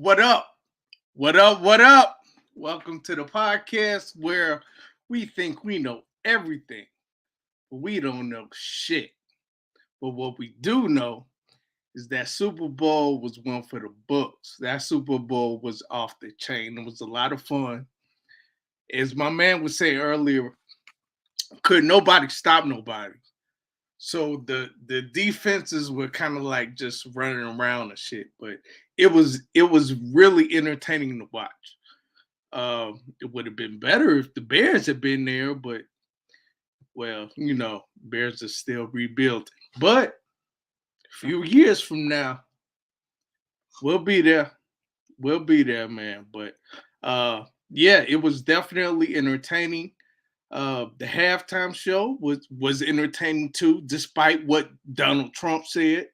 What up? What up? What up? Welcome to the podcast where we think we know everything, but we don't know shit. But what we do know is that Super Bowl was one for the books. That Super Bowl was off the chain. It was a lot of fun. As my man was saying earlier, could nobody stop nobody. So the defenses were kind of like just running around and shit, but it was really entertaining to watch. It would have been better if the Bears had been there, but well, Bears are still rebuilding. But a few years from now, we'll be there. We'll be there, man. But yeah, it was definitely entertaining. The halftime show was entertaining too, despite what Donald Trump said.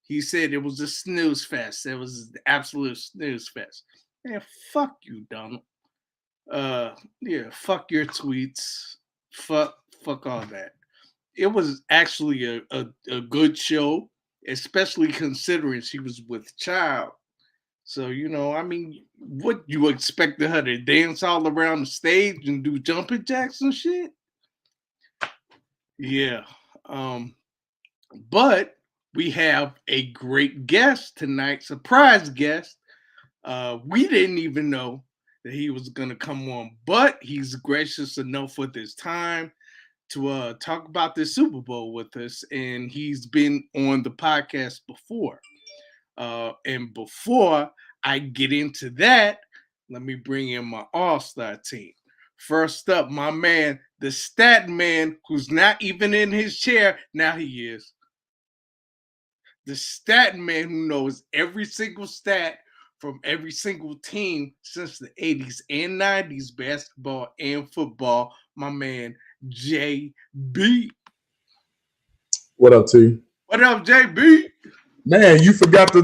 He said it was a snooze fest. It was the absolute snooze fest. Man, fuck you, Donald. Yeah, fuck your tweets. Fuck all that. It was actually a good show, especially considering she was with child. So, I mean, what you expected her to dance all around the stage and do jumping jacks and shit? Yeah. But we have a great guest tonight, surprise guest. We didn't even know that he was gonna come on, but he's gracious enough with his time to talk about this Super Bowl with us, and he's been on the podcast before. And before I get into that, let me bring in my all-star team. First up, my man, the stat man, who's not even in his chair. Now he is. The stat man who knows every single stat from every single team since the 80s and 90s, basketball and football, my man, JB. What up, T? What up, JB? Man, you forgot to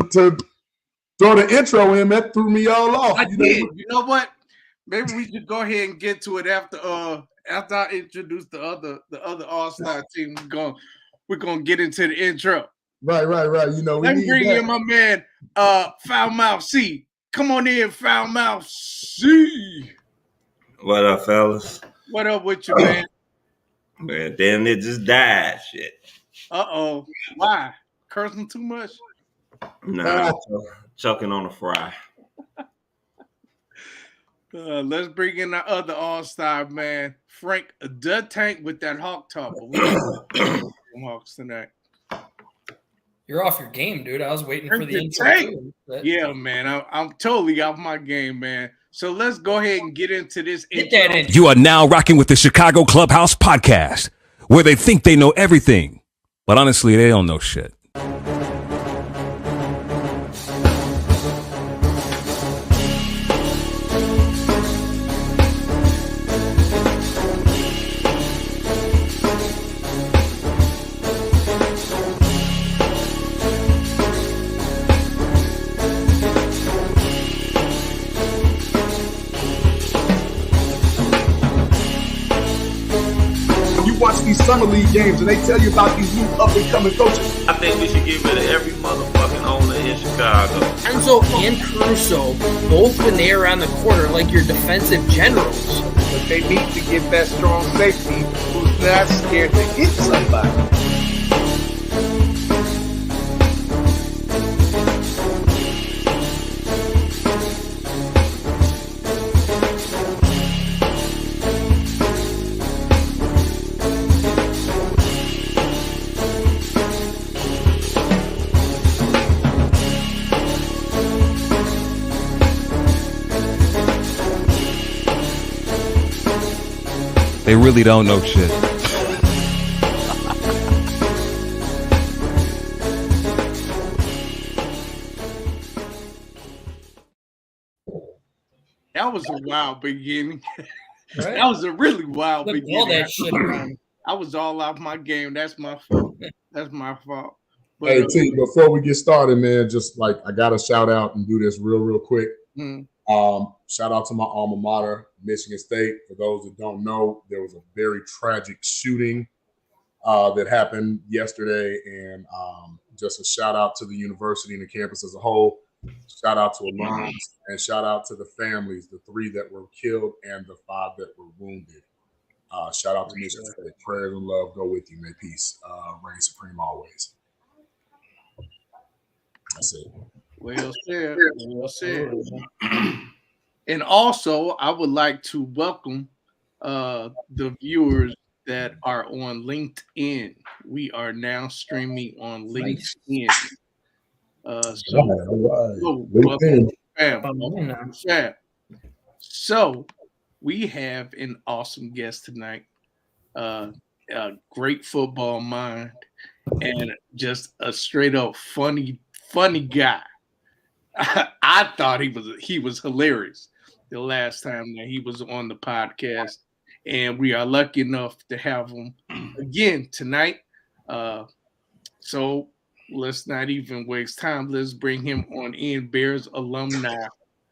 throw the intro in. That threw me all off. I did. You know what? Maybe we should go ahead and get to it after I introduce the other all-star team. We're gonna get into the intro. Right. You know, let me bring in my man, Foul Mouth C. Come on in, Foul Mouth C. What up, fellas? What up with you, man? Man, damn, it just died. Shit. Uh-oh. Why? Cursing too much? Nah, chucking on a fry. Let's bring in our other all-star, man, Frank the Tank with that Hawk talk. But we got Hawks tonight. You're off your game, dude. I was waiting for the intro. Yeah, man. I'm totally off my game, man. So let's go ahead and get into this intro. You are now rocking with the Chicago Clubhouse podcast, where they think they know everything, but honestly, they don't know shit. These summer league games and they tell you about these new up and coming coaches. I think we should get rid of every motherfucking owner in Chicago. Enzo and Caruso both when they are on the court are like your defensive generals. But they need to get that strong safety who's not scared to hit somebody. They really don't know shit. That was a wild beginning. Right? That was a really wild beginning. All that shit around. I was all off my game. That's my fault. That's my fault. But, hey, T, before we get started, man, just like I got to shout out and do this real quick. Shout out to my alma mater, Michigan State. For those that don't know, there was a very tragic shooting that happened yesterday, and just a shout out to the university and the campus as a whole. Shout out to alums and shout out to the families, the 3 that were killed and the 5 that were wounded. Shout out to Michigan State. Prayers and love go with you. May peace reign supreme always. That's it. Well said. Well said. And also, I would like to welcome the viewers that are on LinkedIn. We are now streaming on LinkedIn. Welcome, fam. So we have an awesome guest tonight. A great football mind and just a straight up funny guy. I thought he was hilarious the last time that he was on the podcast, and we are lucky enough to have him again tonight. So let's not even waste time. Let's bring him on in. Bears alumni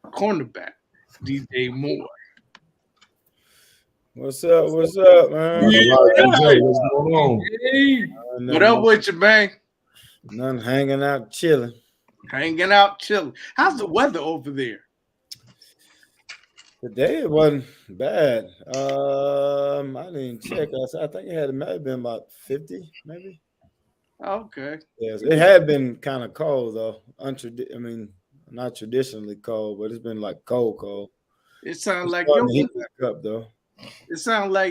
cornerback, DJ Moore. What's up? What's up, man? What's going on? Hey. What up with you, man? Nothing, hanging out, chilling. Hanging out, chilling. How's the weather over there? Today it wasn't bad. I didn't check. I think it might have been about 50, maybe. Okay. Yes, it had been kind of cold though. Not traditionally cold, but it's been like cold. It sounds like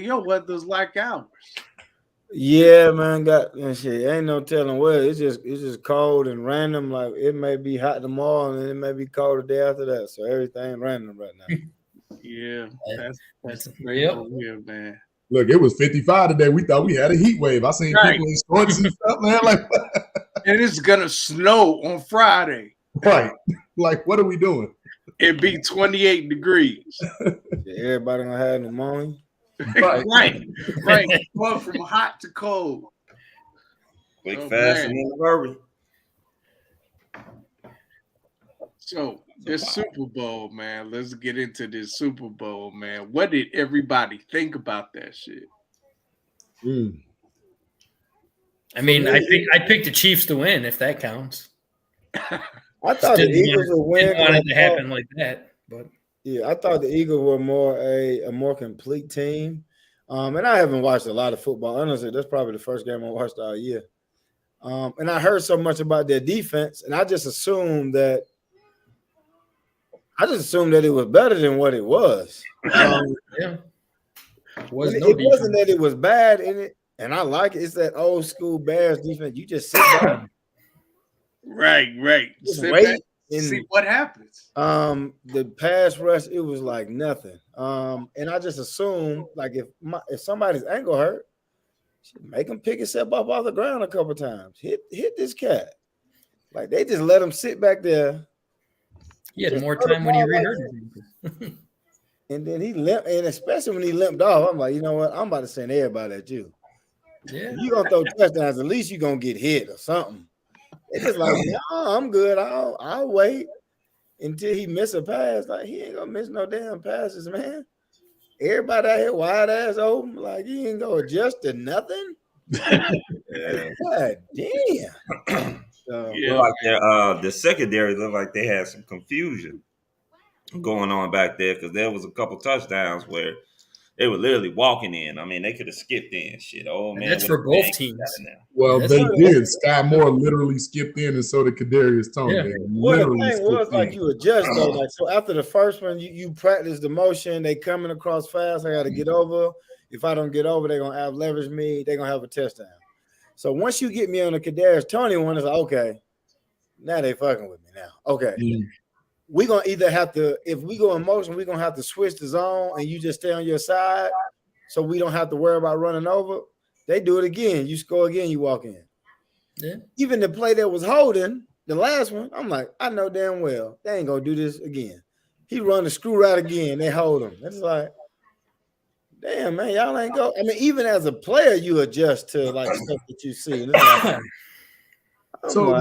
your weather's like ours. Yeah, man, shit. Ain't no telling where. It's just cold and random. Like it may be hot tomorrow and it may be cold the day after that. So everything random right now. Yeah, that's great over here, man. Look, it was 55 today. We thought we had a heat wave. I seen people in shorts and stuff, man. Like, and it's gonna snow on Friday. Right. Like, what are we doing? It'd be 28 degrees. Everybody gonna have pneumonia. Right. Going from hot to cold. Quick, fast, and in a hurry. So this Super Bowl, man. Let's get into this Super Bowl, man. What did everybody think about that shit? I mean, I picked the Chiefs to win, if that counts. I thought the Eagles would win. Didn't want it to happen like that, but yeah, I thought the Eagles were a more complete team. And I haven't watched a lot of football. Honestly, that's probably the first game I watched all year. And I heard so much about their defense, and I just assumed that it was better than what it was. yeah. It wasn't that it was bad in it, and I like it. It's that old school Bears defense. You just sit down. Right. Sit back and see what happens. The pass rush, it was like nothing. And I just assumed, like, if somebody's ankle hurt, make him pick himself up off the ground a couple times. Hit this cat. Like, they just let him sit back there. He had more time when he rehurt him. And then he limped, and especially when he limped off, I'm like, you know what? I'm about to send everybody at you. Yeah. If you're going to throw touchdowns, at least you're going to get hit or something. It's just like, no, I'm good. I'll wait until he miss a pass. Like, he ain't going to miss no damn passes, man. Everybody out here wide ass open. Like, he ain't going to adjust to nothing. God damn. Like the secondary looked like they had some confusion going on back there because there was a couple touchdowns where they were literally walking in. I mean, they could have skipped in. Shit, oh man, that's for both teams. Well, they did. Sky Moore literally skipped in, and so did Kadarius Toney. Yeah. Well, the thing was like you adjust though. Like, so after the first one, you practice the motion. They coming across fast. I got to get over. If I don't get over, they're gonna have leverage me. They're gonna have a touchdown. So once you get me on the Kadarius Toney one, it's like, okay, now they fucking with me now. Okay. We're going to either have to, if we go in motion, we're going to have to switch the zone and you just stay on your side so we don't have to worry about running over. They do it again. You score again, you walk in. Yeah. Even the play that was holding, the last one, I'm like, I know damn well they ain't going to do this again. He run the screw right again. They hold him. It's like, damn, man, y'all ain't go. I mean, even as a player, you adjust to like stuff that you see. So,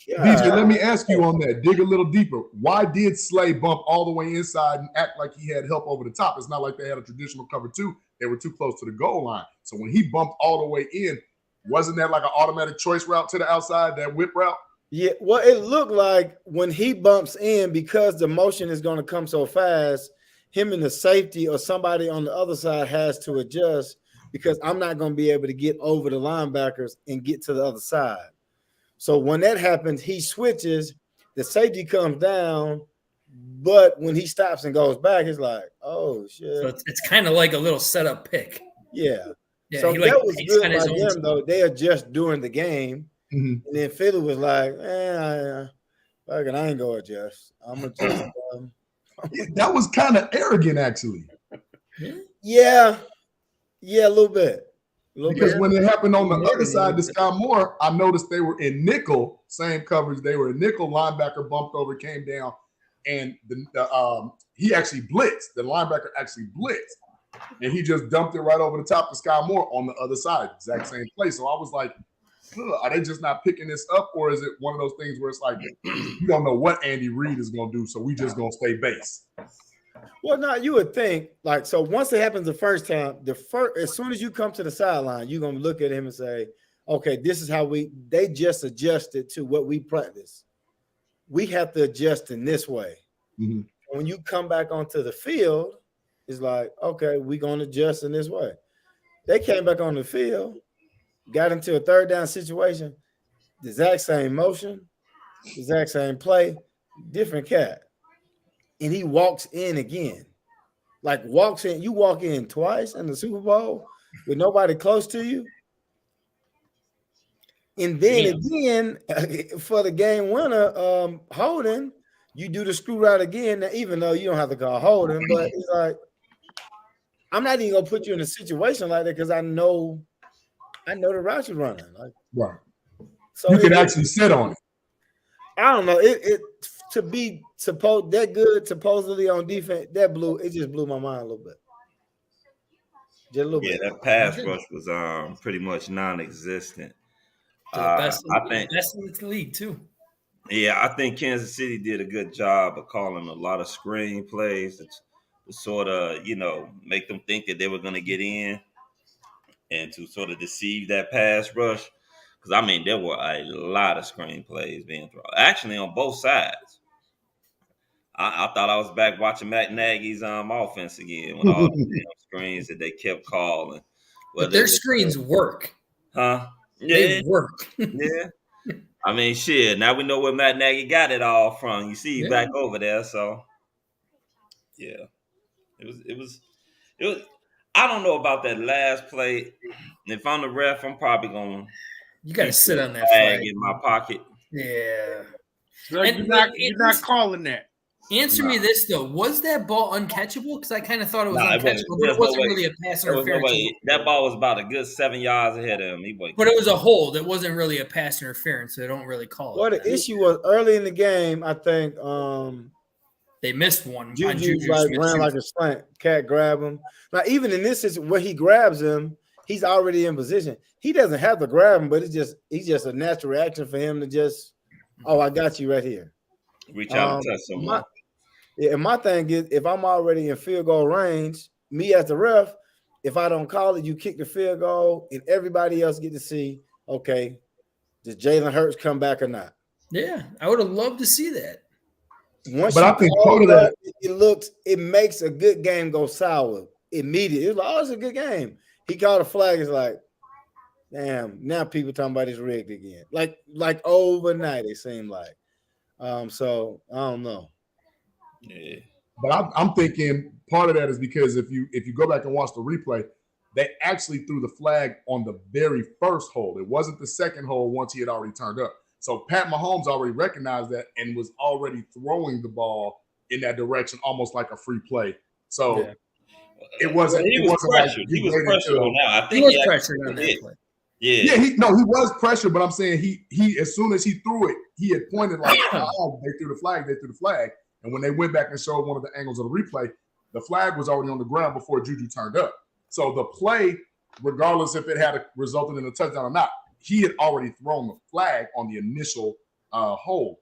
DJ, let me ask you on that. Dig a little deeper. Why did Slay bump all the way inside and act like he had help over the top? It's not like they had a traditional cover two. They were too close to the goal line. So when he bumped all the way in, wasn't that like an automatic choice route to the outside, that whip route? Yeah, well, it looked like when he bumps in, because the motion is going to come so fast, him and the safety or somebody on the other side has to adjust, because I'm not going to be able to get over the linebackers and get to the other side. So when that happens, he switches, the safety comes down, but when he stops and goes back, it's like, oh shit. So it's kind of like a little setup pick. Yeah. Yeah, So he, that was takes good on by his own them, team. though. They adjust during the game. Mhm. And then Philly was like, I ain't gonna adjust. I'm gonna just That was kind of arrogant, actually. yeah, a little bit. Because when it happened on the Yeah, other side to Sky Moore, I noticed they were in nickel, same coverage. They were in nickel. Linebacker bumped over, came down, and he actually blitzed. The linebacker actually blitzed, and he just dumped it right over the top to Sky Moore on the other side, exact same play. So I was like, are they just not picking this up, or is it one of those things where it's like you don't know what Andy Reid is going to do, so we just going to stay base? Well, no, you would think like, so once it happens the first time, as soon as you come to the sideline, you're gonna look at him and say, okay, this is how they just adjusted to what we practice. We have to adjust in this way. Mm-hmm. When you come back onto the field, it's like, okay, we're gonna adjust in this way. They came back on the field, got into a third down situation, the exact same motion, the exact same play, different cat. And he walks in again. Like walks in, you walk in twice in the Super Bowl with nobody close to you. And then again, for the game winner, holding, you do the screw route again, even though you don't have to call holding, but it's like, I'm not even gonna put you in a situation like that because I know the route you're running. Like, right. So you can actually sit on it. I don't know. It to be that good supposedly on defense, it just blew my mind a little bit. Just a little bit. That pass rush was pretty much non-existent. Best in the league too. Yeah, I think Kansas City did a good job of calling a lot of screen plays to sort of, make them think that they were going to get in and to sort of deceive that pass rush. Because, I mean, there were a lot of screen plays being thrown. Actually, on both sides. I thought I was back watching Matt Nagy's offense again with all the damn screens that they kept calling. But their screens work. Huh? Yeah. They work. Yeah. I mean, shit. Now we know where Matt Nagy got it all from. You see, he's back over there. So, yeah, it was. I don't know about that last play. If I'm the ref, I'm probably gonna. You got to sit on that flag in my pocket. Yeah. So you're not calling that. Answer me this though: was that ball uncatchable? Because I kind of thought it was uncatchable, but it wasn't really a pass interference. That ball was about a good 7 yards ahead of him. But it was a hold. It wasn't really a pass interference, so they don't really call it. Well, the issue was early in the game. I think they missed one. Juju ran like a slant. Cat grabbed him. Now, even in this situation where he grabs him, he's already in position. He doesn't have to grab him, but he's just a natural reaction for him to just, I got you right here. Reach out and touch someone. And my thing is, if I'm already in field goal range, me as the ref, if I don't call it, you kick the field goal, and everybody else get to see, okay, does Jalen Hurts come back or not? Yeah, I would have loved to see that. But I think part of that, it makes a good game go sour immediately. It's like, it's a good game. He called a flag. It's like, damn, now people talking about it's rigged again. Like overnight, it seemed like. So I don't know. Yeah. But I'm thinking part of that is because if you go back and watch the replay, they actually threw the flag on the very first hold. It wasn't the second hold once he had already turned up. So Pat Mahomes already recognized that and was already throwing the ball in that direction, almost like a free play. So it wasn't. He was pressured. He was pressured on that. I think he was pressured on that play. Yeah. He was pressured, but I'm saying he as soon as he threw it, he had pointed like, they threw the flag. And when they went back and showed one of the angles of the replay, the flag was already on the ground before Juju turned up. So the play, regardless if it had resulted in a touchdown or not, he had already thrown the flag on the initial hold.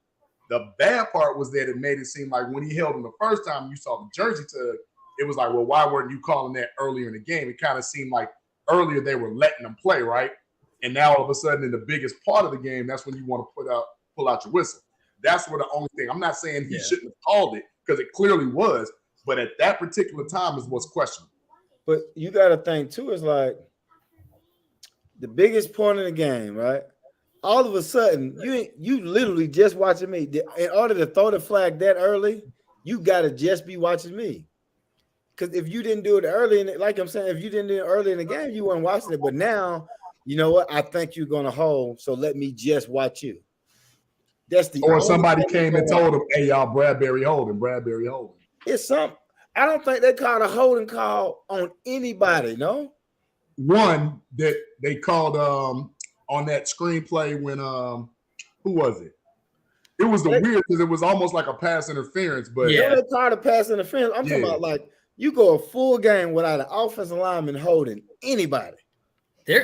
The bad part was that it made it seem like when he held him the first time, you saw the jersey tug, it was like, well, why weren't you calling that earlier in the game? It kind of seemed like earlier they were letting them play, right? And now all of a sudden in the biggest part of the game, that's when you want to put out pull out your whistle. That's where the only thing. I'm not saying he shouldn't have called it because it clearly was, but at that particular time is what's questionable. But you got to think too. Is like the biggest point in the game, right? All of a sudden, you literally just watching me. In order to throw the flag that early, you got to just be watching me. Because if you didn't do it early, like I'm saying, if you didn't do it early in the game, you weren't watching it. But now, you know what? I think you're going to hold, so let me just watch you. That's the or somebody came and told him, "Hey, y'all, Bradbury holding." It's some. I don't think they called a holding call on anybody. No. One that they called on that screenplay when who was it? It was the weird because it was almost like a pass interference, but they called a pass interference. I'm talking about like you go a full game without an offensive lineman holding anybody.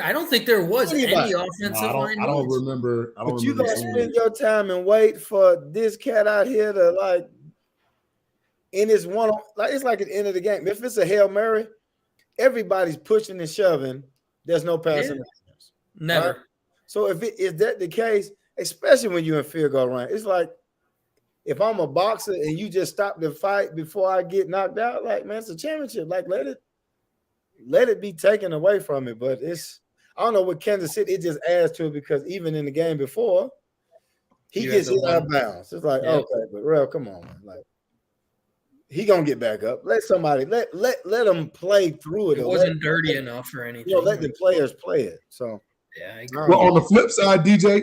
I don't think there was any offensive line. I don't remember. But you gonna spend your time and wait for this cat out here to like, and it's one like it's like at the end of the game. If it's a Hail Mary, everybody's pushing and shoving. There's no passing interference. Never. Right? So if is that the case, especially when you're in field goal range, it's like if I'm a boxer and you just stop the fight before I get knocked out, like man, it's a championship. Like let it be taken away from me. But I don't know what Kansas City, it just adds to it because even in the game before, he gets hit out of bounds. It's like, okay, but real, come on, man. Like he gonna get back up. Let somebody let them play through it. It wasn't dirty enough or anything. Let the players play it. So I agree. Well, on the flip side, DJ,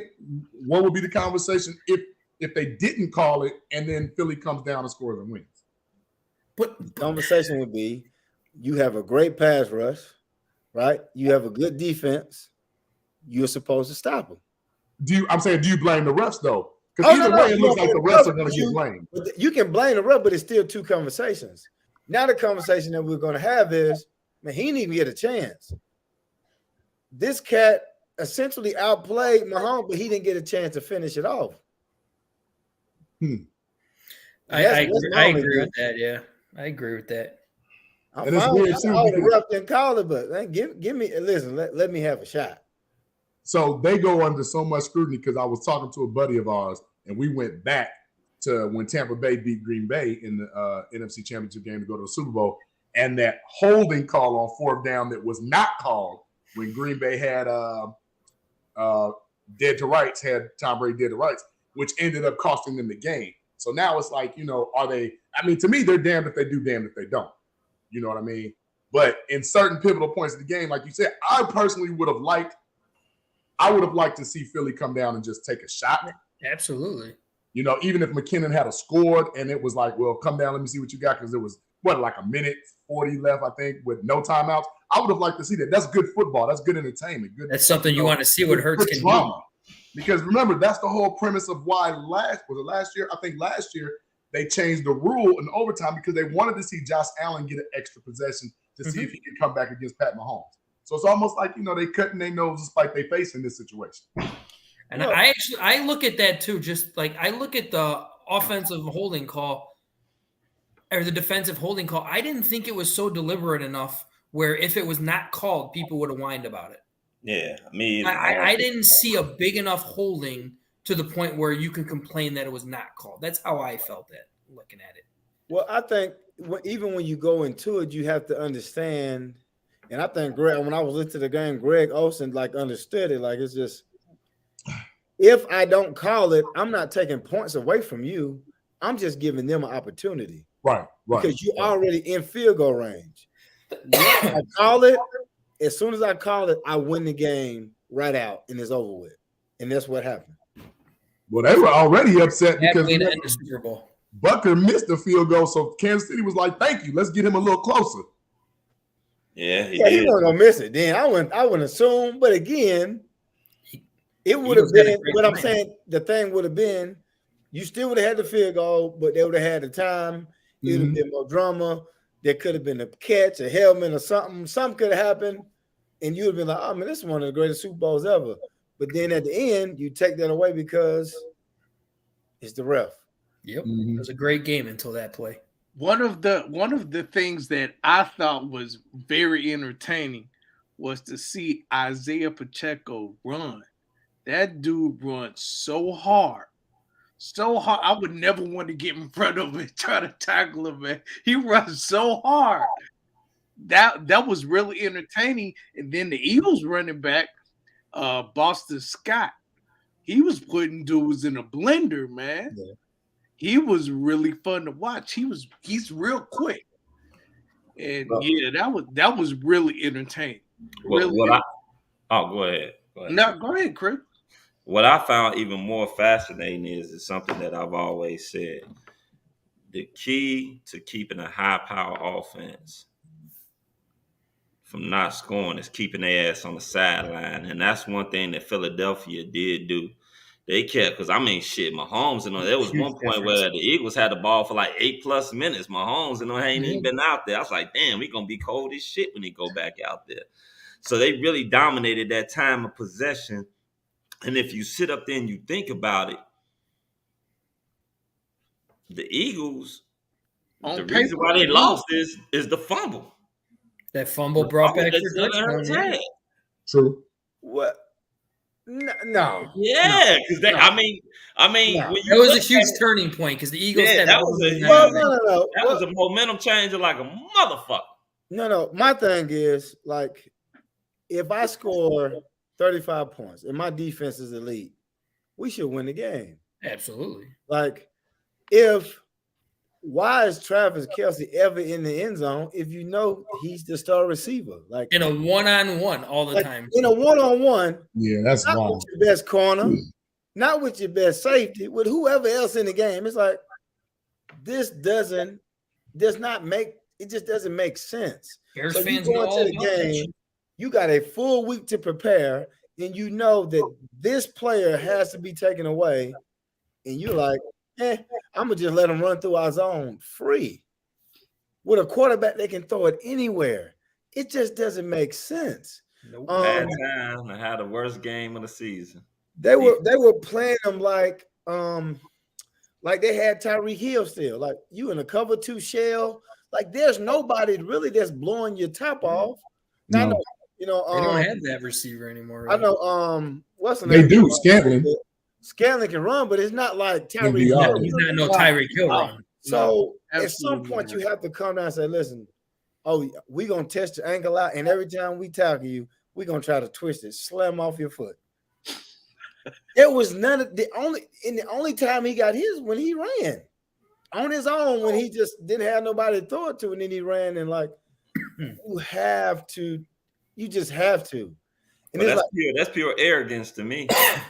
what would be the conversation if they didn't call it and then Philly comes down and scores and wins? But the conversation would be, you have a great pass rush, right? You have a good defense. You're supposed to stop them. Do you blame the refs though? Because either way, it looks like the refs are going to get blamed. You can blame the ref, but it's still two conversations. Now the conversation that we're going to have is, man, he didn't even get a chance. This cat essentially outplayed Mahomes, but he didn't get a chance to finish it off. I agree with that. Yeah, I agree with that. I'm fine. The ref didn't call it, but man, give me listen. Let me have a shot. So they go under so much scrutiny because I was talking to a buddy of ours, and we went back to when Tampa Bay beat Green Bay in the NFC Championship game to go to the Super Bowl, and that holding call on fourth down that was not called when Green Bay had dead to rights, had Tom Brady dead to rights, which ended up costing them the game. So now it's like, are they? I mean, to me, they're damned if they do, damned if they don't. You know what I mean? But in certain pivotal points of the game, like you said, I personally would have liked to see Philly come down and just take a shot. Absolutely. Even if McKinnon had scored and it was like, well, come down, let me see what you got, because there was like a minute 40 left, I think, with no timeouts. I would have liked to see that. That's good football. That's good entertainment. That's something you want to see what Hurts can do. Because remember, that's the whole premise of why last year? I think last year they changed the rule in overtime because they wanted to see Josh Allen get an extra possession to see if he could come back against Pat Mahomes. So it's almost like, they're cutting their nose despite they face in this situation. And I look at that too. Just like I look at the offensive holding call or the defensive holding call. I didn't think it was so deliberate enough where if it was not called, people would have whined about it. Yeah, I mean, I didn't see a big enough holding to the point where you can complain that it was not called. That's how I felt it looking at it. Well, I think even when you go into it, you have to understand. And I think when I was listening to the game, Greg Olsen understood it. Like, it's just, if I don't call it, I'm not taking points away from you. I'm just giving them an opportunity. Right. Because you're already in field goal range. I call it. As soon as I call it, I win the game right out, and it's over with. And that's what happened. Well, they were already upset because the Super Bowl. Butker missed the field goal, so Kansas City was like, "Thank you. Let's get him a little closer." Yeah, he wasn't gonna miss it. Then I wouldn't assume, but again, it would have been. What I'm saying, the thing would have been, you still would have had the field goal, but they would have had the time. It would have been more drama. There could have been a catch, a helmet, or something. Something could have happened, and you would have been like, "Oh man, this is one of the greatest Super Bowls ever." But then at the end, you take that away because it's the ref. Yep, It was a great game until that play. One of the things that I thought was very entertaining was to see Isaiah Pacheco run. That dude runs so hard. so hard. I would never want to get in front of him and try to tackle him, man. He runs so hard. That was really entertaining. And then the Eagles running back, Boston Scott, he was putting dudes in a blender, man. Yeah. He was really fun to watch. He's real quick. And yeah, that was really entertaining. Really go ahead. No, go ahead, Chris. What I found even more fascinating is something that I've always said. The key to keeping a high power offense from not scoring is keeping their ass on the sideline. And that's one thing that Philadelphia did do. They kept, because I mean, shit, Mahomes, there was one point where the Eagles had the ball for like 8+ minutes. Mahomes, ain't even been out there. I was like, damn, we gonna be cold as shit when he go back out there. So they really dominated that time of possession. And if you sit up there and you think about it, the Eagles, the reason why they lost is the fumble. That fumble brought back your touchdown. True. What? No. Yeah, because I mean, that was a huge turning point because the Eagles. Yeah, that was a momentum changer like a motherfucker. No. My thing is, like, if I score 35 points and my defense is elite, we should win the game. Absolutely. Like, why is Travis Kelce ever in the end zone if you know he's the star receiver? Like in a one-on-one all the time. In a one-on-one. Yeah, that's not wrong. With your best corner, not with your best safety, with whoever else in the game. It's like this doesn't make sense. Bears so fans you go into the game, you got a full week to prepare, and you know that this player has to be taken away, and you're like, I'm gonna just let him run through our zone free. With a quarterback, they can throw it anywhere. It just doesn't make sense. Bad time. I had the worst game of the season. They were playing them like they had Tyreek Hill still. Like you in a cover 2 shell. Like there's nobody really that's blowing your top off. Now, No. They don't have that receiver anymore. Right? I know. What's the name? They do. Scanlon can run, but it's not like Tyreek. He's not no Tyreek Hill run. So at some point you have to come down and say, listen, we're gonna test your ankle out, and every time we tackle you, we're gonna try to twist it, slam off your foot. It was none of the only time he got his when he ran on his own, when he just didn't have nobody to throw it to, and then he ran and like you just have to. Well, that's pure arrogance to me.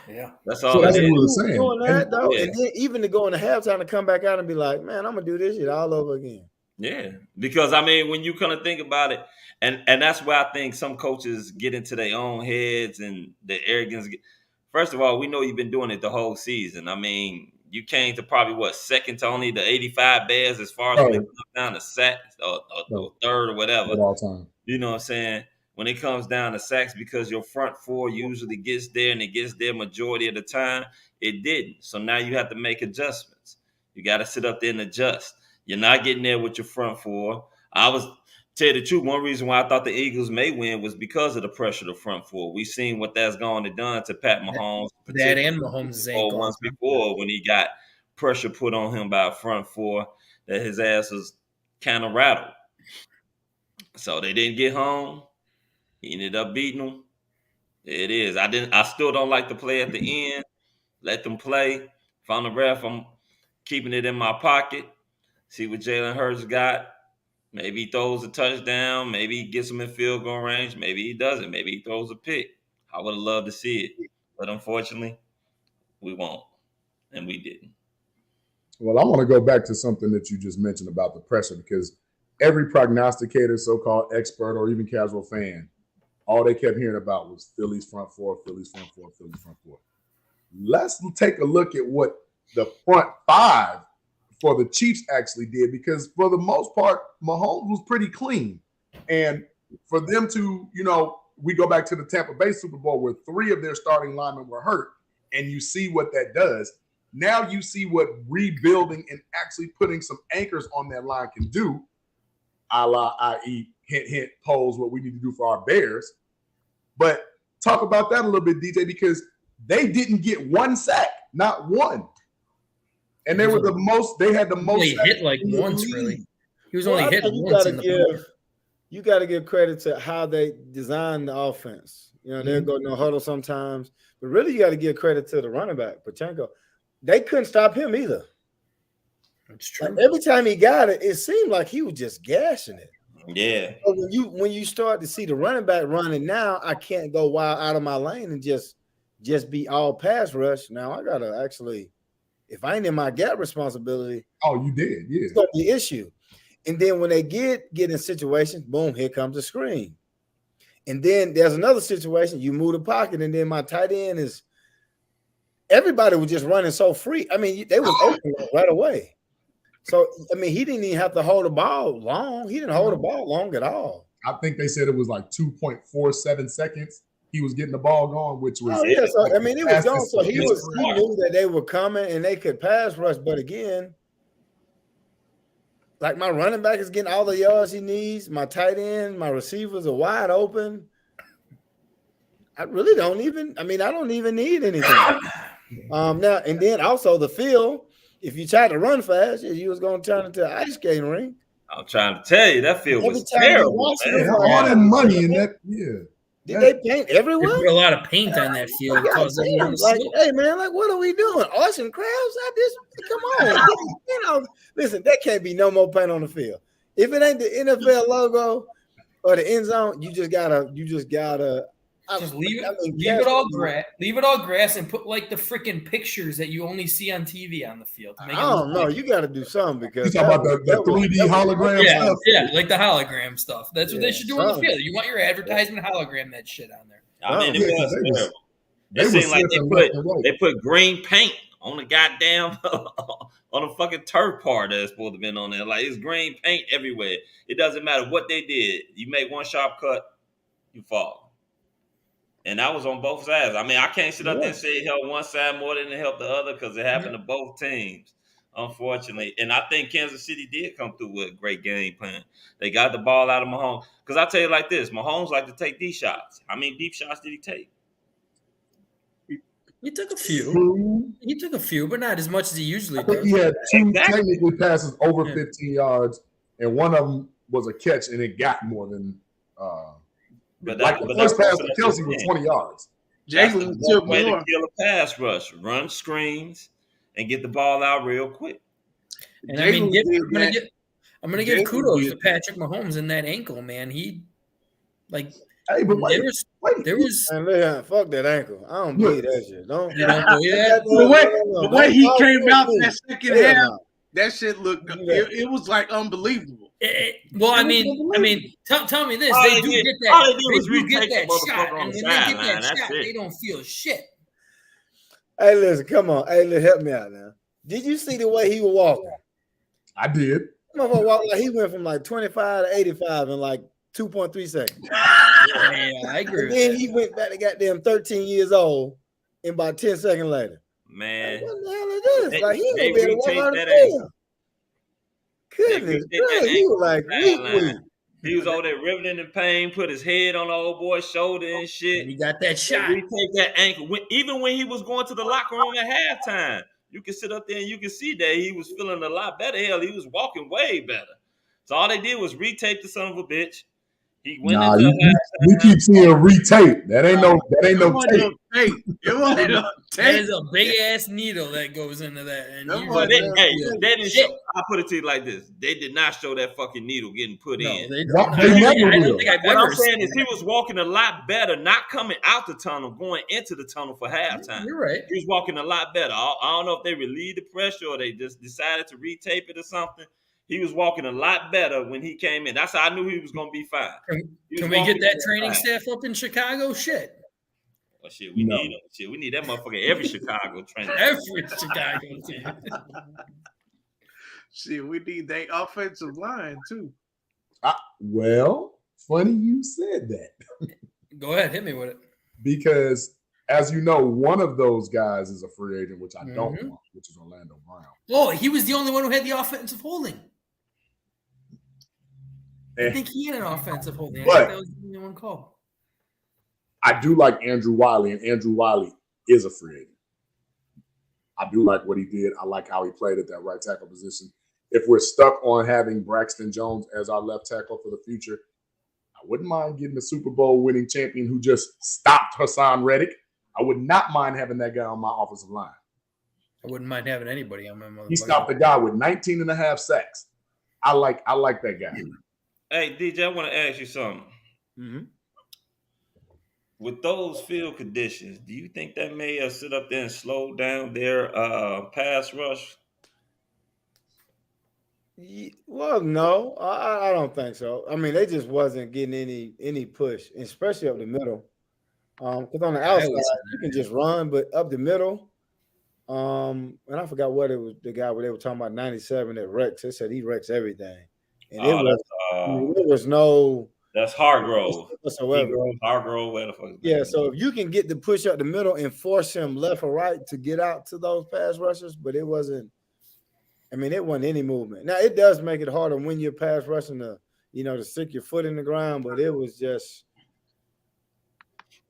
Yeah, that's all. So that's what we're saying. And then even to go in the halftime to come back out and be like, man, I'm gonna do this shit all over again. Yeah, because I mean, when you kind of think about it, and that's where I think some coaches get into their own heads and the arrogance. First of all, we know you've been doing it the whole season. I mean, you came to probably second to only the 85 Bears as far as when it comes down to sacks or third or whatever. At all time. You know what I'm saying? When it comes down to sacks, because your front four usually gets there and it gets there majority of the time, it didn't. So now you have to make adjustments. You got to sit up there and adjust. You're not getting there with your front four. Tell you the truth, one reason why I thought the Eagles may win was because of the pressure of the front four. We've seen what that's gone and done to Pat Mahomes. That and Mahomes' ankle. Once before when he got pressure put on him by a front four, that his ass was kind of rattled. So they didn't get home. He ended up beating them. It is. I still don't like the play at the end. Let them play. If I'm the ref, I'm keeping it in my pocket. See what Jalen Hurts got. Maybe he throws a touchdown. Maybe he gets him in field goal range. Maybe he doesn't. Maybe he throws a pick. I would have loved to see it. But unfortunately, we won't. And we didn't. Well, I want to go back to something that you just mentioned about the pressure, because every prognosticator, so-called expert, or even casual fan, all they kept hearing about was Philly's front four, Philly's front four, Philly's front four. Let's take a look at what the front five for the Chiefs actually did, because for the most part, Mahomes was pretty clean. And for them to, we go back to the Tampa Bay Super Bowl where 3 of their starting linemen were hurt, and you see what that does. Now you see what rebuilding and actually putting some anchors on that line can do, i.e., hint, hint, pose what we need to do for our Bears. But talk about that a little bit, DJ, because they didn't get one sack, not one. And they were the most. They had the most. He hit like once, really. He was only hit once in the You got to give credit to how they designed the offense. You know, they'll go no huddle sometimes, but really you got to give credit to the running back, Pachenko. They couldn't stop him either. That's true. Like every time he got it, it seemed like he was just gashing it. Yeah. So when you start to see the running back running now, I can't go wild out of my lane and just be all pass rush. Now I gotta actually, if I ain't in my gap responsibility, you did, yeah, it's gonna be an issue. And then when they get in situations, boom, here comes the screen. And then there's another situation, you move the pocket, and then my tight end is everybody was just running so free. I mean, they was open right away. So I mean, he didn't even have to hold the ball long. He didn't hold the ball long at all. I think they said it was like 2.47 seconds. He was getting the ball going, which was So I mean, it was gone. So he knew that they were coming and they could pass rush. But again, like my running back is getting all the yards he needs. My tight end, my receivers are wide open. I don't even need anything. Now and then also the field. If you try to run fast, you was going to turn into an ice skating rink. I'm trying to tell you that field was terrible. All that money in that, Did they paint everywhere? They put a lot of paint on that field. Hey man, like what are we doing? Arts and crafts? Come on. Listen, there can't be no more paint on the field. If it ain't the NFL logo or the end zone, you just gotta leave it all grass and put like the freaking pictures that you only see on TV on the field. I don't know. You got to do something because you talk about the 3D hologram stuff. Yeah, like the hologram stuff. That's what they should do on the field. You want your advertisement hologram that shit on there. I mean, it seemed like they put green paint on the goddamn on the fucking turf part that's supposed to have been on there. Like it's green paint everywhere. It doesn't matter what they did. You make one sharp cut, you fall. And that was on both sides. I mean, I can't sit up there and say it helped one side more than it helped the other because it happened to both teams, unfortunately. And I think Kansas City did come through with a great game plan. They got the ball out of Mahomes. Because I tell you like this, Mahomes like to take these shots. How many deep shots did he take? He took a few. He took a few, but not as much as he usually does. He had two technical passes over 15 yards, and one of them was a catch, and it got more than But the first pass to Kelsey was 20 yards. Jalen took way more. to kill a pass rush, run screens, and get the ball out real quick. And I mean, I'm gonna give kudos to Patrick Mahomes in that ankle, man. He there was man, fuck that ankle. I don't believe that shit. Don't believe that. The way he came out that second half, that shit looked. It was like unbelievable. I mean, tell me this: they do get that shot, and when they get that shot, they don't feel shit. Hey, listen, come on. Hey, help me out now. Did you see the way he was walking? I did. He went from like 25 to 85 in like 2.3 seconds. Yeah, I agree. And then he went back to goddamn 13 years old, and about 10 seconds later. Man, what the hell is this? Like he ain't gonna be able to walk out the field. Goodness, he was like weak. He was over there riveting in pain, put his head on the old boy's shoulder and shit. And he got that shot. He take that ankle. Even when he was going to the locker room at halftime, you can sit up there and you can see that he was feeling a lot better. Hell, he was walking way better. So all they did was retape the son of a bitch. He went into we keep seeing retape. That ain't no tape. It wasn't no tape. That is a big ass needle that goes into that. And they didn't show. I put it to you like this: they did not show that fucking needle getting put in. What I'm saying is, he was walking a lot better, not coming out the tunnel, going into the tunnel for halftime. You're right. He was walking a lot better. I don't know if they relieved the pressure or they just decided to retape it or something. He was walking a lot better when he came in. That's how I knew he was going to be fine. Can we get that training staff up in Chicago? Shit. Well, shit, we need them. Shit, we need that motherfucker every Chicago training. Every Chicago team. Shit, we need that offensive line too. Well, funny you said that. Go ahead, hit me with it. Because, as you know, one of those guys is a free agent, which I don't want, which is Orlando Brown. Oh, he was the only one who had the offensive holding. I think he had an offensive holding. I think that was the only one called. I do like Andrew Wiley, and Andrew Wiley is a free agent. I do like what he did. I like how he played at that right tackle position. If we're stuck on having Braxton Jones as our left tackle for the future, I wouldn't mind getting a Super Bowl winning champion who just stopped Hassan Reddick. I would not mind having that guy on my offensive line. I wouldn't mind having anybody on my motherfucker. He stopped the guy with 19 and a half sacks. I like that guy. Hey, DJ, I want to ask you something. Mm-hmm. With those field conditions, do you think that may sit up there and slow down their pass rush? Well, no, I don't think so. I mean, they just wasn't getting any push, especially up the middle. Because on the outside you can just run, but up the middle, and I forgot what it was. The guy where they were talking about 97 at Rex. They said he wrecks everything, and there was no. That's Hargrove. Whatsoever. Hargrove, where the fuck? Yeah, so if you can get the push up the middle and force him left or right to get out to those pass rushers, but it wasn't. I mean, it wasn't any movement. Now it does make it harder when you're pass rushing to stick your foot in the ground, but it was just.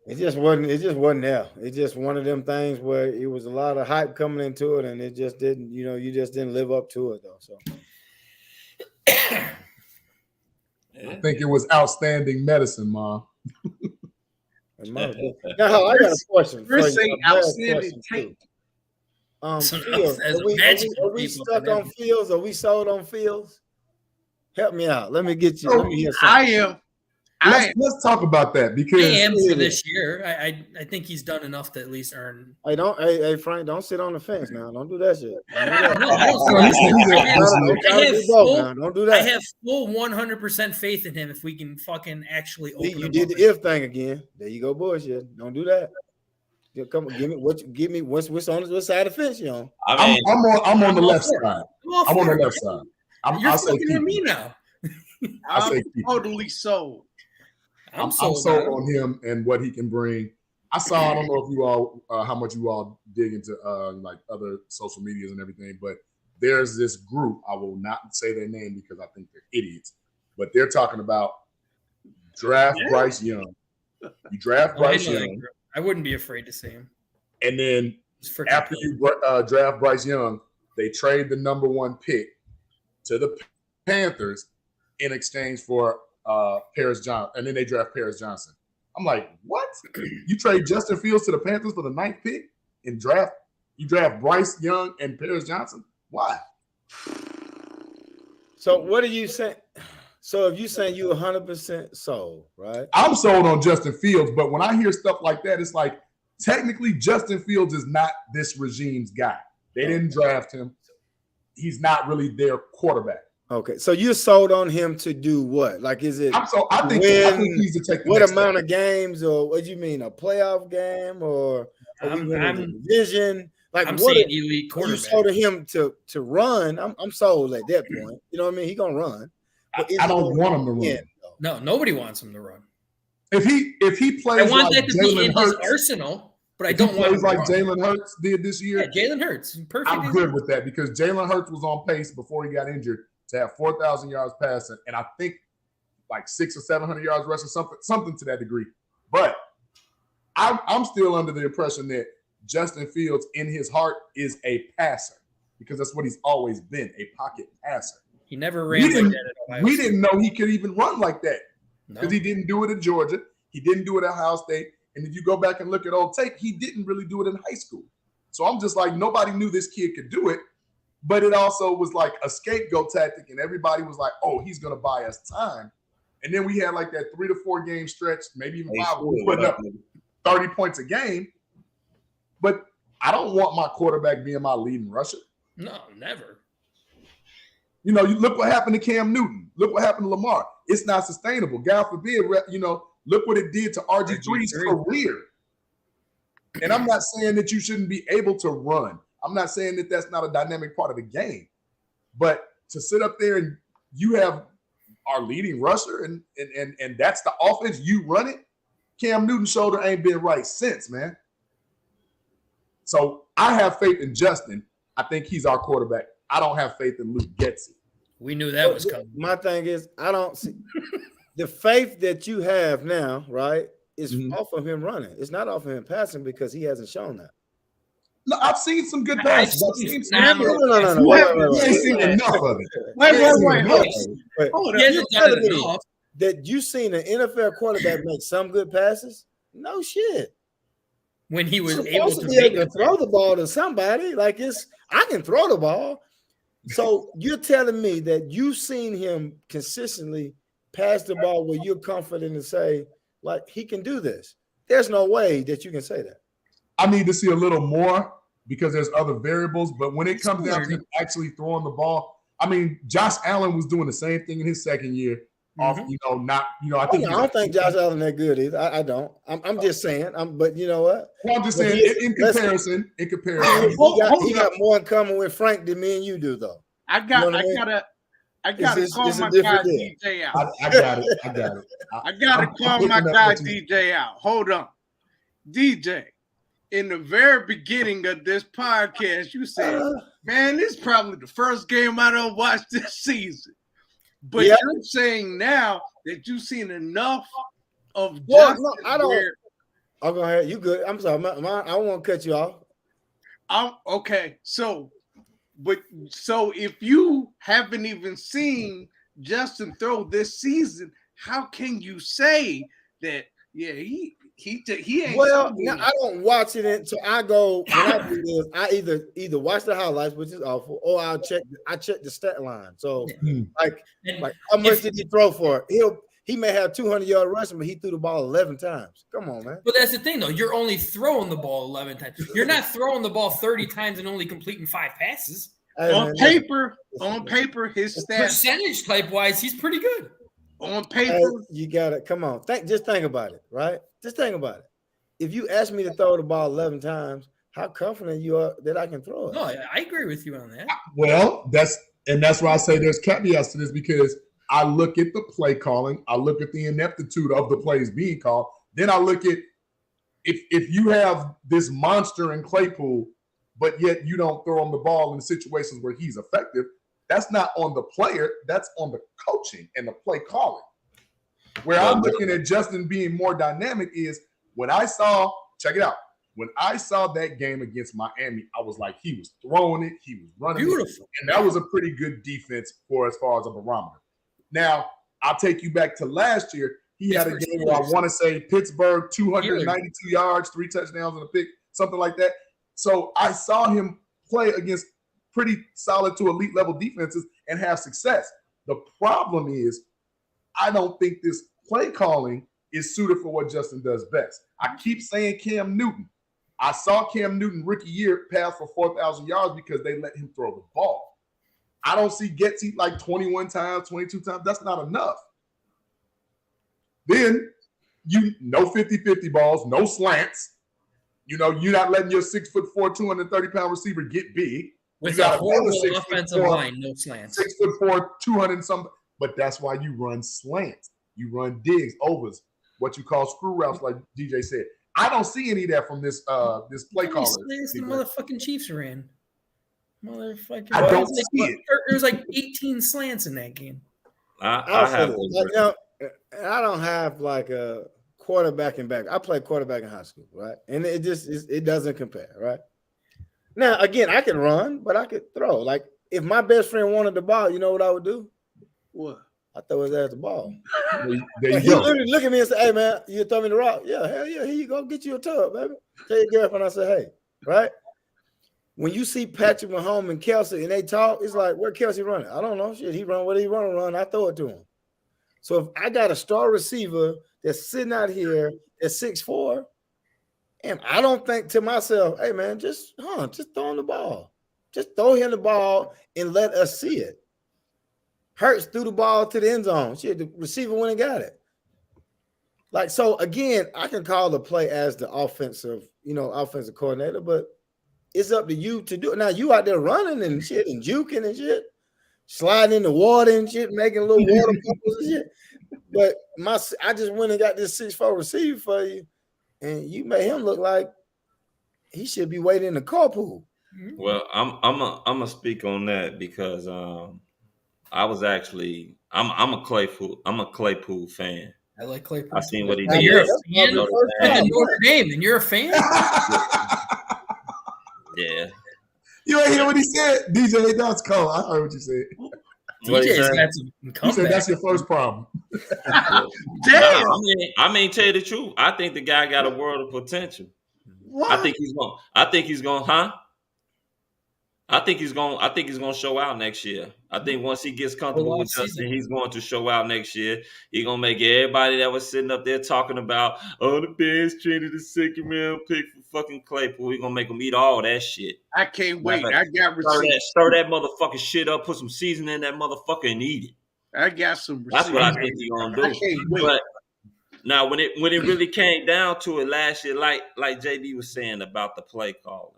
It just wasn't there. It's just one of them things where it was a lot of hype coming into it, and it just didn't. You just didn't live up to it though. So. I think it was outstanding medicine, Mom. Now, I got a question. We're saying outstanding tape. Fields. Are we stuck on Fields? Are we sold on Fields? Help me out. Let me get you. Let me hear something. Let's talk about that because I am for this year. I think he's done enough to at least earn. Hey Frank, don't sit on the fence now. Don't do that shit. Don't do that. I have full 100% faith in him if we can fucking actually open. You did the if thing again. There you go, bullshit. Don't do that. Come on, give me what's on what side of the fence you on? I'm on the left side. I'm on the left side. You're looking at me now. I'm totally sold. I'm sold on him and what he can bring. I don't know if you all, how much you all dig into like other social medias and everything, but there's this group, I will not say their name because I think they're idiots, but they're talking about draft Bryce Young. You draft Bryce Young. I wouldn't be afraid to see him. And then after you draft Bryce Young, they trade the number 1 pick to the Panthers in exchange for Paris Johnson, and then they draft Paris Johnson. I'm like, what? You trade Justin Fields to the Panthers for the 9th pick and you draft Bryce Young and Paris Johnson? Why? So what are you saying? So if you saying you 100% sold, right? I'm sold on Justin Fields, but when I hear stuff like that, it's like technically Justin Fields is not this regime's guy. They didn't draft him. He's not really their quarterback. Okay, so you're sold on him to do what? Like, is it? I think he needs to take the what next amount step. of games, or what do you mean, a playoff game, or division? Like, I'm what saying elite quarterback. You sold him to run? I'm sold at that point. You know what I mean? He gonna run. But I don't want him to run. No, nobody wants him to run. If he plays, I want like that to be in His arsenal. But I don't want him like Jalen Hurts did this year. Yeah, Jalen Hurts, perfect. I'm good with that because Jalen Hurts was on pace before he got injured to have 4,000 yards passing, and I think like 600 or 700 yards rushing, something to that degree. But I'm still under the impression that Justin Fields, in his heart, is a passer because that's what he's always been, a pocket passer. He never ran like that at Ohio State. We didn't know he could even run like that because he didn't do it at Georgia. He didn't do it at Ohio State. And if you go back and look at old tape, he didn't really do it in high school. So I'm just like, nobody knew this kid could do it. But it also was like a scapegoat tactic, and everybody was like, oh, he's going to buy us time. And then we had like that 3 to 4 game stretch, maybe even 5, putting up 30 points a game. But I don't want my quarterback being my leading rusher. No, never. You look what happened to Cam Newton. Look what happened to Lamar. It's not sustainable. God forbid, look what it did to RG3's career. And I'm not saying that you shouldn't be able to run. I'm not saying that that's not a dynamic part of the game. But to sit up there and you have our leading rusher and that's the offense, you run it, Cam Newton's shoulder ain't been right since, man. So I have faith in Justin. I think he's our quarterback. I don't have faith in Luke Getsy. We knew that was coming. My thing is, I don't see the faith that you have now, right, is off of him running. It's not off of him passing because he hasn't shown that. No, I've seen some good passes. I've seen some. No. You ain't seen enough of it. Wait. Hold You telling me that you seen an NFL quarterback make some good passes? No shit. When he was able to throw the ball to somebody, like I can throw the ball. So you're telling me that you've seen him consistently pass the ball where you're confident to say, like, he can do this. There's no way that you can say that. I need to see a little more because there's other variables. But when it comes down to actually throwing the ball, I mean, Josh Allen was doing the same thing in his second year. I think. I don't think Josh Allen that good either. I don't. I'm just saying. But you know what? Well, I'm just saying. In comparison, he got more in common with Frank than me and you do, though. I gotta call my guy DJ out. I got it. I gotta call my guy DJ out. Hold on, DJ. In the very beginning of this podcast, you said, "Man, this is probably the first game I don't watch this season." But you're saying now that you've seen enough of Justin. I don't. I'll go ahead. You good? I'm sorry. I won't cut you off. Okay. So if you haven't even seen Justin throw this season, how can you say that? Yeah, he ain't. Well, now I don't watch it, so I go when I do this. I either watch the highlights, which is awful, or I check the stat line. So like how much did he throw for? He may have 200-yard rushing, but he threw the ball 11 times. Come on, man. But that's the thing, though. You're only throwing the ball 11 times. You're not throwing the ball 30 times and only completing 5 passes. Hey, on paper, his stats percentage type wise, he's pretty good. On paper, you got it. Come on, just think about it, right? Just think about it. If you ask me to throw the ball 11 times, how confident you are that I can throw it? No, I agree with you on that. Well, that's why I say there's caveats to this, because I look at the play calling, I look at the ineptitude of the plays being called. Then I look at if you have this monster in Claypool, but yet you don't throw him the ball in situations where he's effective. That's not on the player. That's on the coaching and the play calling. Where I'm looking at Justin being more dynamic is when I saw, check it out, when I saw that game against Miami, I was like, he was throwing it, he was running beautiful. And that was a pretty good defense for as far as a barometer. Now, I'll take you back to last year. He had a game where I want to say Pittsburgh, 292 yards, 3 touchdowns and a pick, something like that. So I saw him play against pretty solid to elite level defenses and have success. The problem is I don't think this play calling is suited for what Justin does best. I keep saying Cam Newton. I saw Cam Newton rookie year pass for 4,000 yards because they let him throw the ball. I don't see Getsy like 21 times, 22 times. That's not enough. Then no 50-50 balls, no slants. You're not letting your 6'4", 230-pound receiver get big. With a horrible offensive line, no slants. 6'4", 200 something. But that's why you run slants. You run digs, overs, what you call screw routes, like DJ said. I don't see any of that from this play caller. Slants the motherfucking Chiefs ran. Motherfucking. I don't see it. There was like 18 slants in that game. I don't have like a quarterback and back. I played quarterback in high school, right? And it doesn't compare, right? Now, again, I can run, but I could throw. Like, if my best friend wanted the ball, you know what I would do? What? I throw his ass the ball. There He literally look at me and say, "Hey, man, you throw me the rock?" Yeah, hell yeah, here you go. Get you a tub, baby. Tell your girlfriend I say, "Hey," right? When you see Patrick Mahomes and Kelsey and they talk, it's like, where Kelsey running? I don't know. Shit, he run what he want to run. I throw it to him. So if I got a star receiver that's sitting out here at 6'4", and I don't think to myself, hey, man, just throw him the ball. Just throw him the ball and let us see it. Hurts threw the ball to the end zone. Shit, the receiver went and got it. Like, so again, I can call the play as the offensive coordinator, but it's up to you to do it. Now you out there running and shit and juking and shit, sliding in the water and shit, making little water bubbles and shit. But I just went and got this 6'4" receiver for you, and you made him look like he should be waiting in the carpool. Well, I'm gonna speak on that because I was actually I'm a Claypool fan. I like Claypool. I seen what he did. You're a fan of Notre Dame, and you're a fan. Yeah. You ain't hear what he said? DJ, that's cold. I heard what you said. DJ's got some comeback. You said that's your first problem. Damn. Nah, I mean, tell you the truth. I think the guy got a world of potential. What? I think he's going. I think he's going to show out next year. I think once he gets comfortable with Justin, he's going to show out next year. He's going to make everybody that was sitting up there talking about, the Bears traded the second round pick for fucking Claypool. He's going to make them eat all that shit. I can't wait. I got receipts. Stir that motherfucking shit up, put some seasoning in that motherfucker and eat it. I got some receipts. That's what I think he's going to do. I can't wait. But now, when it really came down to it last year, like JB was saying about the play calling,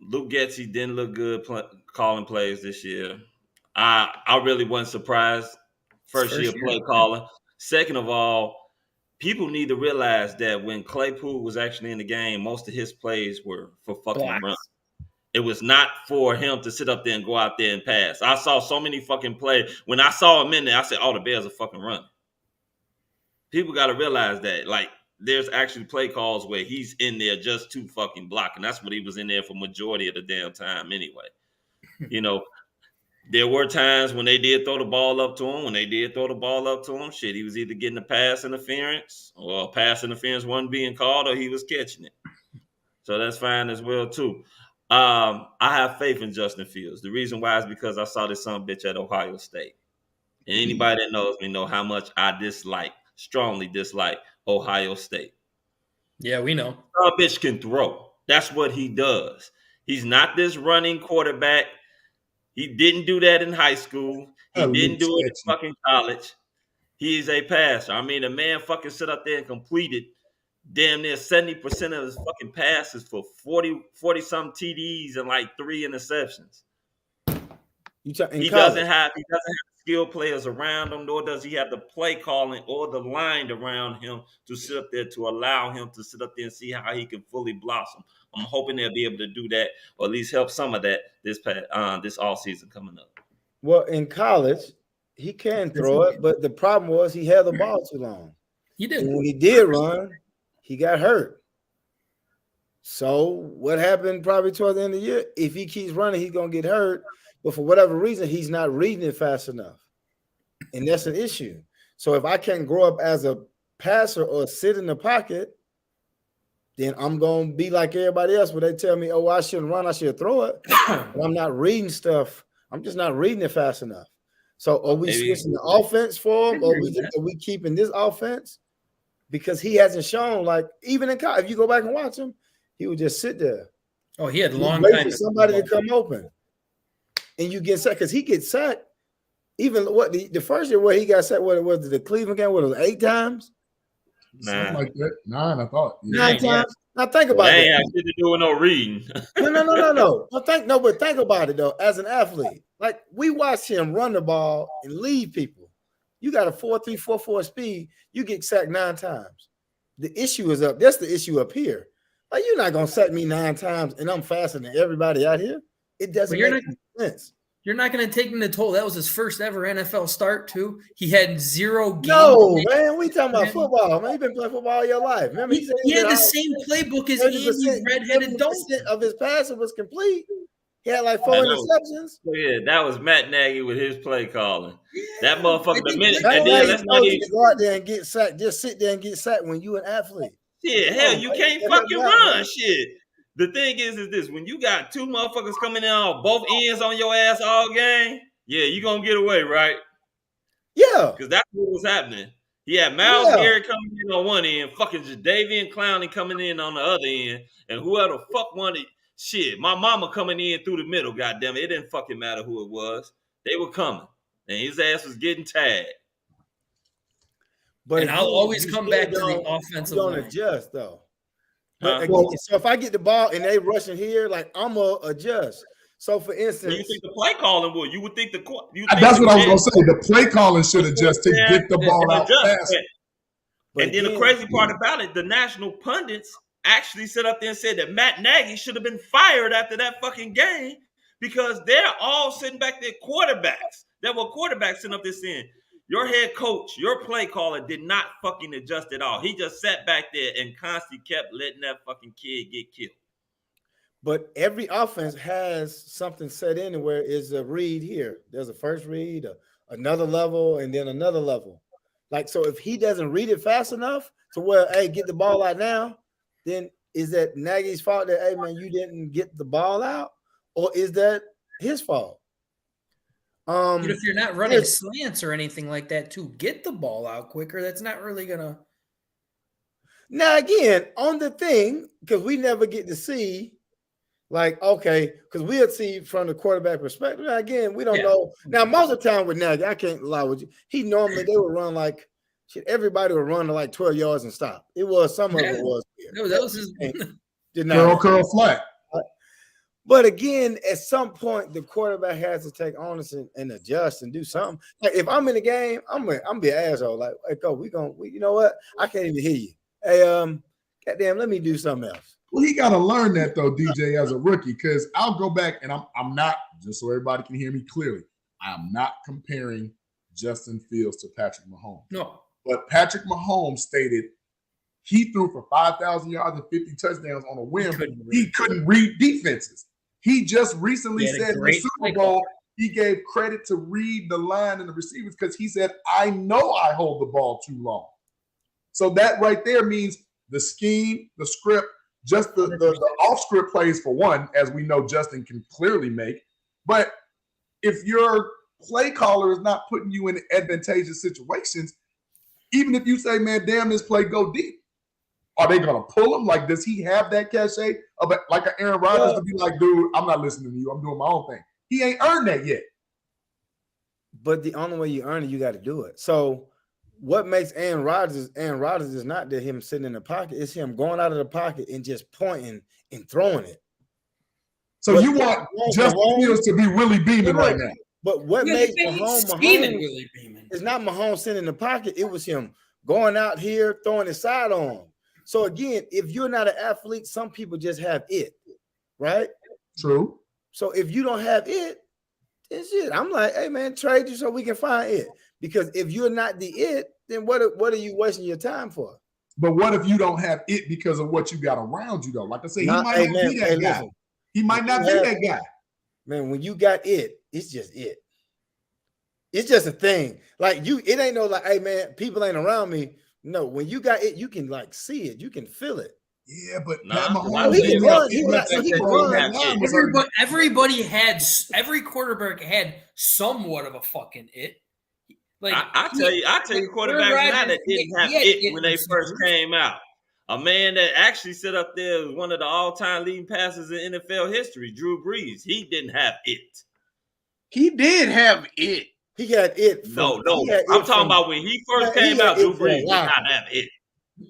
Luke Getsy didn't look good calling plays this year. I really wasn't surprised. First year play calling. Second of all, people need to realize that when Claypool was actually in the game, most of his plays were for fucking runs. It was not for him to sit up there and go out there and pass. I saw so many fucking plays. When I saw him in there, I said, the Bears are fucking running. People got to realize that. Like, there's actually play calls where he's in there just to fucking block. And that's what he was in there for majority of the damn time anyway. You know, there were times when they did throw the ball up to him. When they did throw the ball up to him, shit, he was either getting a pass interference or pass interference wasn't being called or he was catching it. So that's fine as well, too. I have faith in Justin Fields. The reason why is because I saw this son bitch at Ohio State. And anybody that knows me know how much I strongly dislike Ohio State. Yeah, we know. Son bitch can throw. That's what he does. He's not this running quarterback. He didn't do that in high school. He didn't do it in fucking college. He is a passer. I mean, the man fucking sit up there and completed damn near 70% of his fucking passes for 40-some TDs and like 3 interceptions. He doesn't have skilled players around him, nor does he have the play calling or the line around him to sit up there to allow him to sit up there and see how he can fully blossom. I'm hoping they'll be able to do that, or at least help some of that this off season coming up. Well, in college, he can throw it, but the problem was he held the ball too long. He did. And when he did run, he got hurt. So what happened probably towards the end of the year? If he keeps running, he's going to get hurt. But for whatever reason, he's not reading it fast enough. And that's an issue. So if I can't grow up as a passer or sit in the pocket, then I'm going to be like everybody else where they tell me, I shouldn't run, I should throw it. But I'm not reading stuff. I'm just not reading it fast enough. So are we switching the offense for him? Or are we keeping this offense? Because he hasn't shown, like, even in college, if you go back and watch him, he would just sit there. Oh, he had long time for somebody to come open. And you get sacked because he gets sacked. Even the first year where he got sacked, what was it, the Cleveland game? What was it, 8 times? Something like that. 9, I thought. 9 times. Now think about it. They ain't actually doing no reading. No. But think about it though. As an athlete, like we watch him run the ball and lead people. You got a 4.3, 4.4 speed. You get sacked 9 times. The issue is up. That's the issue up here. Like you're not gonna sack me 9 times and I'm faster than everybody out here. It doesn't make sense. You're not going to take him to toll. That was his first ever NFL start, too. He had 0 games. No, man. We talking about football. Man, you've been playing football all your life. Remember, he had the same playbook as Andy Redheaded Dolphin. Of his passing was complete. He had like 4 interceptions. Yeah, that was Matt Nagy with his play calling. Yeah. That motherfucker, the minute. And then let's not even go out there and get sacked. Just sit there and get sacked when you an athlete. Yeah, hell, you can't fucking run. Shit. The thing is this: when you got 2 motherfuckers coming in on both ends on your ass all game, yeah, you gonna get away, right? Yeah, because that's what was happening. He had Myles Garrett coming in on one end, fucking Jadeveon Clowney coming in on the other end, and whoever the fuck wanted shit. My mama coming in through the middle. Goddamn it didn't fucking matter who it was. They were coming, and his ass was getting tagged. But I'll always come back to the offensive line. Don't adjust though. But again, so if I get the ball and they rushing here, like I'm gonna adjust. So for instance, you think the play calling would? You would think the that's what I was gonna say. The play calling should adjust to get the ball out fast. And then the crazy part about it, the national pundits actually sit up there and said that Matt Nagy should have been fired after that fucking game because they're all sitting back there quarterbacks. There were quarterbacks sitting up there saying, your head coach, your play caller did not fucking adjust at all. He just sat back there and constantly kept letting that fucking kid get killed. But every offense has something set in where it's a read here. There's a first read, another level, and then another level. Like, so if he doesn't read it fast enough to where, hey, get the ball out now, then is that Nagy's fault that, hey, man, you didn't get the ball out? Or is that his fault? If you're not running slants or anything like that to get the ball out quicker, that's not really going to. Now, again, on the thing, because we never get to see, like, okay, because we'll see from the quarterback perspective. Now, again, we don't know. Now, most of the time with Nagy, I can't lie with you. They would run like shit. Everybody would run to like 12 yards and stop. It was some of it was weird. No, that was his curl flat. But again, at some point, the quarterback has to take ownership and adjust and do something. Like if I'm in the game, I'm gonna be an asshole. Like, hey, go, you know what? I can't even hear you. Hey, goddamn, let me do something else. Well, he got to learn that though, DJ, as a rookie, because I'll go back and I'm not, just so everybody can hear me clearly, I'm not comparing Justin Fields to Patrick Mahomes. No. But Patrick Mahomes stated he threw for 5,000 yards and 50 touchdowns on a whim. He couldn't read defenses. He just recently said in the Super Bowl, he gave credit to read the line and the receivers because he said, I know I hold the ball too long. So that right there means the scheme, the script, just the off-script plays for one, as we know Justin can clearly make. But if your play caller is not putting you in advantageous situations, even if you say, man, damn, this play go deep, are they going to pull him? Like, does he have that cachet of like an Aaron Rodgers to be like, dude, I'm not listening to you. I'm doing my own thing. He ain't earned that yet. But the only way you earn it, you got to do it. So what makes Aaron Rodgers is not that him sitting in the pocket. It's him going out of the pocket and just pointing and throwing it. So but you want Justin Fields to be Willie beaming right now. But what makes Mahomes is not Mahomes sitting in the pocket. It was him going out here, throwing his sidearm. So again, if you're not an athlete, some people just have it, right? True. So if you don't have it, then shit, I'm like, hey man, trade you so we can find it. Because if you're not the it, then what are you wasting your time for? But what if you don't have it because of what you got around you, though? Like I say, he might not be that guy. He might not be that guy. Man, when you got it, it's just it. It's just a thing. Like it ain't no like, hey man, people ain't around me. No, when you got it, you can like see it, you can feel it. Yeah, but every quarterback had somewhat of a fucking it. Like I tell you, quarterbacks now that didn't have it when they first came out. A man that actually sit up there as one of the all-time leading passers in NFL history, Drew Brees. He didn't have it. He did have it. He had it. No. I'm talking about when he first came out, Drew Brees did not have it.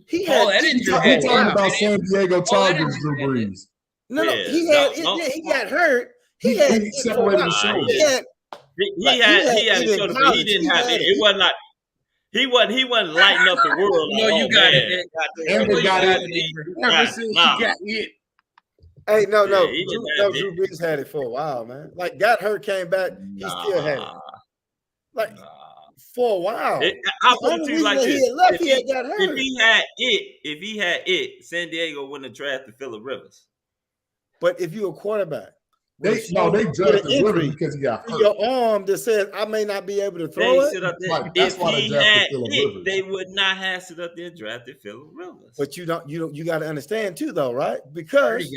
He had He's talking about San Diego Chargers, Drew Brees. No, he had it. He got hurt. He had separated the shoulder. He had it shoulder, but he didn't have it. It wasn't like he wasn't lighting up the world. No, you got it. Amber got it. He got it. Hey, no, Drew Brees had it for a while, man. Like got hurt, came back, he still had it. Like for a while. I'll put it to you like this: if he had it, San Diego wouldn't have drafted Phillip Rivers. But if you're a quarterback, they drafted Rivers because he got hurt. Your arm that says I may not be able to throw it. Right, that's why they drafted Phillip Rivers. They would not have sit up there and drafted Phillip Rivers. But you got to understand too, though, right? Because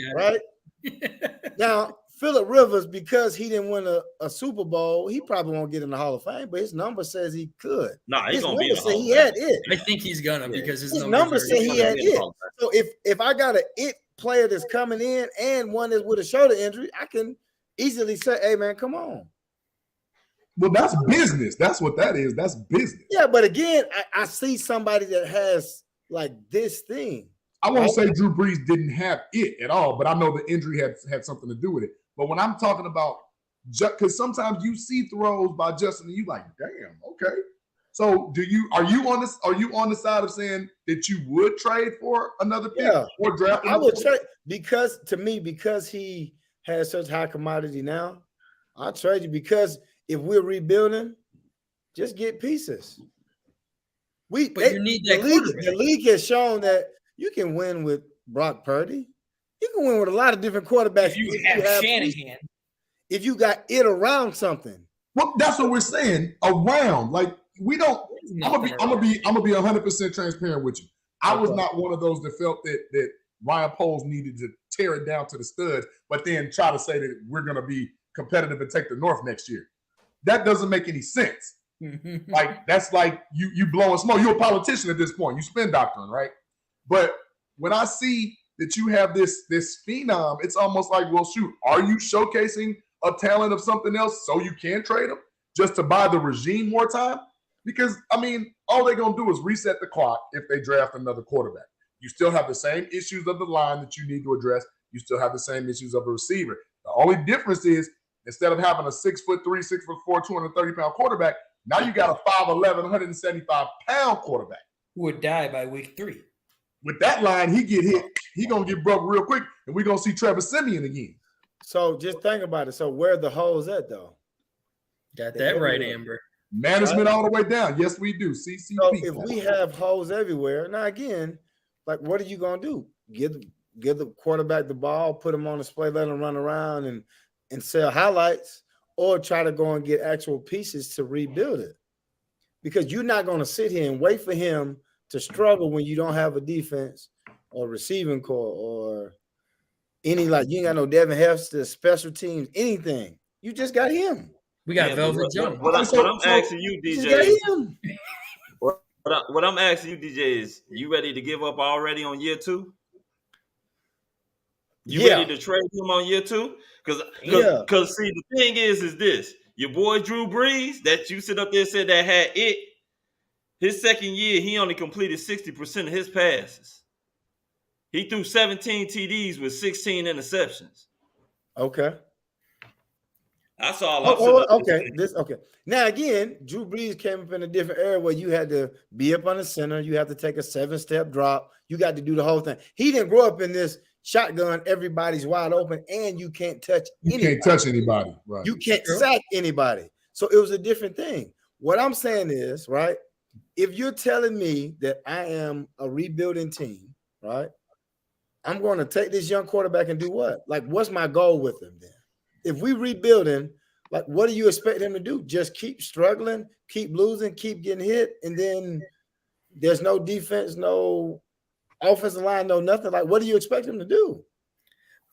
now. Phillip Rivers, because he didn't win a Super Bowl, he probably won't get in the Hall of Fame, but his number says he could. No, he's going to be in the Hall of Fame. He had it. I think he's going to because his number said he had it. So if I got an it player that's coming in and one that's with a shoulder injury, I can easily say, hey, man, come on. Well, that's business. That's what that is. That's business. Yeah, but again, I see somebody that has like this thing. I won't say Drew Brees didn't have it at all, but I know the injury had something to do with it. But when I'm talking about, because sometimes you see throws by Justin and you like, damn, okay. So are you on the side of saying that you would trade for another pick or draft? I would trade because he has such high commodity now. I'll trade you because if we're rebuilding, just get pieces. You need that the league has shown that you can win with Brock Purdy. You can win with a lot of different quarterbacks. If you have Shanahan. If you got it around something. Well, that's what we're saying. Around, like we don't. I'm gonna be 100% transparent with you. I was not one of those that felt that Ryan Poles needed to tear it down to the studs, but then try to say that we're gonna be competitive and take the North next year. That doesn't make any sense. Like that's like you blowing smoke. You're a politician at this point. You spin doctrine, right? But when I see that you have this phenom, it's almost like, well, shoot, are you showcasing a talent of something else so you can trade them just to buy the regime more time? Because, I mean, all they're going to do is reset the clock if they draft another quarterback. You still have the same issues of the line that you need to address. You still have the same issues of a receiver. The only difference is instead of having a 6'3", 6'4", 230-pound quarterback, now you got a 5'11", 175-pound quarterback. Who would die by week 3. With that line, he get hit. He going to get broke real quick, and we're going to see Trevor Siemian again. So just think about it. So where are the holes at, though? Got that right, Amber. Management all the way down. Yes, we do. CCP. So if we have holes everywhere, now again, like what are you going to do? Give the quarterback the ball, put him on display, let him run around and sell highlights, or try to go and get actual pieces to rebuild it? Because you're not going to sit here and wait for him to struggle when you don't have a defense or receiving core or any, like, you ain't got no Devin Hester, special teams, anything. You just got him. We got Velvet Jones. What I'm asking you, DJ, what I'm asking you, DJ, is you ready to give up already on year 2? You ready to trade him on year 2? Because see, the thing is this. Your boy Drew Brees, that you sit up there and said that had it, his second year, he only completed 60% of his passes. He threw 17 TDs with 16 interceptions. Okay. That's all. Okay. Now again, Drew Brees came up in a different era where you had to be up on the center. You have to take a 7-step drop. You got to do the whole thing. He didn't grow up in this shotgun. Everybody's wide open, and you can't touch anybody. You can't touch anybody. Right. You can't sack anybody. So it was a different thing. What I'm saying is, right, if you're telling me that I am a rebuilding team, right, I'm going to take this young quarterback and do what? Like, what's my goal with him then? If we rebuilding, like, what do you expect him to do? Just keep struggling, keep losing, keep getting hit, and then there's no defense, no offensive line, no nothing. Like, what do you expect him to do?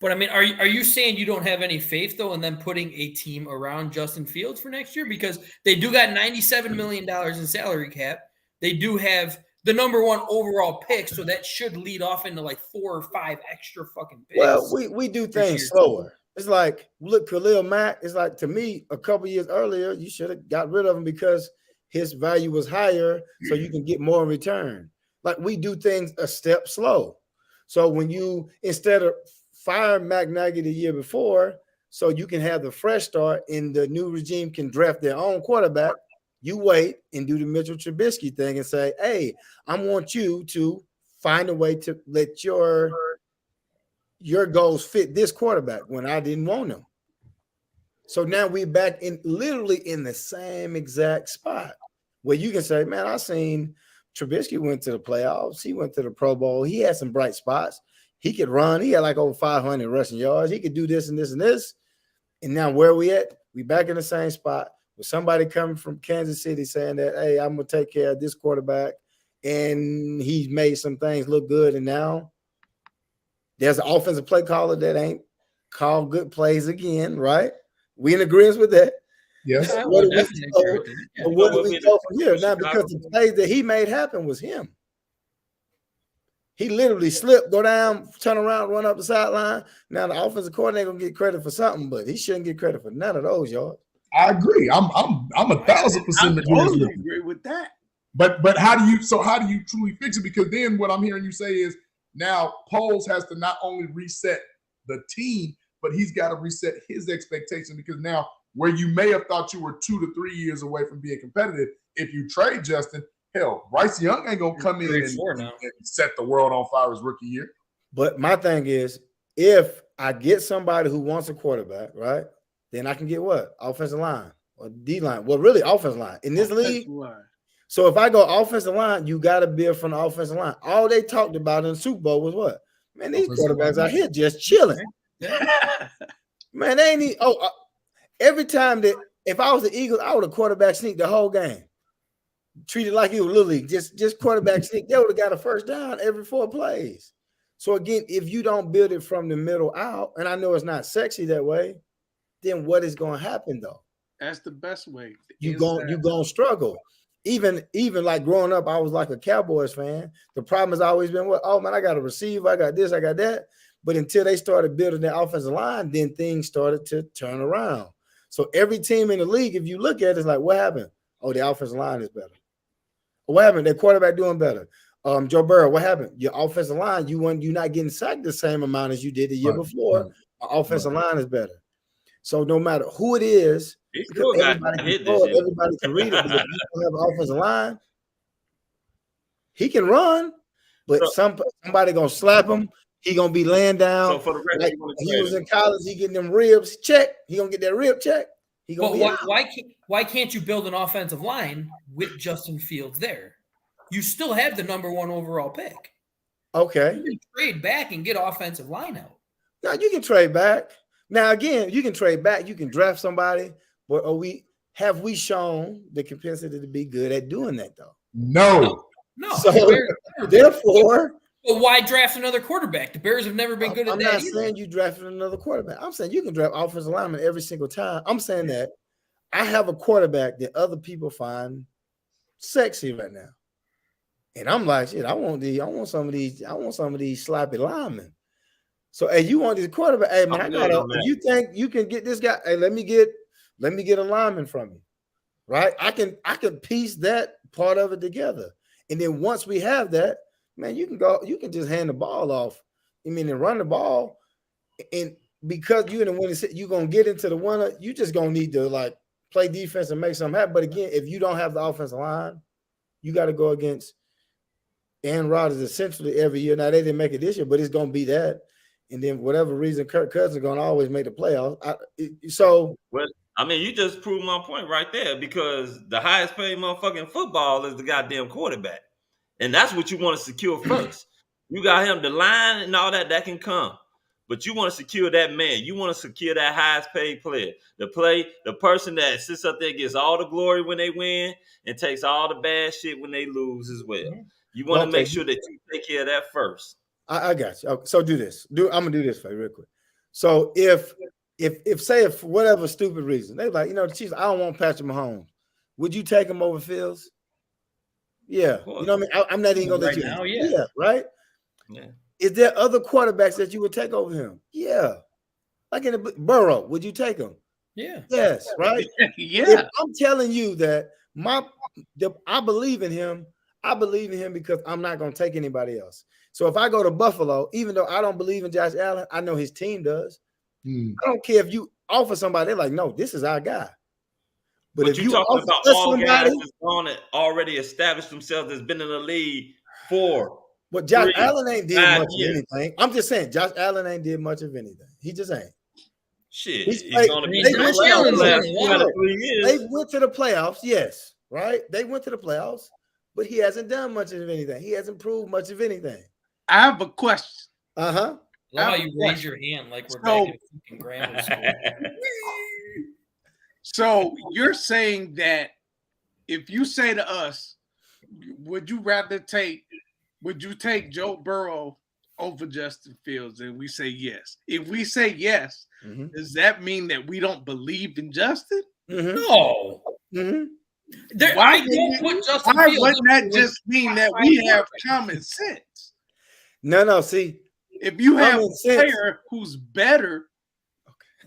But I mean, are you saying you don't have any faith though in them putting a team around Justin Fields for next year? Because they do got $97 million in salary cap. They do have the number 1 overall pick, so that should lead off into like 4 or 5 extra fucking picks. Well, we do things slower. It's like, look, Khalil Mack, it's like, to me, a couple years earlier, you should have got rid of him because his value was higher, so you can get more in return. Like, we do things a step slow. So when you, instead of fire Matt Nagy the year before, so you can have the fresh start and the new regime can draft their own quarterback, you wait and do the Mitchell Trubisky thing and say, hey, I want you to find a way to let your goals fit this quarterback when I didn't want him. So now we're back in literally in the same exact spot where you can say, man, I seen Trubisky went to the playoffs. He went to the Pro Bowl. He had some bright spots. He could run. He had like over 500 rushing yards. He could do this and this and this. And now where we at? We back in the same spot with somebody coming from Kansas City saying that, hey, I'm going to take care of this quarterback. And he's made some things look good. And now there's an offensive play caller that ain't called good plays again, right? We in agreement with that. Yes. What do we go from here? Now, because the plays that he made happen was him. He literally slipped, go down, turn around, run up the sideline. Now the offensive coordinator gonna get credit for something, but he shouldn't get credit for none of those, y'all. I agree. I'm 1,000% agree with that. But how do you truly fix it? Because then what I'm hearing you say is now Poles has to not only reset the team, but he's got to reset his expectation, because now where you may have thought you were 2 to 3 years away from being competitive, if you trade Justin, hell, Bryce Young ain't gonna come in and set the world on fire his rookie year. But my thing is, if I get somebody who wants a quarterback, right, then I can get what? Offensive line or D-line. Well, really offensive line. In this league, so if I go offensive line, you got to build from the offensive line. All they talked about in the Super Bowl was what? Man, these quarterbacks out here just chilling. Man, they ain't every time that if I was the Eagles, I would have quarterback sneak the whole game. Treated like it was Little League, just quarterback sneak. They would have got a first down every 4 plays. So again, if you don't build it from the middle out, and I know it's not sexy that way, then what is going to happen though? That's the best way. You gonna struggle. Even like growing up, I was like a Cowboys fan. The problem has always been, oh man, I got a receiver, I got this, I got that. But until they started building their offensive line, then things started to turn around. So every team in the league, if you look at it, it's like, what happened? Oh, the offensive line is better. What happened? Their quarterback doing better. Joe Burrow, what happened? Your offensive line, you're not getting sacked the same amount as you did the year before. Right. Our offensive line is better. So no matter who it is, everybody can read it. But if you don't have an offensive line, he can run, but somebody gonna slap him. He gonna be laying down. So for the record, he was in college. He getting them ribs check. He gonna get that rib check. He gonna why can't you build an offensive line with Justin Fields there? You still have the number 1 overall pick. Okay, you can trade back and get offensive line out. Now you can trade back. Now again, you can trade back. You can draft somebody, but have we shown the capacity to be good at doing that though? No. So therefore. Well, why draft another quarterback? The Bears have never been good at that. I'm not saying you drafted another quarterback. I'm saying you can draft offensive lineman every single time. I'm saying that I have a quarterback that other people find sexy right now. And I'm like, shit, I want some of these sloppy linemen. So hey, you want this quarterback? Hey man, if you think you can get this guy, hey, let me get a lineman from you. Right? I can piece that part of it together. And then once we have that, man, you can just hand the ball off. And run the ball. And because you're in the winning, you're gonna get into the winner, you just gonna need to like play defense and make something happen. But again, if you don't have the offensive line, you got to go against Aaron Rodgers essentially every year. Now they didn't make it this year, but it's gonna be that. And then whatever reason, Kirk Cousins gonna always make the playoffs. You just proved my point right there, because the highest paid motherfucking football is the goddamn quarterback. And that's what you want to secure first. You got him, the line and all that can come. But you want to secure that man. You want to secure that highest paid player. The person that sits up there, gets all the glory when they win and takes all the bad shit when they lose as well. You want to make sure that you take care of that first. I got you. Okay, so do this. I'm gonna do this for you real quick. So if say for whatever stupid reason, they're like, the Chiefs, I don't want Patrick Mahomes. Would you take him over Fields? Yeah, you know what I mean? I'm not even gonna let you now. Yeah, right? Yeah. Is there other quarterbacks that you would take over him? Yeah. Like in the Burrow, would you take him? Yeah. Yes, right? Yeah. If I'm telling you that I believe in him. I believe in him because I'm not gonna take anybody else. So if I go to Buffalo, even though I don't believe in Josh Allen, I know his team does. I don't care if you offer somebody, they're like, no, this is our guy. But if you talking about all guys that's already established themselves, that's been in the league for. But Josh Allen ain't did much of anything. I'm just saying, Josh Allen ain't did much of anything. He just ain't. Shit, they went to the playoffs, yes, right? They went to the playoffs, but he hasn't done much of anything. He hasn't proved much of anything. I have a question. Love how you raise your hand like we're back in fucking grammar school. So you're saying that if you say to us, would you take Joe Burrow over Justin Fields? And we say yes. If we say yes, does that mean that we don't believe in Justin? No. Why wouldn't that just mean that we have common sense? No. See, if you have a player who's better,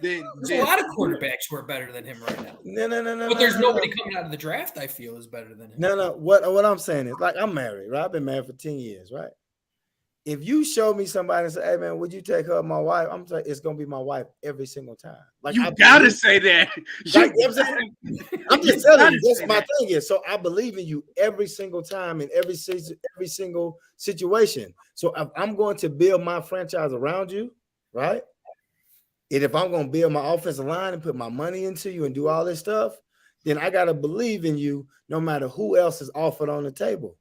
then there's a lot of quarterbacks who are better than him right now. No. But there's nobody coming out of the draft I feel is better than him. No. What I'm saying is, like, I'm married, right? I've been married for 10 years, right? If you show me somebody and say, hey man, would you take her my wife? I'm saying it's gonna be my wife every single time. Like, you gotta say that. Like, you know what I'm saying? I'm just telling you, that's my thing is. So I believe in you every single time in every single situation. So if I'm going to build my franchise around you, right? And if I'm going to build my offensive line and put my money into you and do all this stuff, then I got to believe in you no matter who else is offered on the table.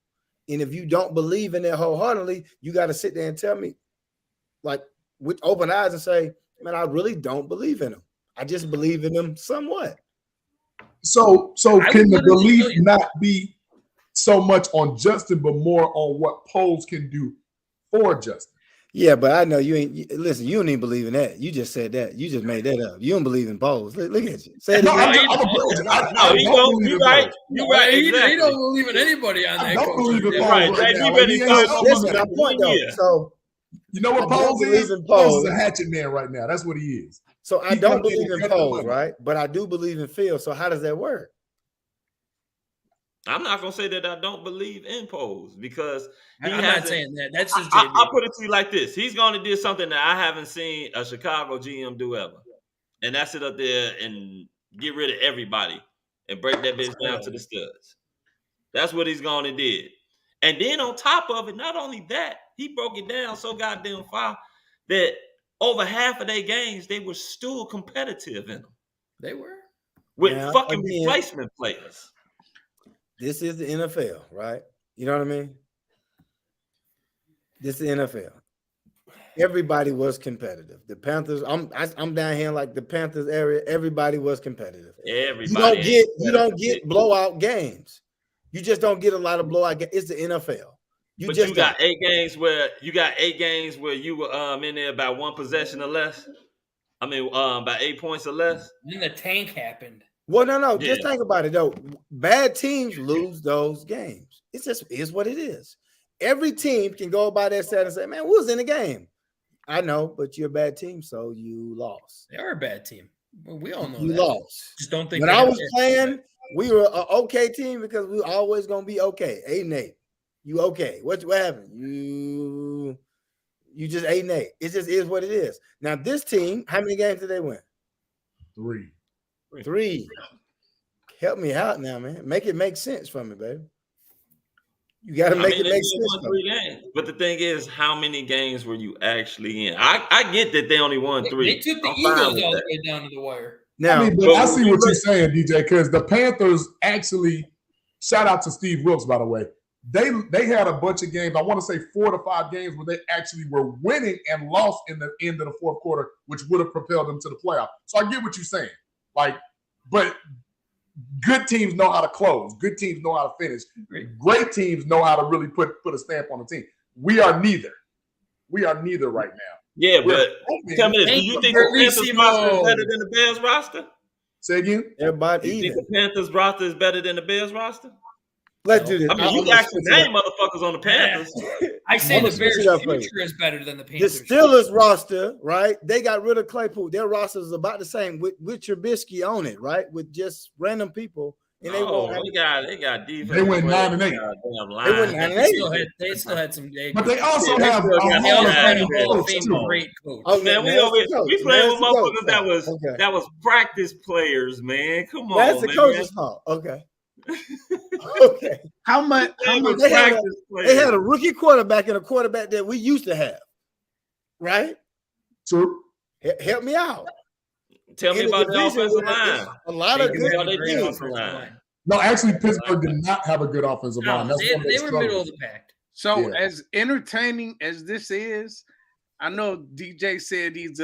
And if you don't believe in it wholeheartedly, you got to sit there and tell me, like with open eyes and say, man, I really don't believe in him. I just believe in him somewhat. So can the belief not be so much on Justin, but more on what Poles can do for Justin? Yeah, but I know you ain't. Listen, you don't even believe in that. You just said that. You just made that up. You don't believe in Poles. Look at you. Say it again. You're right. Exactly. He don't believe in anybody on that. I don't believe in Poles right. right now. That's my point, though. So you know what Poles is? Poles is a hatchet man right now. That's what he is. So I don't believe in Poles, right? But I do believe in Phil. So how does that work? I'm not gonna say that I don't believe in Poles because I'm not saying that. That's just I'll put it to you like this: he's going to do something that I haven't seen a Chicago GM do ever, and that's sit up there and get rid of everybody and break that bitch down to the studs. That's what he's going to do. And then on top of it, not only that, he broke it down so goddamn far that over half of their games they were still competitive in them. They were with fucking replacement players. This is the NFL, right? You know what I mean? This is the NFL. Everybody was competitive. The Panthers, I'm down here like the Panthers area. Everybody was competitive. Everybody. You don't get blowout games. You just don't get a lot of blowout games. It's the NFL. You got 8 games where you were in there about 1 possession or less. I mean, about 8 points or less. Then the tank happened. Well, no. Yeah. Just think about it though. Bad teams lose those games. It's just is what it is. Every team can go by their side and say, "Man, we was in the game." I know, but you're a bad team, so you lost. They are a bad team. We all know you that. Lost. Just don't think when I was playing, we were an okay team because we were always gonna be okay. 8-8. You okay? What happened? You just 8-8. It just is what it is. Now this team, how many games did they win? 3. Help me out now, man. Make it make sense for me, baby. You got to make it make sense. 3 games. But the thing is, how many games were you actually in? I get that they only won 3. They took the Eagles all the way down to the wire. Now, I see what you're saying, DJ, because the Panthers actually, shout out to Steve Wilkes, by the way. They had a bunch of games, I want to say 4 to 5 games where they actually were winning and lost in the end of the fourth quarter, which would have propelled them to the playoff. So I get what you're saying. But good teams know how to close. Good teams know how to finish. Great teams know how to really put a stamp on the team. We are neither. We are neither right now. Yeah, but tell me this. Do you think the Panthers roster is better than the Bears roster? Say again? Everybody do you think the Panthers roster is better than the Bears roster? Let's do this. I mean, you actually name motherfuckers on the Panthers. I say the Bears' future is better than the Panthers. The Steelers roster, right? They got rid of Claypool. Their roster is about the same with Trubisky on it, right? With just random people. And they got defense. They went 9-8. They went 9-8. They still had some. But they also have a Hall of Fame great coach. Oh man, we playing with motherfuckers that was practice players, man. Come on, that's the coach's fault. Okay. Okay. How much they had a rookie quarterback and a quarterback that we used to have, right? True. Help me out. Tell me about the offensive line. A lot of good offensive line. No, actually, Pittsburgh did not have a good offensive line. They were middle of the pack. So as entertaining as this is, I know DJ said he's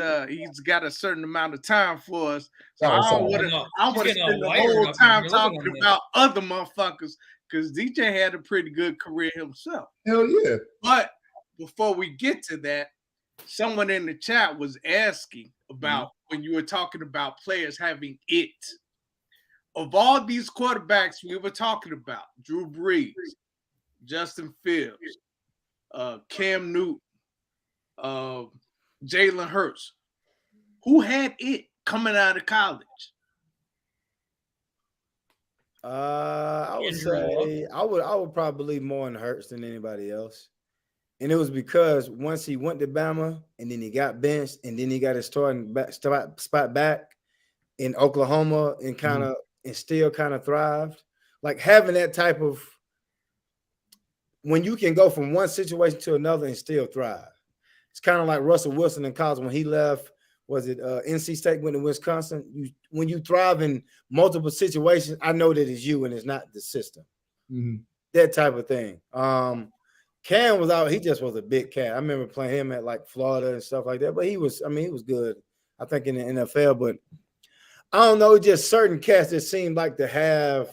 got a certain amount of time for us. So I don't want to spend the whole time talking about other motherfuckers because DJ had a pretty good career himself. Hell yeah. But before we get to that, someone in the chat was asking about when you were talking about players having it. Of all these quarterbacks we were talking about, Drew Brees, Justin Fields, Cam Newton, Jalen Hurts, who had it coming out of college? I would say I would probably believe more in Hurts than anybody else. And it was because once he went to Bama and then he got benched and then he got his spot back in Oklahoma and still kind of thrived. Like having that type of when you can go from one situation to another and still thrive. It's kind of like Russell Wilson in college when he left. Was it NC State went to Wisconsin? When you thrive in multiple situations, I know that it's you and it's not the system. Mm-hmm. That type of thing. Cam was out. He just was a big cat. I remember playing him at like Florida and stuff like that. But he was good. I think in the NFL. But I don't know, just certain cats that seem like to have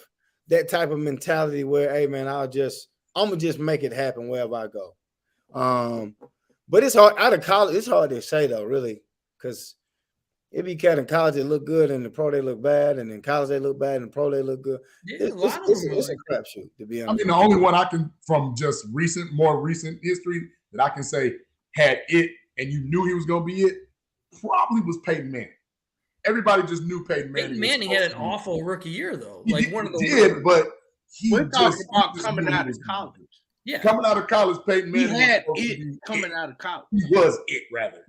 that type of mentality where, hey man, I'm gonna just make it happen wherever I go. But it's hard out of college. It's hard to say though, really, because it be cat in college they look good and the pro they look bad, and in college they look bad and the pro they look good. Yeah, It's a crapshoot, to be honest. I mean, the only one I can from just more recent history that I can say had it and you knew he was gonna be it probably was Peyton Manning. Everybody just knew Peyton Manning. Peyton Manning had an awful rookie year though. He did, but we're talking about coming out of college. Yeah, coming out of college, Peyton Manning had it coming out of college. He was it, rather.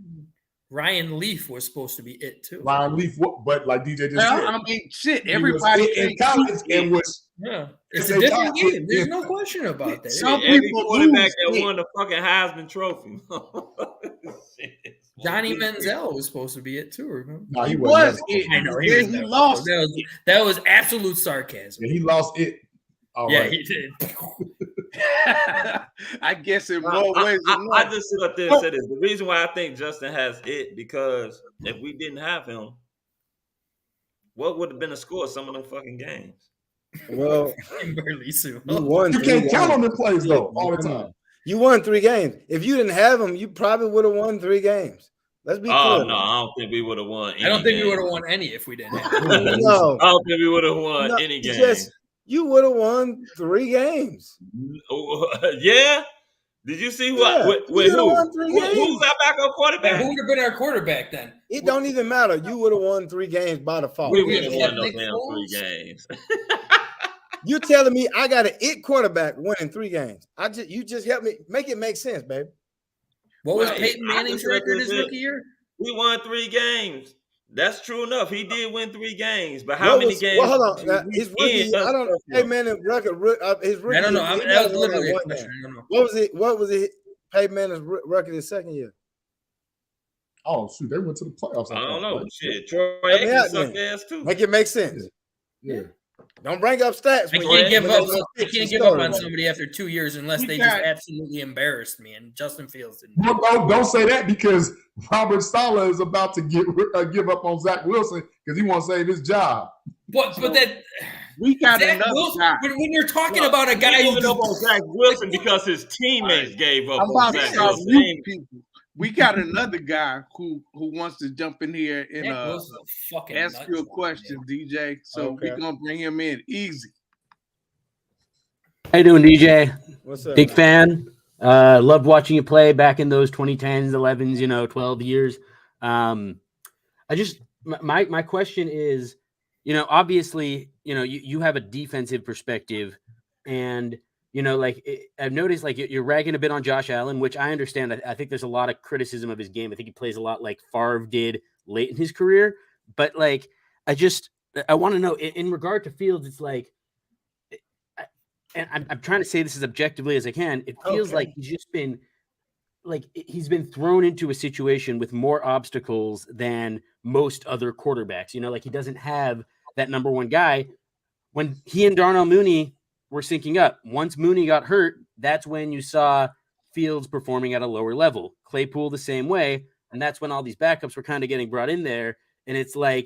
Ryan Leaf was supposed to be it too. Ryan Leaf, but like DJ just said, I mean, shit. Everybody in college and was it's a different game. There's no question about that. Some people quarterback that won the fucking Heisman Trophy. Johnny Manziel was supposed to be it too. Remember? No, he was it. I know he lost. That was absolute sarcasm. Yeah, he lost it. He did. I guess in more ways. I just sit up there and say this. The reason why I think Justin has it because if we didn't have him, what would have been the score of some of them fucking games? Well, you won. You can't count on the plays though all the time. You won 3 games. If you didn't have him, you probably would have won 3 games. Let's be clear. Oh no, I don't think we would have won. I don't think we would have won any if we didn't have him. No, I don't think we would have won any game. You would have won 3 games. Yeah. Did you see what? Who? Who's our backup quarterback? Who would have been our quarterback then? It don't even matter. You would have won 3 games by default. We would have won those damn 3 games. You telling me I got an it quarterback winning 3 games? You just help me make it make sense, baby. What was Peyton Manning's record his rookie year? We won 3 games. That's true enough. He did win 3 games, but how many games? Well, hold on. His rookie, I don't know. Hey, Manning record. His rookie. I don't know. That was literally a question. I don't know. What was it? Peyton Manning's record his second year. Oh shoot, they went to the playoffs. I don't know. Shit, Troy Aikman sucked ass too. Make it make sense. Yeah. Don't bring up stats. I can't give up. I can't give up on somebody after 2 years unless they just absolutely embarrassed me. And Justin Fields didn't. Well, don't say that because Robert Saleh is about to give up on Zach Wilson because he wants to save his job. But that we got Zach another Wilson, guy. when you're talking about a guy who gave up on Zach Wilson because his teammates gave up on Zach Wilson. We got another guy who wants to jump in here and ask you a question, DJ. So we're gonna bring him in easy. How you doing, DJ? What's up? Big fan. Loved watching you play back in those 2010s, 11s, 12 years. My question is, obviously, you have a defensive perspective, and I've noticed you're ragging a bit on Josh Allen, which I understand. I think there's a lot of criticism of his game. I think he plays a lot like Favre did late in his career. But I want to know in regard to Fields, it's and I'm trying to say this as objectively as I can. It feels like he's just been he's been thrown into a situation with more obstacles than most other quarterbacks. He doesn't have that number one guy. When he and Darnell Mooney were syncing up. Once Mooney got hurt, that's when you saw Fields performing at a lower level. Claypool the same way, and that's when all these backups were kind of getting brought in there. And it's I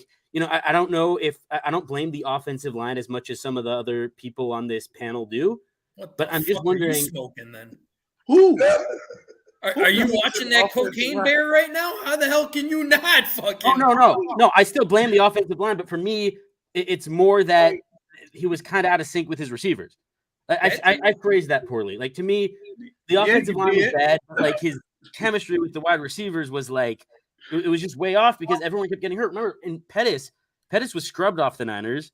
don't know if I don't blame the offensive line as much as some of the other people on this panel do. But I'm just wondering. Are you smoking then? Who? Are you watching that cocaine bear right now? How the hell can you not fucking? Oh, no. I still blame the offensive line, but for me, it's more that he was kind of out of sync with his receivers. I phrased that poorly. To me, the offensive line was bad. His chemistry with the wide receivers was it was just way off because everyone kept getting hurt. Remember, in Pettis was scrubbed off the Niners.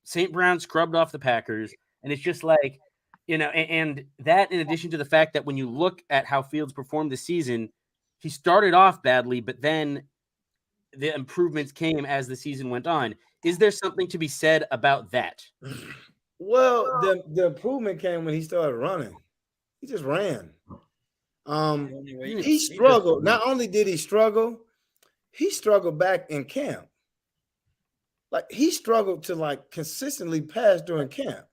St. Brown scrubbed off the Packers. And it's just and that in addition to the fact that when you look at how Fields performed this season, he started off badly, but then the improvements came as the season went on. Is there something to be said about that? Well, the improvement came when he started running. He just ran. He struggled. Not only did he struggle back in camp. He struggled to consistently pass during camp.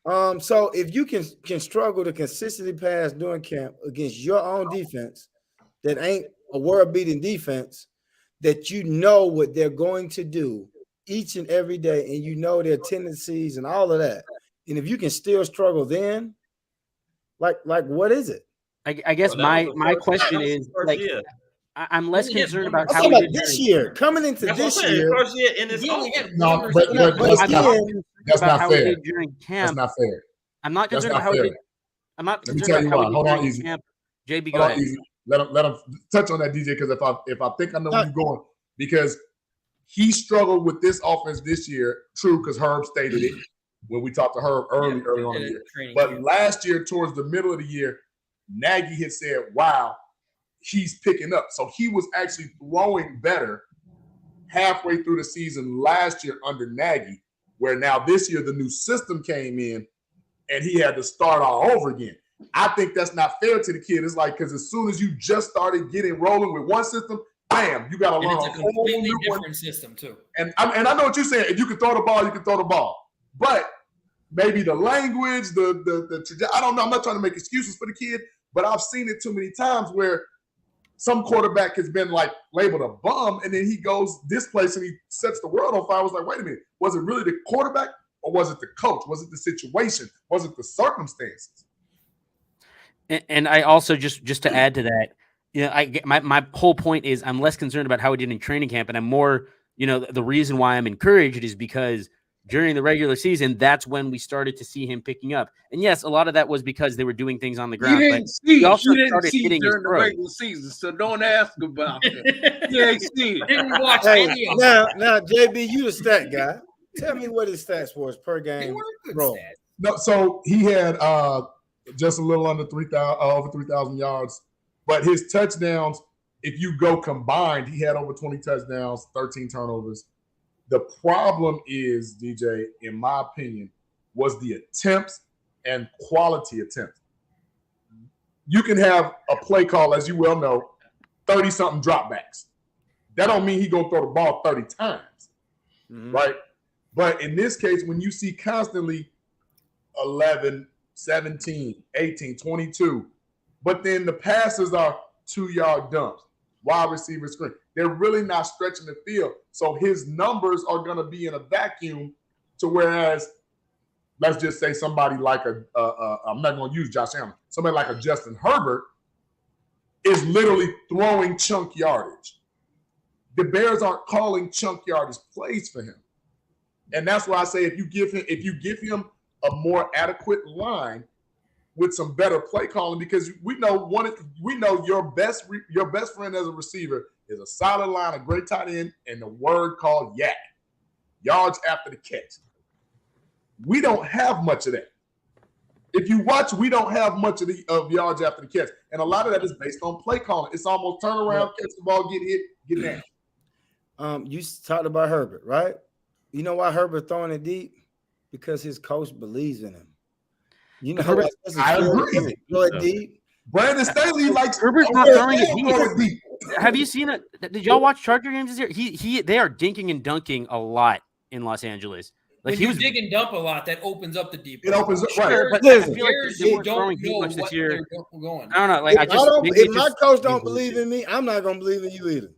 So if you can struggle to consistently pass during camp against your own defense, that ain't a world-beating defense, that you know what they're going to do each and every day, and you know their tendencies and all of that. And if you can still struggle, then like what is it? I guess my question is like, I'm less concerned about how we did this year. Coming into this year, first year in this no, but that's not fair. During camp, that's not fair. I'm not concerned about how he did. I'm not concerned about how he did during camp. JB, go ahead. Let him touch on that, DJ, because if I think I know where you're going, because he struggled with this offense this year. True, because Herb stated it when we talked to Herb early on in the year. But last year, towards the middle of the year, Nagy had said, "Wow, he's picking up." So he was actually throwing better halfway through the season last year under Nagy, where now this year the new system came in and he had to start all over again. I think that's not fair to the kid. It's like, because as soon as you just started getting rolling with one system, bam, you got to learn a completely different system too. And I know what you're saying. If you can throw the ball, you can throw the ball. But maybe the language, the I don't know. I'm not trying to make excuses for the kid, but I've seen it too many times where some quarterback has been like labeled a bum, and then he goes this place and he sets the world on fire. I was like, wait a minute, was it really the quarterback or was it the coach? Was it the situation? Was it the circumstances? And I also just to add to that, my whole point is I'm less concerned about how he did in training camp, and I'm more, the reason why I'm encouraged is because during the regular season, that's when we started to see him picking up. And yes, a lot of that was because they were doing things on the ground. You didn't see during the regular season, so don't ask about that. You ain't see it. Didn't watch any of it. Now, JB, you the stat guy. Tell me what his stats was per game. No, so he had just a little under 3,000, over 3,000 yards. But his touchdowns, if you go combined, he had over 20 touchdowns, 13 turnovers. The problem is, DJ, in my opinion, was the attempts and quality attempts. You can have a play call, as you well know, 30-something dropbacks. That don't mean he gonna throw the ball 30 times, right? But in this case, when you see constantly 11, 17, 18, 22, but then the passes are 2-yard dumps, wide receiver screen. They're really not stretching the field. So his numbers are going to be in a vacuum to whereas, let's just say somebody like I'm not going to use Josh Allen, somebody like a Justin Herbert is literally throwing chunk yardage. The Bears aren't calling chunk yardage plays for him. And that's why I say if you give him a more adequate line with some better play calling, because we know your best friend as a receiver is a solid line, a great tight end, and the word called yak, yards after the catch. We don't have much of that. If you watch, we don't have much of yards after the catch, and a lot of that is based on play calling. It's almost turn around, catch the ball, get hit, get down. You talked about Herbert, right? You know why Herbert throwing it deep? Because his coach believes in him. You know, Herbert, I agree. Throw it deep. Brandon Staley likes Herbert's not throwing it deep. Have you seen it? Did y'all watch Charger games this year? They are dinking and dunking a lot in Los Angeles. Like when you dig and dump a lot, that opens up the deep. It opens up, right? Sure, but I feel like they weren't throwing deep much this year. Going. I don't know. Like if my coach don't believe in me, I'm not gonna believe in you either.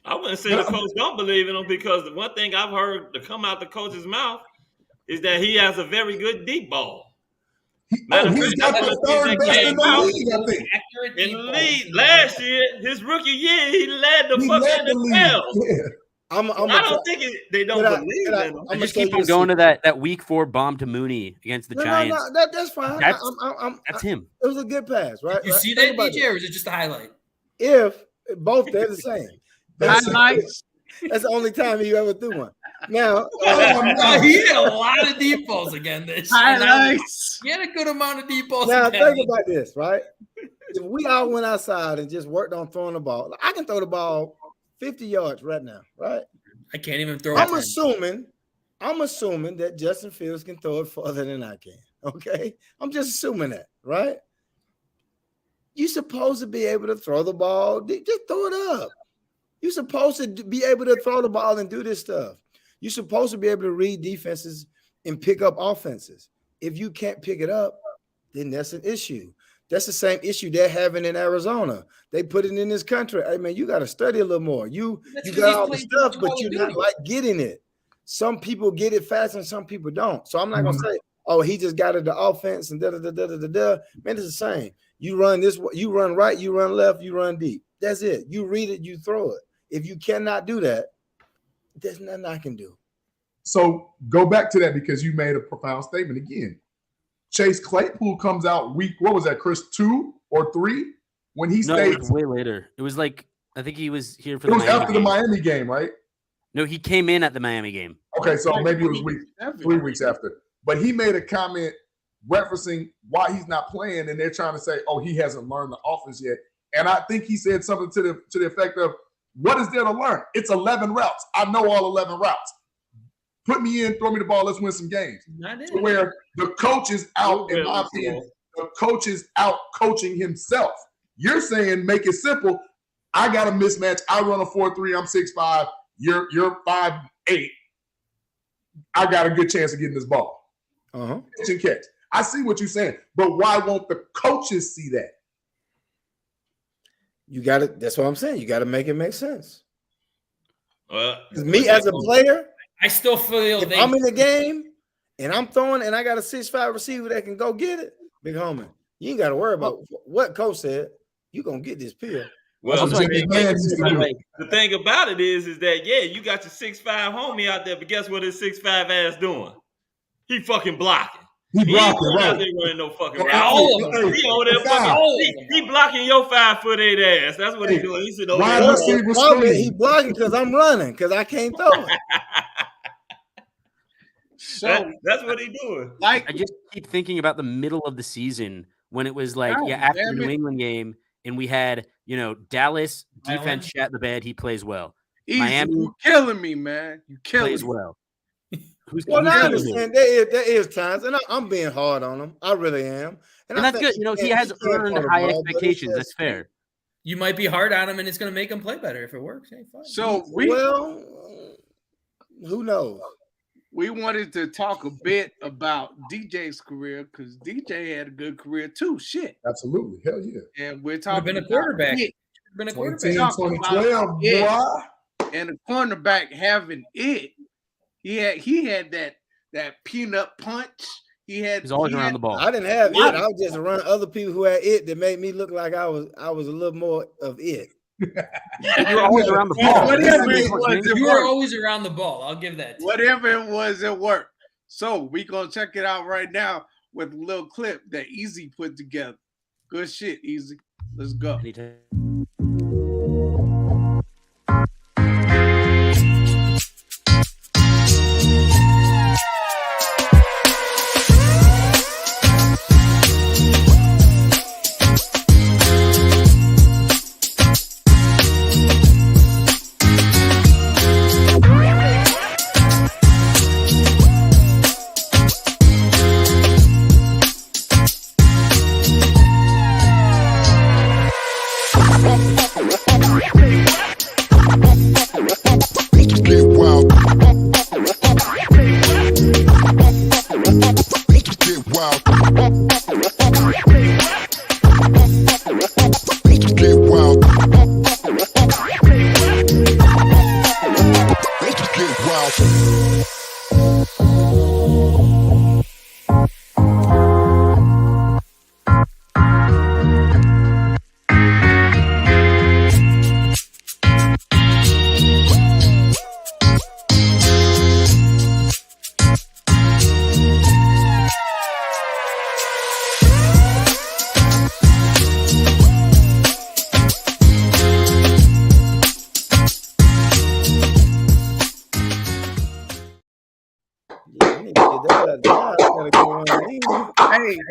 I wouldn't say the coach don't believe in him, because the one thing I've heard to come out the coach's mouth is that he has a very good deep ball. He's got the third best in the league, I think. In the league last year, his rookie year, he led the fucking NFL. I don't think they don't believe in him. I just keep on going to that week 4 bomb to Mooney against the Giants. No, that's fine. That's him. It was a good pass, right? You see that, DJ, or is it just a highlight? If both they're the same. That's the only time he ever threw one. Now, he had a lot of deep balls again this year. He had a good amount of deep balls. Now, think about this, right? If we all went outside and just worked on throwing the ball, I can throw the ball 50 yards right now, right? I can't even throw it. I'm assuming that Justin Fields can throw it farther than I can, okay? I'm just assuming that, right? You're supposed to be able to throw the ball. Just throw it up. You're supposed to be able to throw the ball and do this stuff. You're supposed to be able to read defenses and pick up offenses. If you can't pick it up, then that's an issue. That's the same issue they're having in Arizona. They put it in this country. Hey, man, you got to study a little more. You got all the stuff, but you're not like getting it. Some people get it fast and some people don't. So I'm not going to say, oh, he just got it the offense and da-da-da-da-da-da. Man, it's the same. You run this, you run right, you run left, you run deep. That's it. You read it, you throw it. If you cannot do that, there's nothing I can do. So go back to that because you made a profound statement again. Chase Claypool comes out week, what was that, Chris, 2 or 3? When he stayed. It was way later. It was like, I think he was here for the the Miami after game. The Miami game, right? No, he came in at the Miami game. Okay, so maybe it was 3 weeks after. But he made a comment referencing why he's not playing, and they're trying to say, oh, he hasn't learned the offense yet. And I think he said something to the effect of, what is there to learn? It's 11 routes. I know all 11 routes. Put me in, throw me the ball, let's win some games. So where the coach is out, in my opinion, the coach is out coaching himself. You're saying make it simple. I got a mismatch. I run a 4-3. I'm 6'5". You're 5'8". I got a good chance of getting this ball. Catch and catch. I see what you're saying, but why won't the coaches see that? You got to. That's what I'm saying. You got to make it make sense. Me as a player, I still feel if I'm in the game and I'm throwing and I got a 6'5" receiver that can go get it, big homie, you ain't got to worry about what coach said. You gonna get this pill. Well, the thing about it is that you got your 6'5" homie out there, but guess what his 6'5" ass doing? He fucking blocking. He blocking, right? Out there running no fucking he blocking your 5'8" ass. That's what he's doing. He's sitting over there. He blocking because I'm running because I can't throw it. So that's what he's doing. Like, I just keep thinking about the middle of the season when it was like, after the New England game, and we had, Dallas defense shat the bed. He plays well. Easy. Miami, you killing me, man. You killing plays me. well. I understand there is times, and I'm being hard on him. I really am, and that's good. He has earned high expectations. That's fair. You might be hard on him, and it's going to make him play better if it works. Hey, fine. So who knows? We wanted to talk a bit about DJ's career because DJ had a good career too. Shit, absolutely, hell yeah. And we're talking been a quarterback. Been a quarterback. 2012, boy. And a cornerback having it. He had that peanut punch. He's always around the ball. I didn't have it. I was just around other people who had it that made me look like I was a little more of it. You were always around the ball. You were always around the ball. I'll give that. Whatever it was, it worked. So we gonna check it out right now with a little clip that Easy put together. Good shit, Easy. Let's go.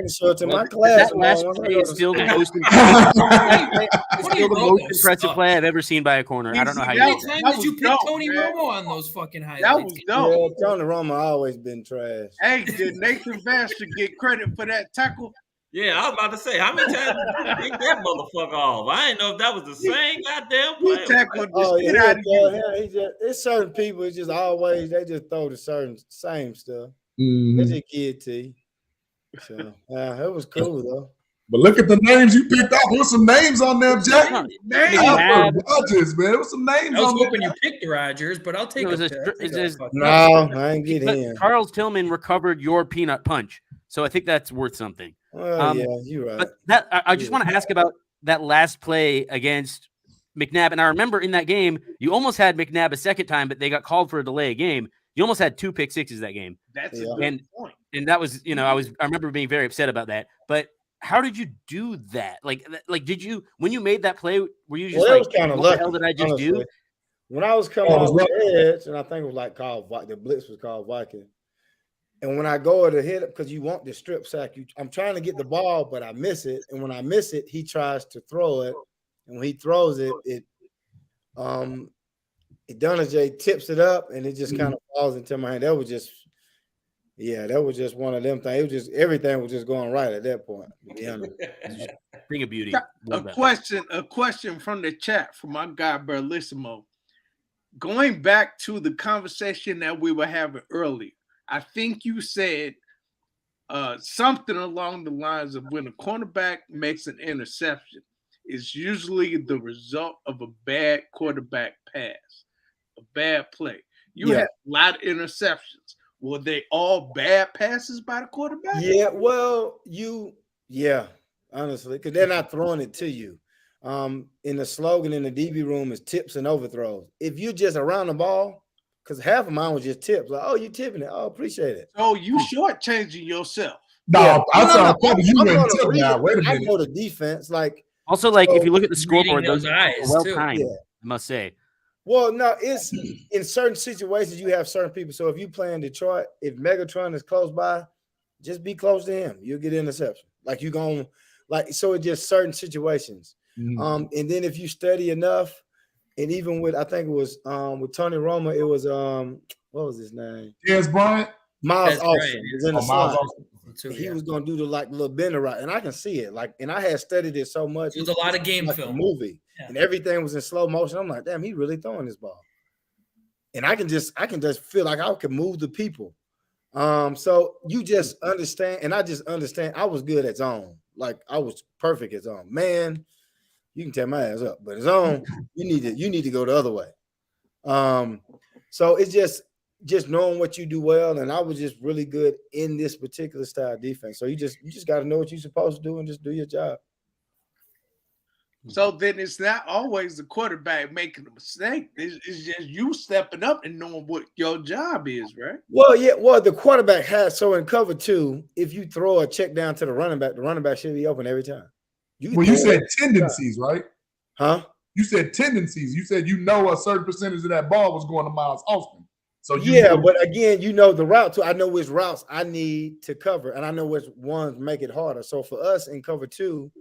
Show it to my class. That last play is still the most impressive play I've ever seen by a corner. I don't know how you did that. Did you pick Tony Romo on those fucking highlights? That was dope. Yeah, Tony Romo always been trash. Hey, did Nathan Vasher get credit for that tackle? Yeah, I was about to say, how many times did you pick that motherfucker off? I didn't know if that was the same goddamn play. He tackled the shit out of you. It's certain people. It's just always they just throw the same stuff. Mm-hmm. They just kid to you. So it was cool though. But look at the names you picked out. There was some names on there, Jack. Rodgers, man. There was some names I was on hoping there. you picked Rodgers, but I'll take it. No, I ain't get him. Charles Tillman recovered your peanut punch, so I think that's worth something. Yeah, you're right. But I just want to ask about that last play against McNabb. And I remember in that game, you almost had McNabb a second time, but they got called for a delay of game. You almost had 2 pick sixes that game. That's a good point. And that was, I remember being very upset about that. But how did you do that? Like did you, when you made that play, were you just was kind of lucky, the hell did I just do? When I was coming off the edge, and I think it was like the blitz was called Viking. And when I go to hit it, because you want the strip sack, I'm trying to get the ball, but I miss it. And when I miss it, he tries to throw it. And when he throws it, Donajay tips it up, and it just kind of falls into my hand. That was just one of them things. It was just everything was just going right at that point. Bring a beauty. A question from the chat from my guy Berlissimo. Going back to the conversation that we were having earlier, I think you said something along the lines of when a cornerback makes an interception, it's usually the result of a bad quarterback pass, a bad play. You had a lot of interceptions. Were they all bad passes by the quarterback? Yeah, well, honestly, because they're not throwing it to you. In the slogan in the DB room is tips and overthrows. If you're just around the ball, because half of mine was just tips. Like, oh, you tipping it. Oh, appreciate it. Oh, you shortchanging yourself. No, I'm Wait a minute. I go to defense. Also, if you look at the scoreboard, those eyes well too. timed, I must say. Well, no, it's in certain situations you have certain people. So if you play in Detroit, if Megatron is close by, just be close to him. You'll get interception. So it's just certain situations. And then if you study enough, and even with, I think it was with Tony Romo, it was what was his name? Yes, Bryant. Miles Austin was in the slide. He was gonna do the little bender right, and I can see it. And I had studied it so much. It was a lot of game film, a movie, and everything was in slow motion. I'm like, damn, he really throwing this ball, and I can just feel like I can move the people. So you just understand, and I just understand. I was good at zone, I was perfect at zone. Man, you can tear my ass up, but at zone, you need to go the other way. So it's just knowing what you do well, and I was just really good in this particular style of defense. So you just got to know what you're supposed to do and just do your job. So then it's not always the quarterback making a mistake. It's just you stepping up and knowing what your job is, right? Well, yeah. Well, the quarterback has. So in cover 2, if you throw a check down to the running back should be open every time. You said tendencies, right? Huh? You said tendencies. You said a certain percentage of that ball was going to Miles Austin. So but again, the route too. I know which routes I need to cover, and I know which ones make it harder. So for us in cover 2,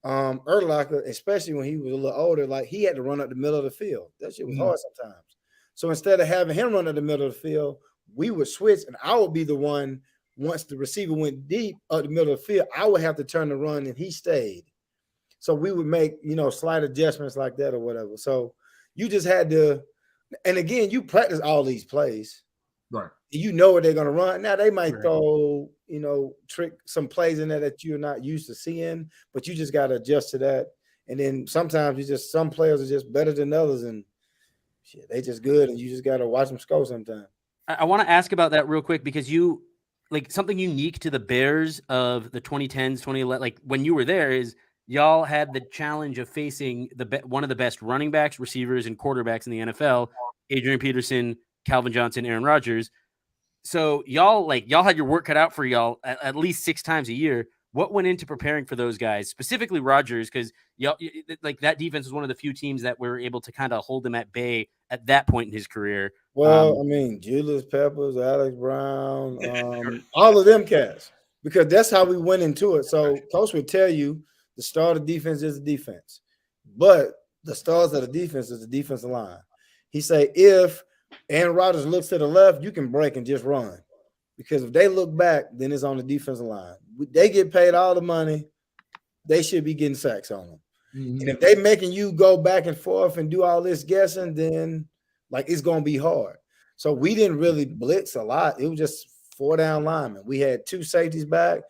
Urlacher, especially when he was a little older, he had to run up the middle of the field. That shit was hard sometimes. So instead of having him run up the middle of the field, we would switch, and I would be the one. Once the receiver went deep up the middle of the field, I would have to turn the run, and he stayed. So we would make slight adjustments like that or whatever. So you just had to. And again, you practice all these plays. Right. You know what they're going to run. Now, they might throw, trick some plays in there that you're not used to seeing, but you just got to adjust to that. And then sometimes some players are just better than others, and shit, they just good, and you just got to watch them score sometimes. I want to ask about that real quick because something unique to the Bears of the 2010s, 2011, when you were there is y'all had the challenge of facing one of the best running backs, receivers, and quarterbacks in the NFL, Adrian Peterson, Calvin Johnson, Aaron Rodgers. So y'all had your work cut out for y'all at least 6 times a year. What went into preparing for those guys, specifically Rodgers? Because y'all that defense was one of the few teams that were able to kind of hold him at bay at that point in his career. Well, Julius Peppers, Alex Brown, all of them cats, because that's how we went into it. So Coach would tell you, the star of the defense is the defense, but the stars of the defense is the defensive line. He say, if Aaron Rodgers looks to the left, you can break and just run, because if they look back, then it's on the defensive line. They get paid all the money. They should be getting sacks on them. Mm-hmm. And if they making you go back and forth and do all this guessing, then it's going to be hard. So we didn't really blitz a lot. It was just 4 down linemen. We had 2 safeties back,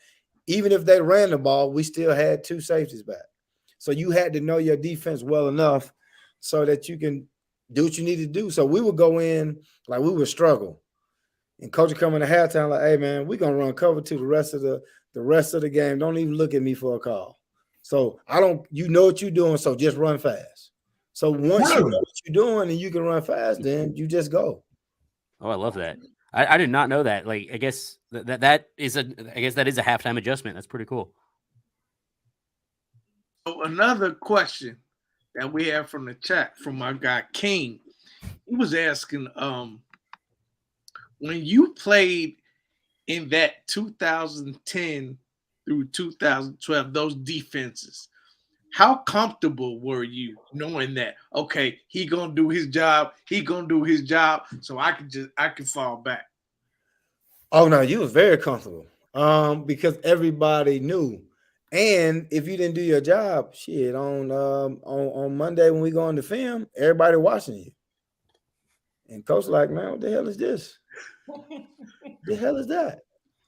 even if they ran the ball, we still had 2 safeties back. So you had to know your defense well enough so that you can do what you need to do. So we would go in like we would struggle. And coach would come in the halftime like, hey man, we're gonna run cover 2 the rest of the game. Don't even look at me for a call. So you know what you're doing, so just run fast. So once you know what you're doing and you can run fast, then you just go. Oh, I love that. I did not know that. Like, I guess that is a halftime adjustment. That's pretty cool. So another question that we have from the chat from my guy King, he was asking, when you played in that 2010 through 2012, those defenses, how comfortable were you knowing that, okay, he gonna do his job, so I can fall back? Oh no, you was very comfortable. Because everybody knew. And if you didn't do your job, shit, on Monday when we go on the film, everybody watching you. And coach like, man, what the hell is this? The hell is that?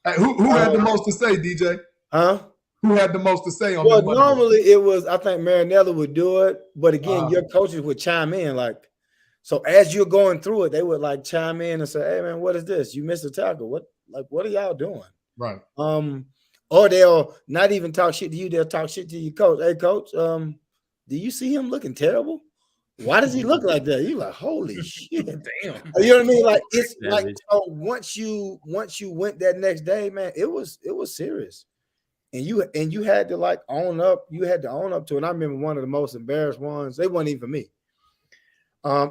Hey, who had the most to say, DJ? Huh? Who had the most to say on Well, the Monday? normally it was, I think Marinella would do it, but again, your coaches would chime in. Like, so as you're going through it, they would like chime in and say, hey man, what is this? You missed a tackle. What are y'all doing? Right. Or they'll not even talk shit to you, they'll talk shit to your coach. Hey coach, do you see him looking terrible? Why does he look like that? You're like, holy shit. Damn. You know what I mean? Like it's like, so once you went that next day, man, it was serious. And you had to like own up. You had to own up to it. And I remember one of the most embarrassed ones. They wasn't even me.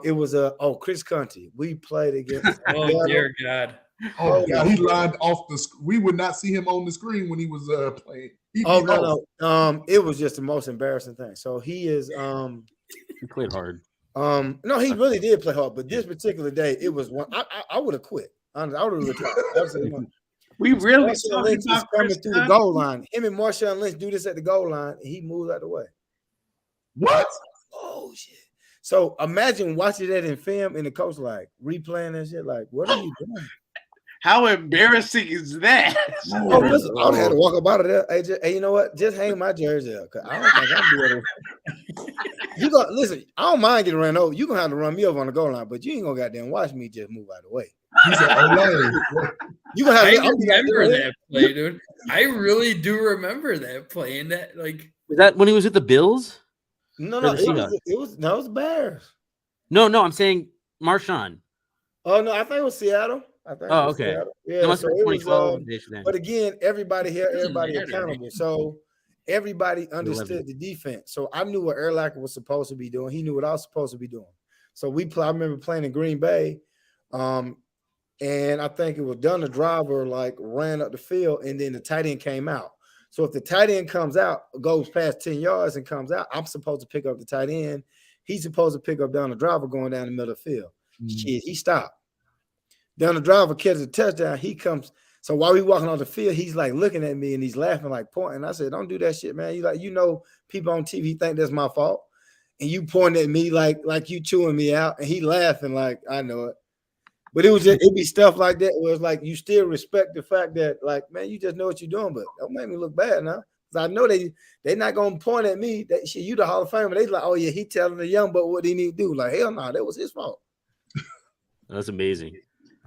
It was Chris Conti. We played against. Oh dear God. Oh God, he lined off the. We would not see him on the screen when he was playing. No. It was just the most embarrassing thing. So he is. He played hard. No, he really did play hard. But this particular day, it was one. I would have quit. I would have retired. We really Marshawn Lynch is coming through the goal line. Him and Marshawn Lynch do this at the goal line, and he moves out the way. What? Oh shit! So imagine watching that in film, and the coach like replaying that shit. Like, what are you doing? How embarrassing is that? Oh, listen, I had to walk up out of there. Hey, you know what? Just hang my jersey up, cause I don't think I'm doing it. You go listen. I don't mind getting run over. You gonna have to run me over on the goal line, but you ain't gonna goddamn watch me just move out of the way. You gonna have I remember that play, dude. I really do remember that play. And that, like, was that when he was at the Bills? No, it was Bears. No, I'm saying Marshawn. Oh no, I think it was Seattle. Oh, okay. Seattle. Yeah, so it was. But again, everybody accountable. So everybody understood the defense. So I knew what Urlacher was supposed to be doing. He knew what I was supposed to be doing. So I remember playing in Green Bay. And I think it was done. The driver like ran up the field, and then the tight end came out. So if the tight end comes out, goes past 10 yards and comes out, I'm supposed to pick up the tight end. He's supposed to pick up down the driver going down the middle of the field. Shit, he stopped. Down the driver catches a touchdown. He comes. So while we walking on the field, he's like looking at me and he's laughing, like pointing. I said, "Don't do that shit, man. People on TV think that's my fault, and you pointing at me like you chewing me out." And he laughing like I know it. But it'd be stuff like that where it's like you still respect the fact that, like, man, you just know what you're doing, but don't make me look bad now. Because I know they're not gonna point at me that shit, you the Hall of Famer. They like, oh yeah, he telling the young buck what he need to do. Like, hell no, that was his fault. That's amazing.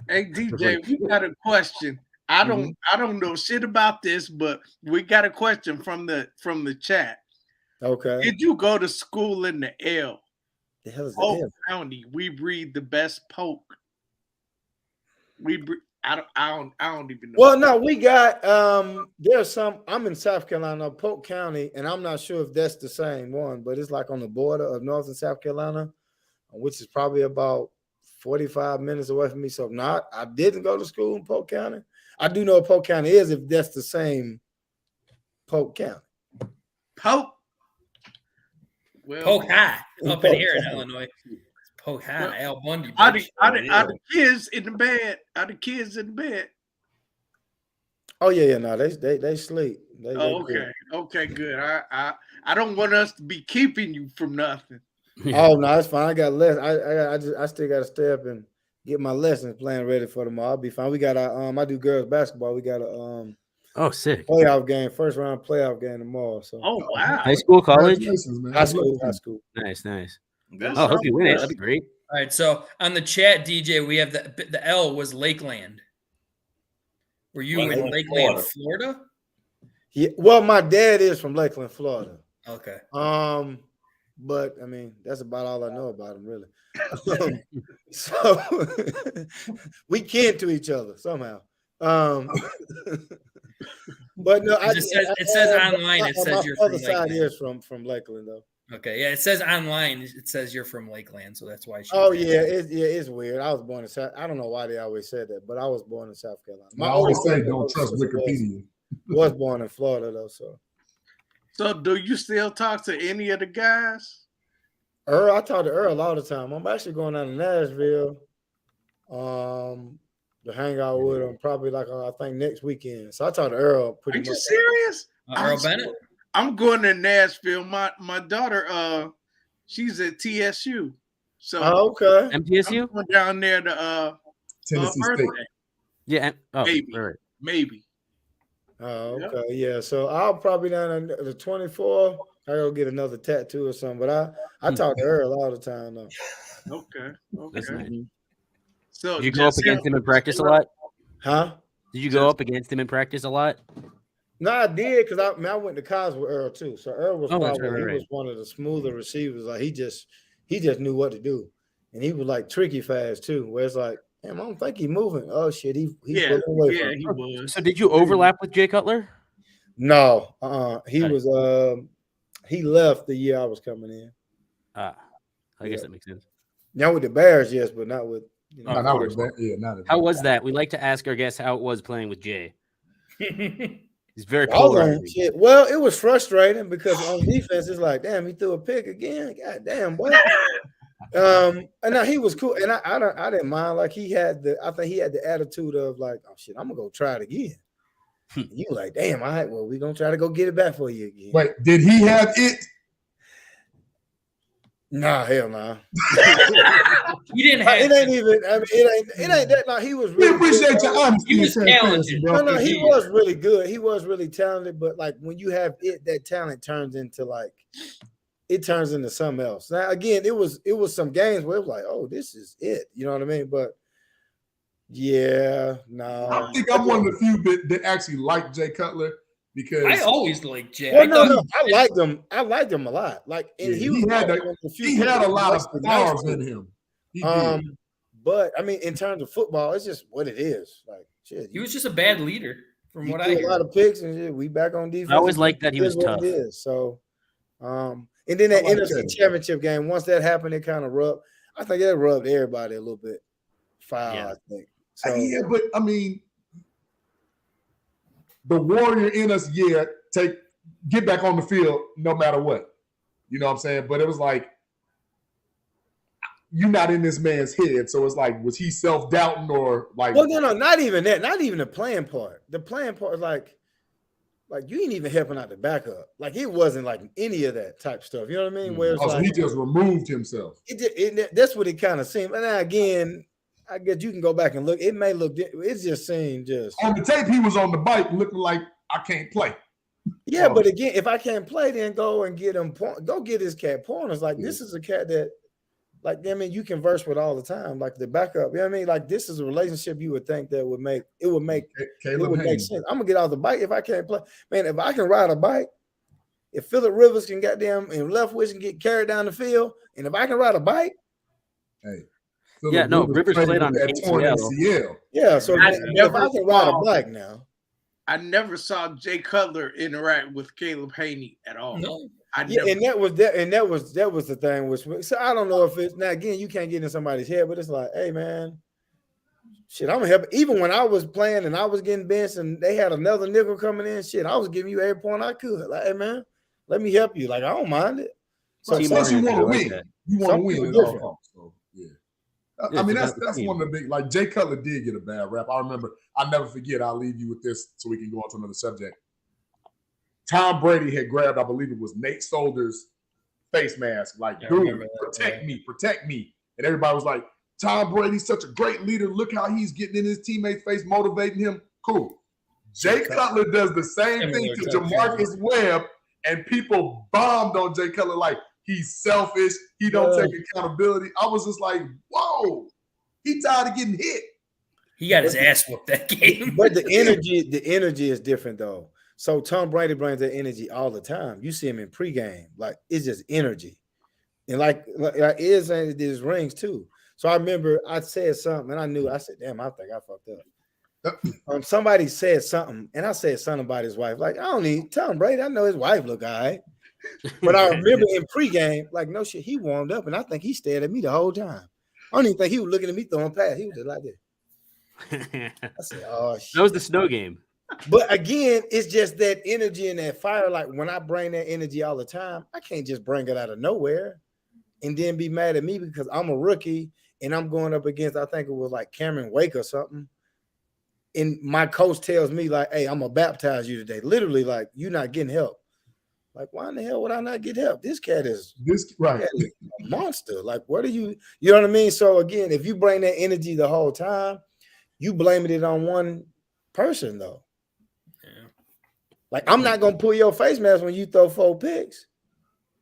Hey DJ, we got a question. I don't know shit about this, but we got a question from the chat. Okay. Did you go to school in the L? The hell is Polk the L? County. We breed the best poke. I don't even know. Well, no, we got there's some. I'm in South Carolina, Polk County, and I'm not sure if that's the same one, but it's like on the border of North and South Carolina, which is probably about 45 minutes away from me. So I didn't go to school in Polk County. I do know what Polk County is if that's the same Polk County. Polk. Well, Polk High up in here in Illinois. Polk High, Al Bundy. Are the kids in the bed? Are the kids in the bed? Oh yeah, no, they sleep. Okay, good. I don't want us to be keeping you from nothing. Oh no, it's fine. I got lessons. I still got to stay up and get my lessons plan ready for tomorrow. I'll be fine. We got I do girls basketball. We got Oh, sick. Playoff game, first round playoff game tomorrow. So. Oh wow. High school, college? Congratulations, man. High school. Nice. That's Oh, I hope you win it. That'd be great. All right, so on the chat, DJ, we have the L was Lakeland. Were you in Lakeland, Florida? Yeah, well, my dad is from Lakeland, Florida. Okay. But I mean, that's about all I know about him, really. So we kin to each other somehow. But no, it says online. It says you're from side Lakeland. is from Lakeland, though. Okay, yeah, it says online. It says you're from Lakeland, so that's why. It's weird. I was born in South. I don't know why they always said that, but I was born in South Carolina. I always say don't trust Wikipedia. Was born in Florida though, So do you still talk to any of the guys? Earl, I talk to Earl all the time. I'm actually going down to Nashville, to hang out with him probably I think next weekend. So I talk to Earl pretty much. Are you serious? Earl Bennett? I'm going to Nashville. My daughter, she's at TSU. So okay. MTSU? I'm going down there to Tennessee State. Yeah. Oh, maybe. Right. Maybe. Oh, okay. Yeah. So I'll probably down on the 24th. I go get another tattoo or something. But I talk to Earl all the time though. Okay. That's nice. So did you go up against him in practice a lot? Huh? Did you go up against him in practice a lot? No, I did because I went to college with Earl too. So Earl was right. was one of the smoother receivers. Like he just knew what to do, and he was like tricky fast too. Where it's like, damn, I don't think he's moving. Oh shit, he away from he was. So did you overlap with Jay Cutler? No, he was. He left the year I was coming in. I guess that makes sense. Now with the Bears, yes, but not with. Not with that. Yeah, how was that? We like to ask our guests how it was playing with Jay. He's very polarizing. Well, it was frustrating because on defense, it's like, damn, he threw a pick again. God damn, boy. And now he was cool, and I didn't mind. Like I think he had the attitude of like, oh shit, I'm gonna go try it again. You like, damn, all right, well, we're gonna try to go get it back for you again. Wait, did he have it? Nah, hell nah. He didn't have it. Ain't even. I mean, it ain't that. Like he was. Really we appreciate your honesty. He was talented. No, he was really good. He was really talented. But like when you have it, that talent turns into something else. Now again, it was some games where it was like, oh, this is it. You know what I mean? But yeah, no. I think I'm one of the few that actually like Jay Cutler. Because I always liked Jay. Well, I liked him. I liked him a lot. Like, and he had a lot of stars in him. But I mean, in terms of football, it's just what it is. Like, shit, he was just a bad leader, from what I hear. A lot of picks and shit. We back on defense. I always liked that he was tough. So, and then that NFC Championship game, once that happened, it kind of rubbed. I think that rubbed everybody a little bit foul. Yeah. I think. So, yeah, but I mean. The warrior in us, get back on the field no matter what. You know what I'm saying? But it was like, you're not in this man's head. So it's like, was he self-doubting or like? Well, no, not even that. Not even the playing part. The playing part is like you ain't even helping out the backup. Like it wasn't like any of that type stuff. You know what I mean? Where it's so he just removed himself. That's what it kind of seemed. And now again, I guess you can go back and look. It may look. It just seemed just on the tape. He was on the bike, looking like I can't play. Yeah, but again, if I can't play, then go and get him. Go get his cat pointers. Like this is a cat that, like I mean, you converse with all the time. Like the backup. You know what I mean? Like this is a relationship you would think that would make sense. I'm gonna get off the bike if I can't play. Man, if I can ride a bike, if Phillip Rivers can goddamn and Leftwich can get carried down the field, and if I can ride a bike, hey. Rivers played on ACL. Yeah, so if I can ride a bike now. I never saw Jay Cutler interact with Caleb Haney at all. No. And that was the thing. Which so I don't know if it's now again you can't get in somebody's head, but it's like, hey man, shit, I'm gonna help. Even when I was playing and I was getting benched and they had another nickel coming in, shit, I was giving you every point I could. Like, hey man, let me help you. Like, I don't mind it. So you want to win. You want to win. So yeah. I mean, that's one of the big, like Jay Cutler did get a bad rap. I remember, I'll never forget, I'll leave you with this so we can go on to another subject. Tom Brady had grabbed, I believe it was Nate Solder's face mask, like, dude, protect me. And everybody was like, Tom Brady's such a great leader. Look how he's getting in his teammates' face, motivating him. Cool. Jay Cutler does the same thing to Jamarcus Webb, and people bombed on Jay Cutler like he's selfish. He don't take accountability. I was just like, whoa, he tired of getting hit. He got his ass whooped that game. But the energy is different though. So Tom Brady brings that energy all the time. You see him in pregame, like it's just energy, and like is saying these rings too. So I remember I said something, and I knew. I said, "Damn, I think I fucked up." Somebody said something, and I said something about his wife. Like I don't need Tom Brady. I know his wife look all right, but I remember in pregame, like no shit, he warmed up, and I think he stared at me the whole time. I don't even think he was looking at me throwing pass. He was just like this. I said, "Oh shit." That was the snow game. But again, it's just that energy and that fire. Like when I bring that energy all the time, I can't just bring it out of nowhere and then be mad at me because I'm a rookie and I'm going up against, I think it was like Cameron Wake or something. And my coach tells me like, hey, I'm going to baptize you today. Literally like, you're not getting help. Like, why in the hell would I not get help? This cat is a monster. Like, what are you know what I mean? So again, if you bring that energy the whole time, you blaming it on one person though. Like, I'm not gonna pull your face mask when you throw 4 picks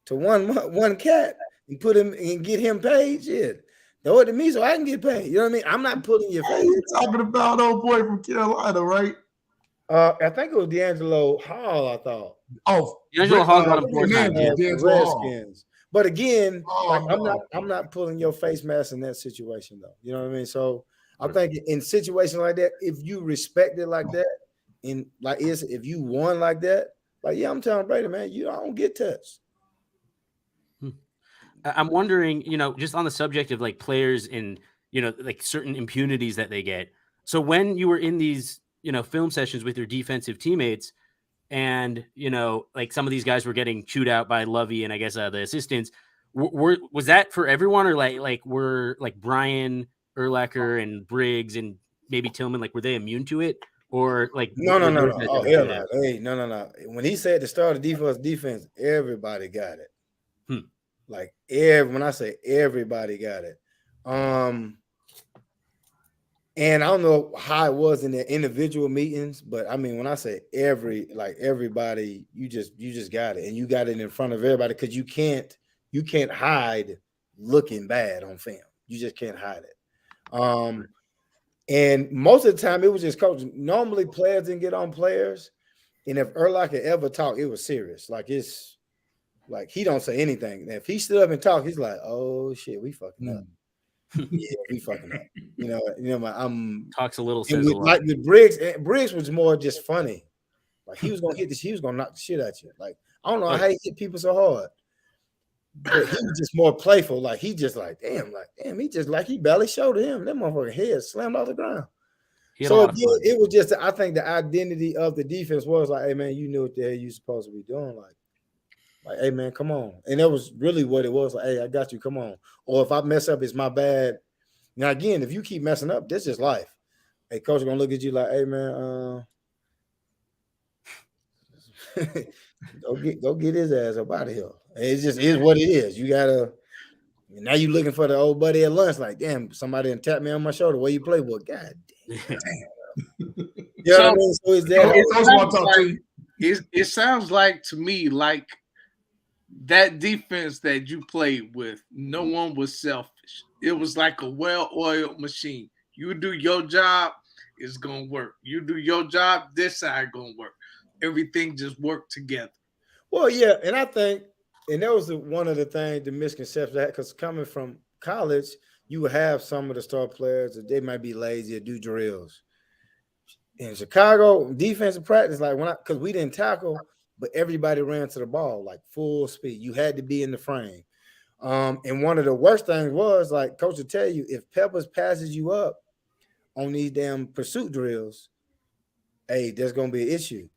to one cat and put him and get him paid. Shit, throw it to me so I can get paid. You know what I mean? I'm not pulling your face. You're talking about old boy from Carolina, right? I think it was D'Angelo Hall. I thought. Oh, D'Angelo Hall got him 4 times. The Redskins. But again, I'm not pulling your face mask in that situation though. You know what I mean? So I think in situations like that, if you respect it like that. And like if you won like that, like I'm telling Brady, man, I don't get touched. I'm wondering, just on the subject of like players and like certain impunities that they get. So when you were in these, film sessions with your defensive teammates, and like some of these guys were getting chewed out by Lovey and I guess the assistants, was that for everyone, or like were like Brian Urlacher and Briggs and maybe Tillman, like were they immune to it? Or like no. Oh hell no! Hey, no. When he said to start the defense, everybody got it. Like when I say everybody got it. And I don't know how it was in the individual meetings, but I mean when I say everybody, you just got it, and you got it in front of everybody because you can't hide looking bad on film. You just can't hide it. And most of the time, it was just coaching. Normally, players didn't get on players. And if Urlacher ever talked, it was serious. Like, it's like he don't say anything. And if he stood up and talked, he's like, oh, shit, we fucking up. Yeah, we fucking up. I'm talks a little. Like with Briggs was more just funny. Like, he was going to hit this. He was going to knock the shit out you. Like, I don't know how he hit people so hard. But he was just more playful. Like he just like, damn, he just like he barely showed him. That motherfucker head slammed off the ground. So again, it was just, I think the identity of the defense was like, hey man, you knew what the hell you supposed to be doing. Like, hey man, come on. And that was really what it was. Like, hey, I got you, come on. Or if I mess up, it's my bad. Now again, if you keep messing up, this is life. Hey, coach gonna look at you like, hey man, go get his ass up out of here. It just is what it is. You gotta. Now you looking for the old buddy at lunch. Like, damn, somebody done tapped me on my shoulder. Where you play with? God damn. You know what I mean? So it sounds like to me like that defense that you played with, no one was selfish. It was like a well-oiled machine. You do your job, it's gonna work. You do your job, this side gonna work. Everything just worked together. Well, yeah, and I think, and that was one of the things, the misconception that, because coming from college, you would have some of the star players that they might be lazy or do drills. In Chicago, defensive practice, like because we didn't tackle, but everybody ran to the ball like full speed. You had to be in the frame. And one of the worst things was, like, coach would tell you, if Peppers passes you up on these damn pursuit drills, hey, there's gonna be an issue.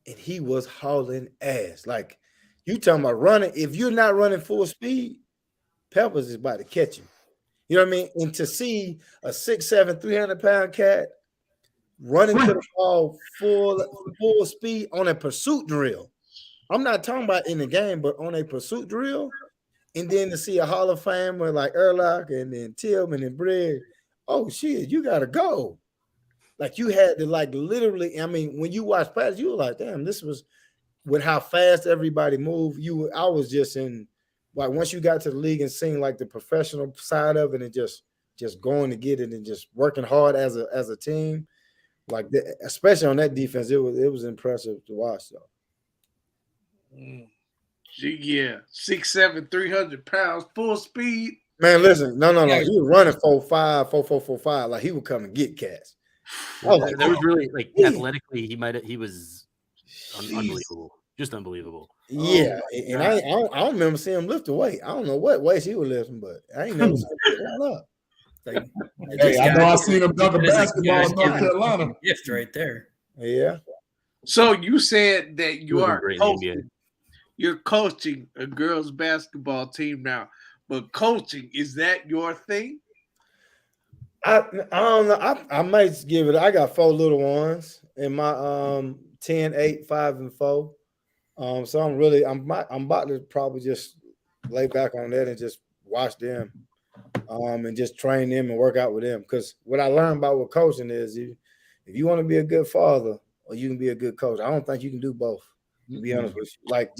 And he was hauling ass. Like, you talking about running. If you're not running full speed, Peppers is about to catch you. You know what I mean? And to see a 6'7", 300-pound cat running to the ball full speed on a pursuit drill. I'm not talking about in the game, but on a pursuit drill. And then to see a Hall of Famer like Urlacher and then Tillman and Briggs, oh shit, you gotta go. Like you had to like literally. I mean, when you watch practice, you were like, damn, this was with how fast everybody moved. I was just in like once you got to the league and seeing like the professional side of it and just going to get it and just working hard as a team. Like especially on that defense, it was impressive to watch though. Yeah, 6'7", 300 pounds, full speed. Man, listen, no. He was running 4.5, 4.45. Like he would come and get cats. That was really like athletically. He was unbelievable, just unbelievable. Yeah, and I don't remember seeing him lift a weight. I don't know what weights he was lifting, but I ain't never seen him up. Like, hey, I know I seen him dunk a basketball in North Carolina. Gift right there. Yeah. So you said that you're coaching a girls basketball team now, but coaching, is that your thing? I don't know. I might give it. I got 4 little ones in my 10, 8, 5, and 4. So I'm about to probably just lay back on that and just watch them, and just train them and work out with them. Because what I learned about what coaching is, if you want to be a good father or you can be a good coach, I don't think you can do both. To be honest with you, like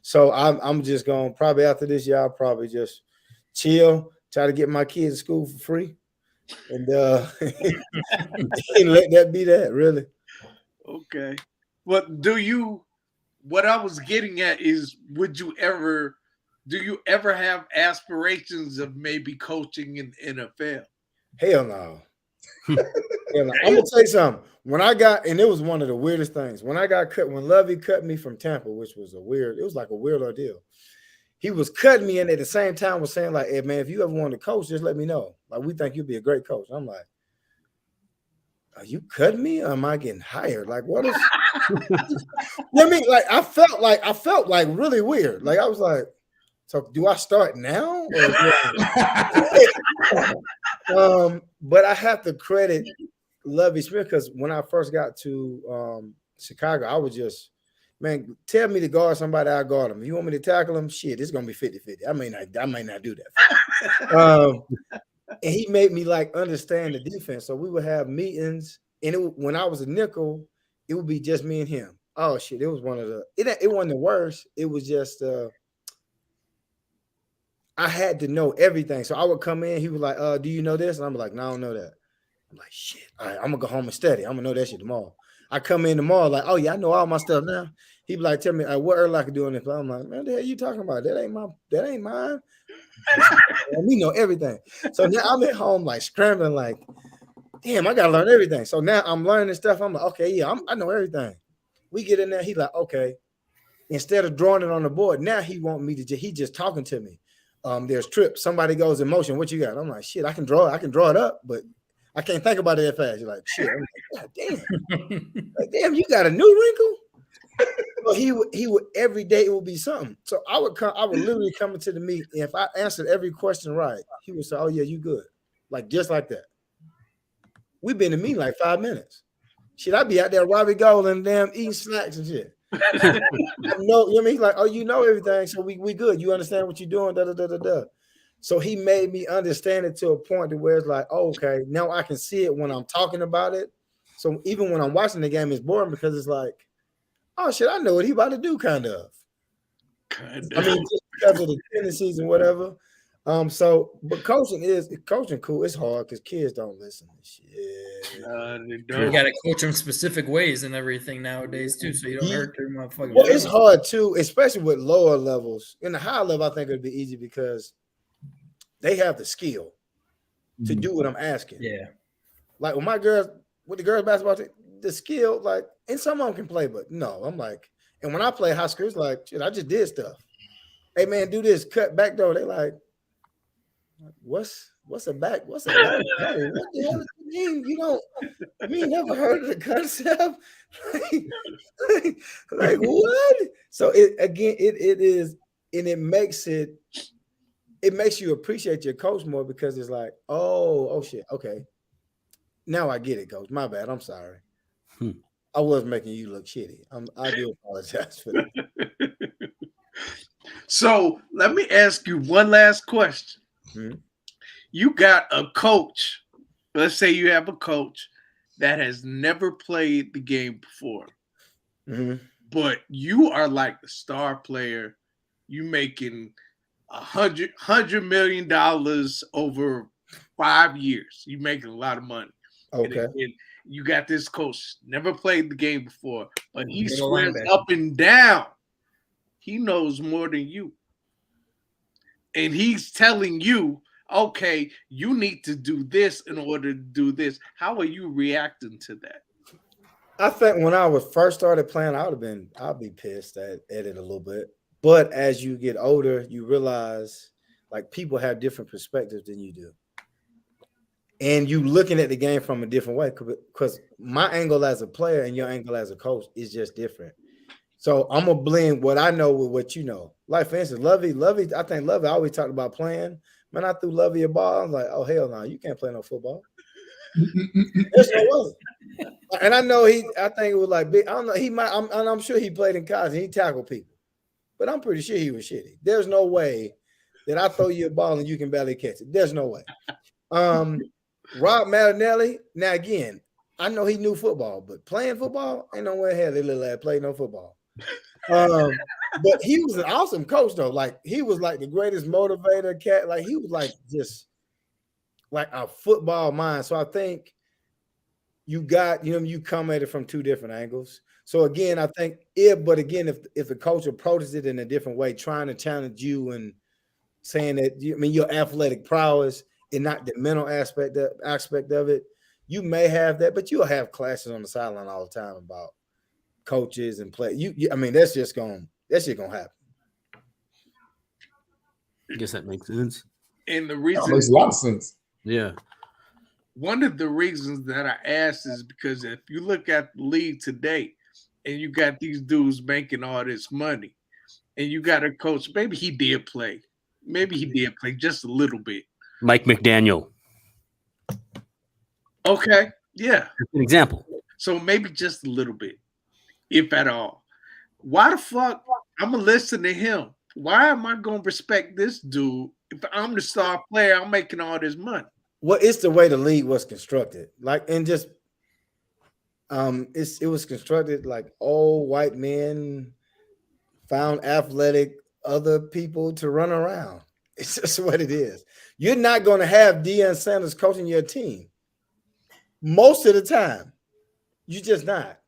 so I'm just gonna probably after this year I'll probably just chill, try to get my kids to school for free, and and let that be that. Really. Okay. What I was getting at is, do you ever have aspirations of maybe coaching in NFL? Hell no. I'm gonna tell you something. When I got, and it was one of the weirdest things. When I got cut, when Lovey cut me from Tampa, which was it was like a weird ordeal. He was cutting me and at the same time was saying, like, hey man, if you ever want to coach, just let me know. Like, we think you'd be a great coach. I'm like, are you cutting me or am I getting hired? Like, what is I mean, like I felt like really weird. Like I was like, so do I start now? But I have to credit Lovey Smith because when I first got to Chicago, I was just, man, tell me to guard somebody, I'll guard him. If you want me to tackle him, shit, it's gonna be 50-50. I may not do that. And he made me like understand the defense. So we would have meetings, and when I was a nickel, it would be just me and him. Oh shit, it was one of the it wasn't the worst. It was just I had to know everything. So I would come in, he was like, do you know this? And I'm like, no, I don't know that. I'm like, shit, all right, I'm gonna go home and study. I'm gonna know that shit tomorrow. I come in tomorrow, like, oh yeah, I know all my stuff now. He be like, tell me what early I can do on this. I'm like, man, the hell you talking about? That ain't mine. We know everything. So now I'm at home like scrambling, like, damn, I gotta learn everything. So now I'm learning stuff. I'm like, okay, yeah, I know everything. We get in there, he like, okay. Instead of drawing it on the board, now he want me to he just talking to me. There's trips, somebody goes in motion. What you got? I'm like, shit, I can draw it up, but I can't think about it that fast. You're like, shit. I'm like, God damn. Like, damn, you got a new wrinkle? So he would every day it would be something. So I would literally come into the meet, and if I answered every question right, he would say, oh yeah, you good. Like just like that. We've been in the meet like 5 minutes. Shit, I'd be out there Robbie Gold and damn eating snacks and shit. You know what I mean? Like, oh, you know everything, so we good. You understand what you're doing, da. So he made me understand it to a point to where it's like, oh, okay, now I can see it when I'm talking about it. So even when I'm watching the game, it's boring because it's like, oh shit, I know what he about to do, kind of. I mean, just because of the tendencies and whatever. But coaching cool. It's hard because kids don't listen to shit. You got to coach them specific ways and everything nowadays too, so you don't hurt their motherfucking. Well, it's hard too, especially with lower levels. In the high level, I think it'd be easy because they have the skill to do what I'm asking. Yeah, like with the girls basketball team, the skill, like, and some of them can play, but no, I'm like, and when I play high school, it's like, shit, I just did stuff. Hey man, do this, cut back door. They like, what's a back? What's a back? Hey, what the hell does it mean? You never heard of the concept? like what? So it is, and it makes you appreciate your coach more because it's like, oh shit, okay. Now I get it, coach. My bad. I'm sorry. I was making you look shitty. I do apologize for that. So let me ask you one last question. You got a coach. Let's say you have a coach that has never played the game before. Mm-hmm. But you are like the star player. You making $100 million over 5 years. You making a lot of money. Okay. And you got this coach, never played the game before, but he Middle swears linebacker. up and down he knows more than you. And he's telling you, okay, you need to do this in order to do this. How are you reacting to that? I think when I was first started playing, I'd be pissed at it a little bit. But as you get older, you realize like people have different perspectives than you do. And you looking at the game from a different way because my angle as a player and your angle as a coach is just different. So I'm gonna blend what I know with what you know. Like for instance, Lovey, I think Lovey always talked about playing. Man, I threw Lovey a ball. I was like, oh hell no, you can't play no football. There's no way. And I know I think it was like big. I don't know. I'm sure he played in college and he tackled people, but I'm pretty sure he was shitty. There's no way that I throw you a ball and you can barely catch it. There's no way. Rob Marinelli. Now again, I know he knew football, but playing football ain't no way hell that little lad played no football. But he was an awesome coach though. Like he was like the greatest motivator cat. Like he was like just like a football mind. So I think you come at it from two different angles. So again, I think if the coach approaches it in a different way, trying to challenge you and saying that your athletic prowess and not the mental aspect of it, you may have that, but you'll have classes on the sideline all the time about coaches and play. That's just gonna happen. I guess that makes sense. And the reason that makes a lot of sense. Yeah. One of the reasons that I asked is because if you look at the league today and you got these dudes making all this money and you got a coach, maybe he did play. Maybe he did play just a little bit. Mike McDaniel. Okay. Yeah. That's an example. So maybe just a little bit, if at all. Why the fuck I'm going to listen to him? Why am I going to respect this dude if I'm the star player, I'm making all this money? Well, it's the way the league was constructed. Like, and just it was constructed like old white men found athletic other people to run around. It's just what it is. You're not going to have Deion Sanders coaching your team most of the time. You're just not.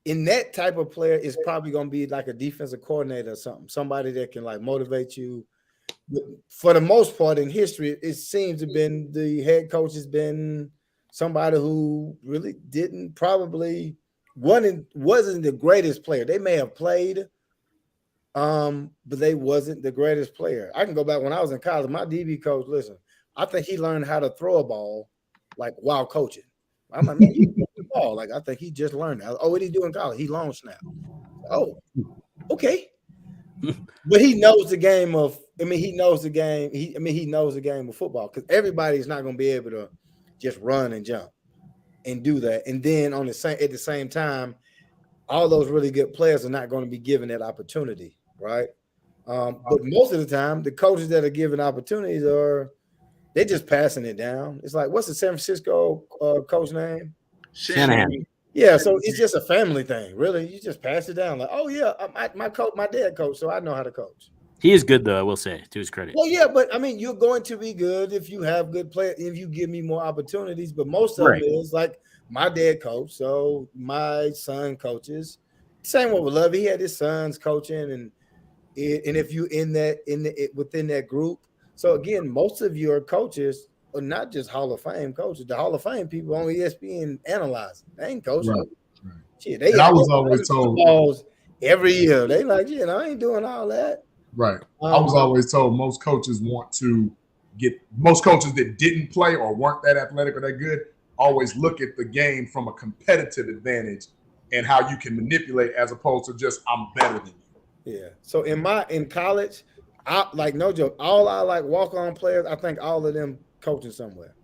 In that type of player is probably going to be like a defensive coordinator or something, somebody that can like motivate you. For the most part in history, it seems to have been the head coach has been somebody who really wasn't the greatest player. They may have played, but they wasn't the greatest player. I can go back when I was in college. My DB coach, listen, I think he learned how to throw a ball like while coaching. I'm like, man, you throw the ball. Like I think he just learned that. Oh, what did he do in college? He long snap. Oh, okay. But he knows the game of. He knows the game. He knows the game of football because everybody's not going to be able to just run and jump and do that. And then at the same time, all those really good players are not going to be given that opportunity, right? But most of the time, the coaches that are given opportunities they're just passing it down. It's like, what's the San Francisco coach name? Shanahan. Yeah, so it's just a family thing, really. You just pass it down, like, oh yeah, my dad coach, so I know how to coach. He is good, though, I will say, to his credit. Well, yeah, but you're going to be good if you have good players, if you give me more opportunities. But most of it is like my dad coach, so my son coaches. Same with Love, he had his sons coaching, and if you within that group. So again, most of your coaches are not just Hall of Fame coaches. The Hall of Fame people on ESPN analyzing. They ain't coaching. Right. Shit, I was always told every year. They like, I ain't doing all that. Right. I was always told most coaches that didn't play or weren't that athletic or that good always look at the game from a competitive advantage and how you can manipulate as opposed to just I'm better than you. Yeah. So in college, I like no joke. All I like walk-on players, I think all of them coaching somewhere.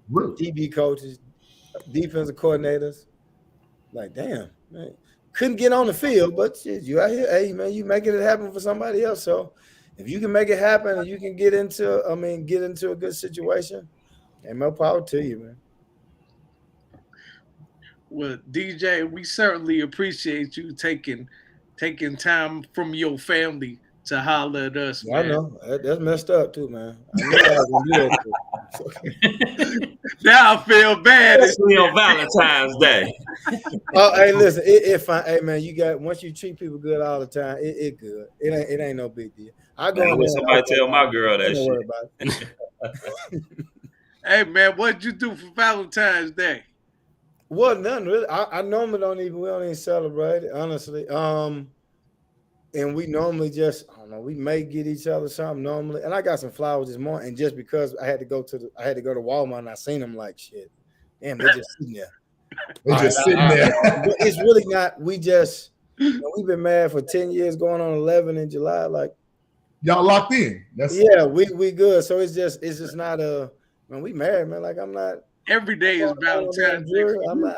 Really? DB coaches, defensive coordinators. Like, damn, man. Couldn't get on the field, but shit, you out here, hey man, you making it happen for somebody else. So if you can make it happen and you can get into a good situation, and more power to you, man. Well, DJ, we certainly appreciate you taking time from your family to holler at us, Yeah, man. I know that's messed up too, man. I knew I was gonna do that too. Now I feel bad. Especially on Valentine's Day. Oh, hey, listen, it fine. Hey, man, you got once you treat people good all the time, it good. It ain't no big deal. I go Man, in when there. somebody tell my girl that Don't shit. worry about it. Hey, man, what'd you do for Valentine's Day? Well, none really. I normally don't even celebrate it, honestly. And we normally just, I don't know, we may get each other something normally. And I got some flowers this morning, and just because I had to go to Walmart and I seen them like shit. Damn, they're just sitting there. They just sitting there. But it's really not. We just, we've been married for 10 years, going on 11 in July. Like, y'all locked in. Yeah, we good. So it's just not man, we married, man. Like, I'm not. Every day is Valentine's Day. I'm not,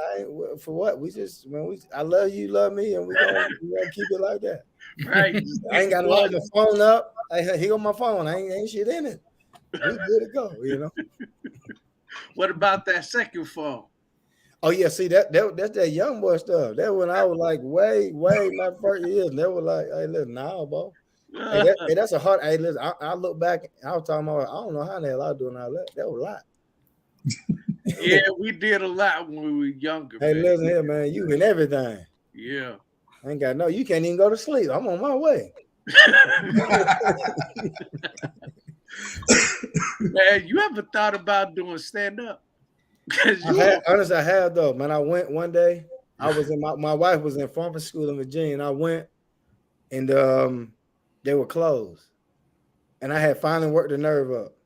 for what? We just, man, I love you, love me, and we gonna keep it like that. Right. I ain't got to lock my phone up. Here on my phone. Ain't shit in it. We good to go, What about that second phone? Oh yeah, see that's that young boy stuff. That when I was like way my first years. They were like, hey, listen, nah, bro. Hey, that's a hard. Hey, listen, I look back. I was talking about. I don't know how the hell I was doing all that. That was a lot. Yeah, we did a lot when we were younger. Hey, man. listen here, man. You in everything. Yeah. I ain't got you can't even go to sleep. I'm on my way. Man, you ever thought about doing stand-up? Honestly, I have though. Man, I went one day. I was in my wife was in pharmacy school in Virginia, and I went, and they were closed, and I had finally worked the nerve up.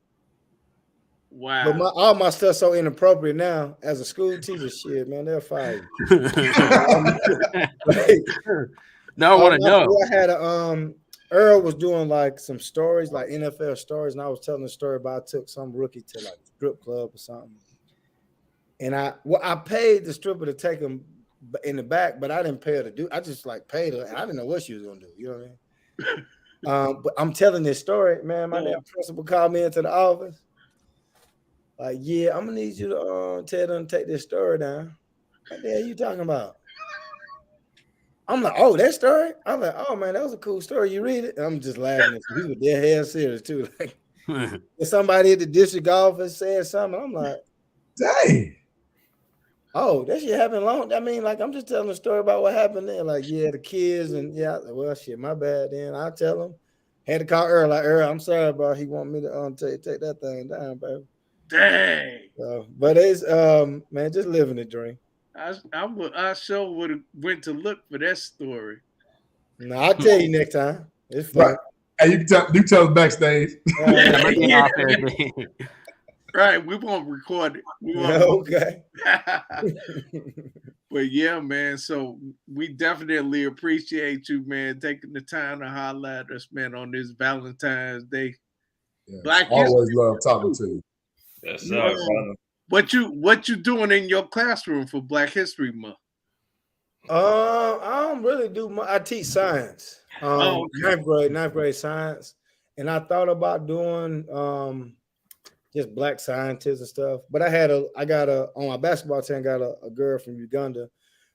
Wow. But all my stuff so inappropriate now. As a school teacher, shit, man, they'll fire you. Now I want to know. I had Earl was doing like some stories, like NFL stories, and I was telling a story about I took some rookie to like a strip club or something. And I paid the stripper to take him in the back, but I didn't pay her to do. I just like paid her, and I didn't know what she was gonna do. You know what I mean? But I'm telling this story, man. My damn principal called me into the office. Like, yeah, I'm gonna need you to tell them to take this story down. What the hell you talking about? I'm like, oh, that story? I'm like, oh man, that was a cool story. You read it? And I'm just laughing. He was dead hell serious too. Like, if somebody at the district office said something, I'm like, dang. Oh, that shit happened long. I mean, like, I'm just telling a story about what happened there. Like, yeah, the kids and well, shit, my bad. Then I'll tell them. Had to call Earl. Like, Earl, I'm sorry, bro. He want me to take that thing down, baby. Dang. But it's man, just living the dream. I sure would have went to look for that story. No, I'll tell you next time. It's fun. Right. Hey, you tell us backstage. Right, we won't record it. Okay. But yeah, man. So we definitely appreciate you, man, taking the time to holler at us, man, on this Valentine's Day. Yeah, Black always love talking to you. Yes, sir, brother. What you doing in your classroom for Black History Month? I don't really do much. I teach science. Ninth grade science, and I thought about doing just Black scientists and stuff. But I got on my basketball team, got a girl from Uganda,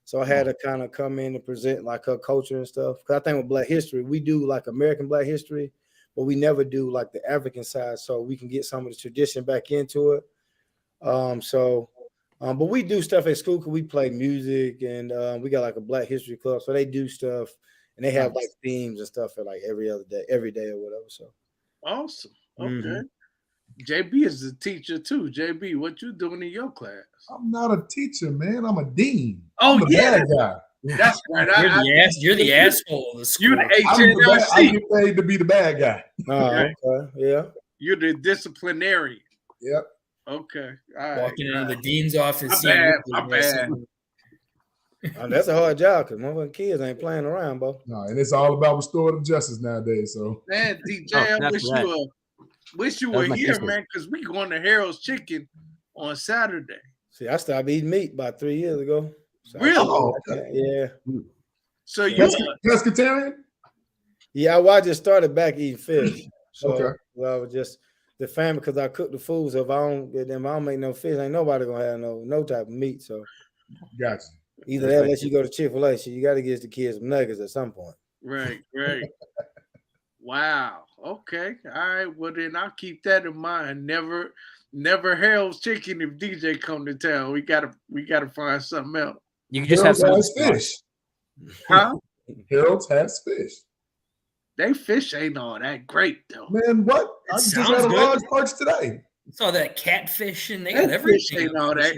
so I had to kind of come in and present like her culture and stuff. Because I think with Black history, we do like American Black history, but we never do like the African side, so we can get some of the tradition back into it. But we do stuff at school because we play music and we got like a Black History Club, so they do stuff and they have like themes and stuff for like every day or whatever. So awesome. Okay. JB is a teacher too. JB, what you doing in your class? I'm not a teacher, man. I'm a dean. Oh, I'm the bad guy. That's right. You're the asshole of the school. You're the I get paid to be the bad guy. Okay. Yeah. You're the disciplinarian. Yep. Okay. All right. Walking into the dean's office. My bad. That's a hard job because motherfucking kids ain't playing around, bro. No, and it's all about restorative justice nowadays. So, man, DJ, I wish you were here, man, because we going to Harold's Chicken on Saturday. See, I stopped eating meat about 3 years ago. So really? Yeah. So you pescatarian? Yeah, I just started back eating fish. So okay. Well, I was just the family because I cook the food. So if I don't make no fish, ain't nobody gonna have no type of meat. So gotcha. Either that, unless you go to Chick-fil-A, so you got to get the kids some nuggets at some point. Right. Wow. Okay. All right. Well, then I'll keep that in mind. Never Harold's Chicken if DJ come to town. We gotta find something else. You can just have Harold's some has fish. Huh? Harold's has fish. They fish ain't all that great though. Man, what? I just had a large perch today. Saw that catfish and they That got everything. fish ain't all that.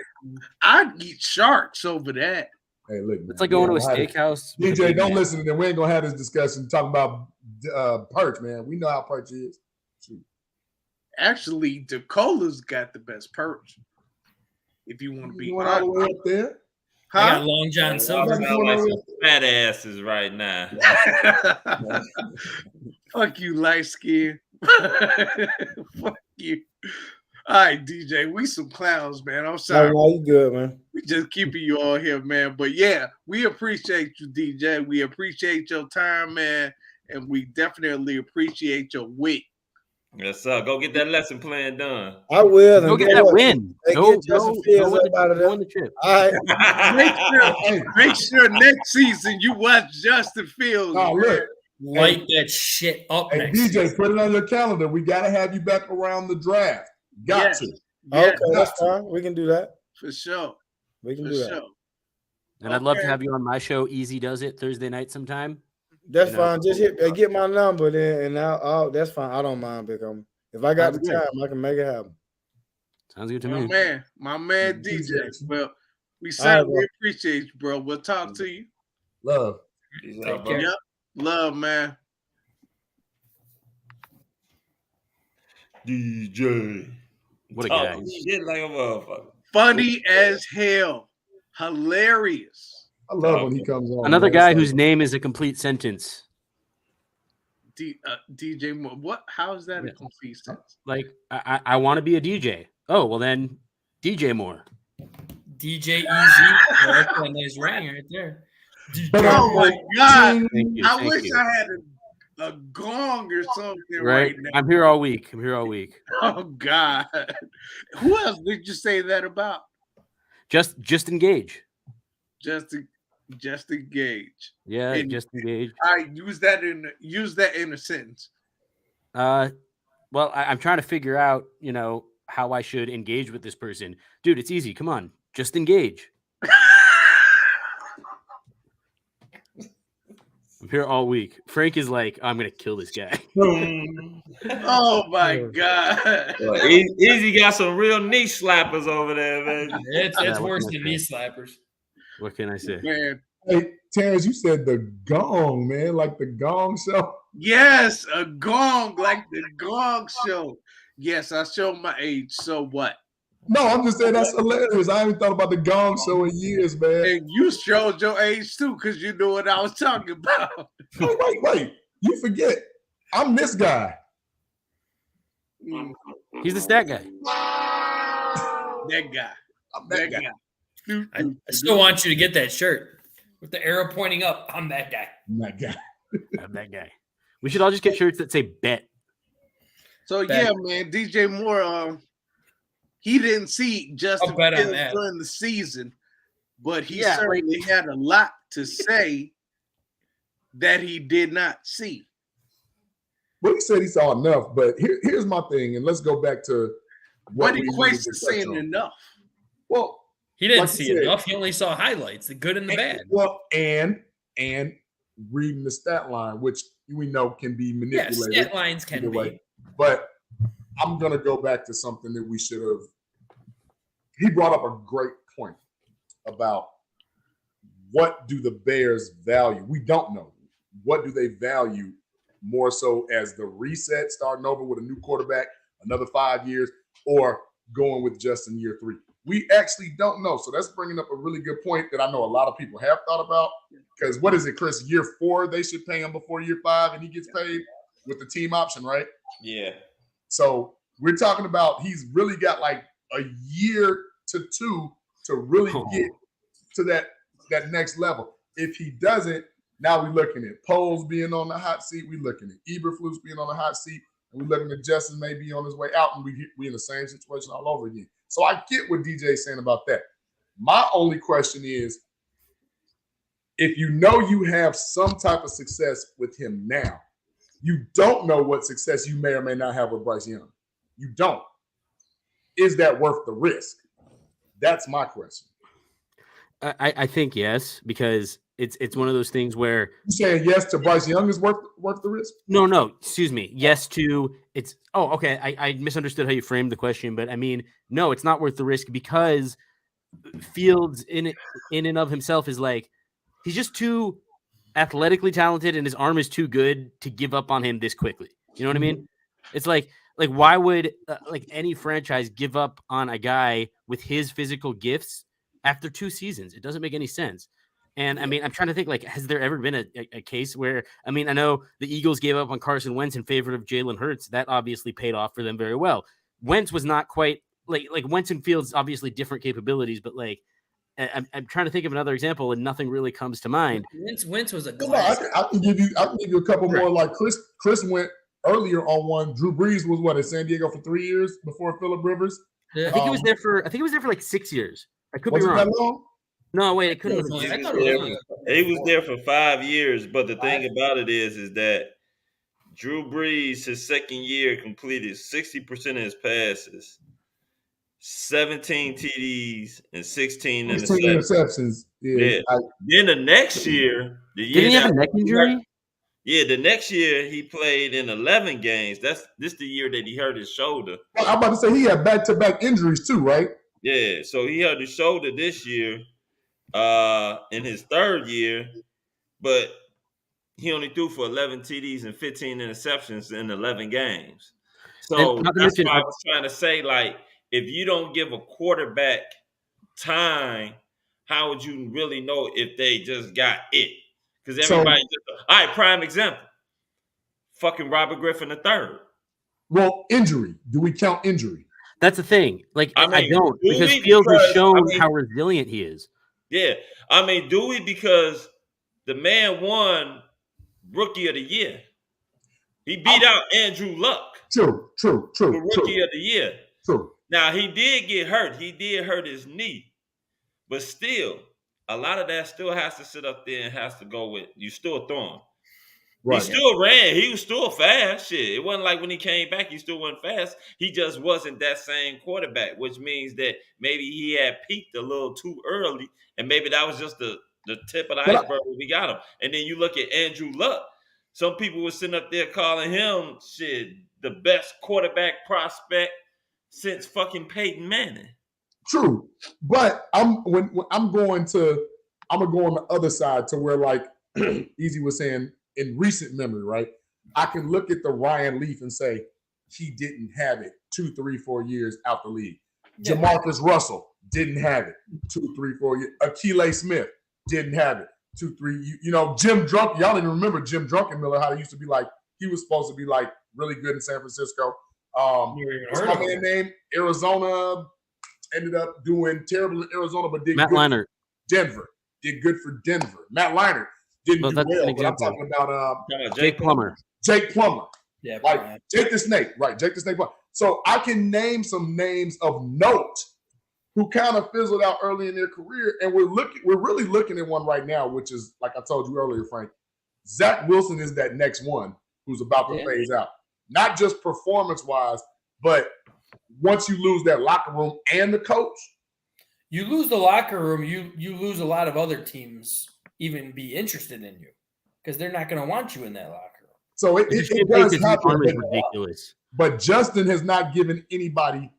I'd eat sharks over that. Hey, look, man, It's like going to a steakhouse. DJ, don't listen to them. We ain't gonna have this discussion talking about perch, man. We know how perch is. Shoot. Actually, Dakola's got the best perch. If you want to be all the way up there. I got Long John Silver. Like some fat asses right now. Fuck you, light skin. Fuck you. All right, DJ, we some clowns, man. I'm sorry. No, you good, man. We just keeping you all here, man. But yeah, we appreciate you, DJ. We appreciate your time, man. And we definitely appreciate your wit. Yes, sir. Go get that lesson plan done. I will. Go get that win. Go on the trip. All right. Make sure next season you watch Justin Fields. Oh, look. Light that shit up next DJ, season. put it on your calendar. We got to have you back around the draft. Got to. Okay, that's fine. We can do that. For sure. We can do that. And I'd love to have you on my show, Easy Does It, Thursday night sometime. That's fine. Just get my number then, and I'll that's fine. I don't mind becoming. If I got the time, I can make it happen. Sounds good to me. My man, DJ. Well, we certainly appreciate you, bro. We'll talk to you. Love. Yep. Love, man. DJ. What a guy. Shit like a motherfucker. Funny as hell. Hilarious. I love when he comes on. Another guy whose name is a complete sentence. DJ Moore. What? How is that a complete sentence? Like, I want to be a DJ. Oh, well then, DJ Moore. DJ Easy. That's a nice ring right there. Oh my God. I wish I had a gong or something right now. I'm here all week. Oh God. Who else did you say that about? Just engage. Just engage. Yeah, just engage. All right, use that in a sentence. Well, I'm trying to figure out, how I should engage with this person. Dude, it's easy. Come on, just engage. I'm here all week. Frank is like, I'm gonna kill this guy. Oh my God. Well, Easy got some real knee slappers over there, man. It's worse than knee slappers. What can I say? Man. Hey, Terrence, you said the gong, man, like the Gong Show. Yes, a gong, like the Gong Show. Yes, I showed my age. So what? No, I'm just saying that's hilarious. I haven't thought about the Gong Show in years, man. And you showed your age too, because you knew what I was talking about. Wait. You forget. I'm this guy. He's the stat guy. That guy. I'm that guy. I still want you to get that shirt with the arrow pointing up. I'm that guy. I'm that guy. We should all just get shirts that say bet. So yeah, man, DJ Moore, he didn't see Justin Fields during the season, but he certainly had a lot to say that he did not see. Well, he said he saw enough, but here's my thing, and let's go back to what equates to saying enough. Well, he didn't see enough. He only saw highlights, the good and the bad. Well, and reading the stat line, which we know can be manipulated. Yes, stat lines can be. But I'm going to go back to something that we should have. He brought up a great point about what do the Bears value? We don't know. What do they value more so as the reset, starting over with a new quarterback, another 5 years, or going with just in year 3? We actually don't know. So that's bringing up a really good point that I know a lot of people have thought about. Because what is it, Chris? Year 4, they should pay him before year 5, and he gets paid with the team option, right? Yeah. So we're talking about he's really got like a year to 2 to really get to that next level. If he doesn't, now we're looking at Poles being on the hot seat. We're looking at Eberflus being on the hot seat. And we're looking at Justin may be on his way out, and we in the same situation all over again. So I get what DJ's saying about that. My only question is, if you know you have some type of success with him now, you don't know what success you may or may not have with Bryce Young. You don't. Is that worth the risk? That's my question. I think yes, because it's one of those things where you saying yes to Bryce Young is worth the risk? No, excuse me. Yes to it's. Oh, okay. I misunderstood how you framed the question, but I mean, no, it's not worth the risk because Fields in and of himself is like he's just too athletically talented and his arm is too good to give up on him this quickly. You know what I mean? It's like why would like any franchise give up on a guy with his physical gifts after 2 seasons? It doesn't make any sense. And I mean, I'm trying to think, like, has there ever been a case where, I mean, I know the Eagles gave up on Carson Wentz in favor of Jalen Hurts. That obviously paid off for them very well. Wentz was not quite like Wentz and Fields, obviously different capabilities, but like, I'm trying to think of another example and nothing really comes to mind. Wentz was a glass. I can give you a couple more. Like Chris went earlier on one. Drew Brees was in San Diego for 3 years before Phillip Rivers. Yeah. I think he was there for like 6 years. I could be wrong. That long? No, wait, it couldn't have been. He was there for 5 years, but the thing about it is that Drew Brees, his second year, completed 60% of his passes, 17 TDs, and 16 interceptions. Yeah. Then the next year, didn't he have a neck injury? Yeah, the next year he played in 11 games. This the year that he hurt his shoulder. Well, I'm about to say he had back-to-back injuries too, right? Yeah, so he hurt his shoulder this year. In his third year, but he only threw for 11 TDs and 15 interceptions in 11 games. So that's why I was trying to say, like, if you don't give a quarterback time, how would you really know if they just got it? Because everybody all right, prime example. Fucking Robert Griffin III. Well, injury. Do we count injury? That's the thing. Like, I don't, because Fields has shown how resilient he is. Yeah. I mean, do we? Because the man won Rookie of the Year. He beat out Andrew Luck. True. For Rookie of the Year. True. Now, he did get hurt. He did hurt his knee. But still, a lot of that still has to sit up there and has to go with you still throwing. Right. He still ran. He was still fast. Shit. It wasn't like when he came back, he still wasn't fast. He just wasn't that same quarterback, which means that maybe he had peaked a little too early, and maybe that was just the tip of the iceberg when we got him. And then you look at Andrew Luck. Some people were sitting up there calling him the best quarterback prospect since fucking Peyton Manning. True, but I'm gonna go on the other side to where, like Easy was saying, in recent memory, right? I can look at the Ryan Leaf and say he didn't have it 2, 3, 4 years out the league. Yeah. Jamarcus Russell didn't have it 2, 3, 4 years. Akile Smith didn't have it 2, 3. You know, Jim Drunk. Y'all didn't remember Jim Druckenmiller, how he used to be like, he was supposed to be like really good in San Francisco. What's my man name? Arizona, ended up doing terrible in Arizona, but did Matt good Leinart. Denver. Did good for Denver. Matt Leinart didn't do well, but I'm talking about Jake Plummer. Jake Plummer. Yeah, like Jake the Snake, right? Jake the Snake. So I can name some names of note who kind of fizzled out early in their career, and we're really looking at one right now, which is, like I told you earlier, Frank. Zach Wilson is that next one who's about to phase out, not just performance-wise, but once you lose that locker room and the coach, you lose the locker room. You lose a lot of other teams even be interested in you because they're not going to want you in that locker room. So it does happen. Ridiculous. But Justin has not given anybody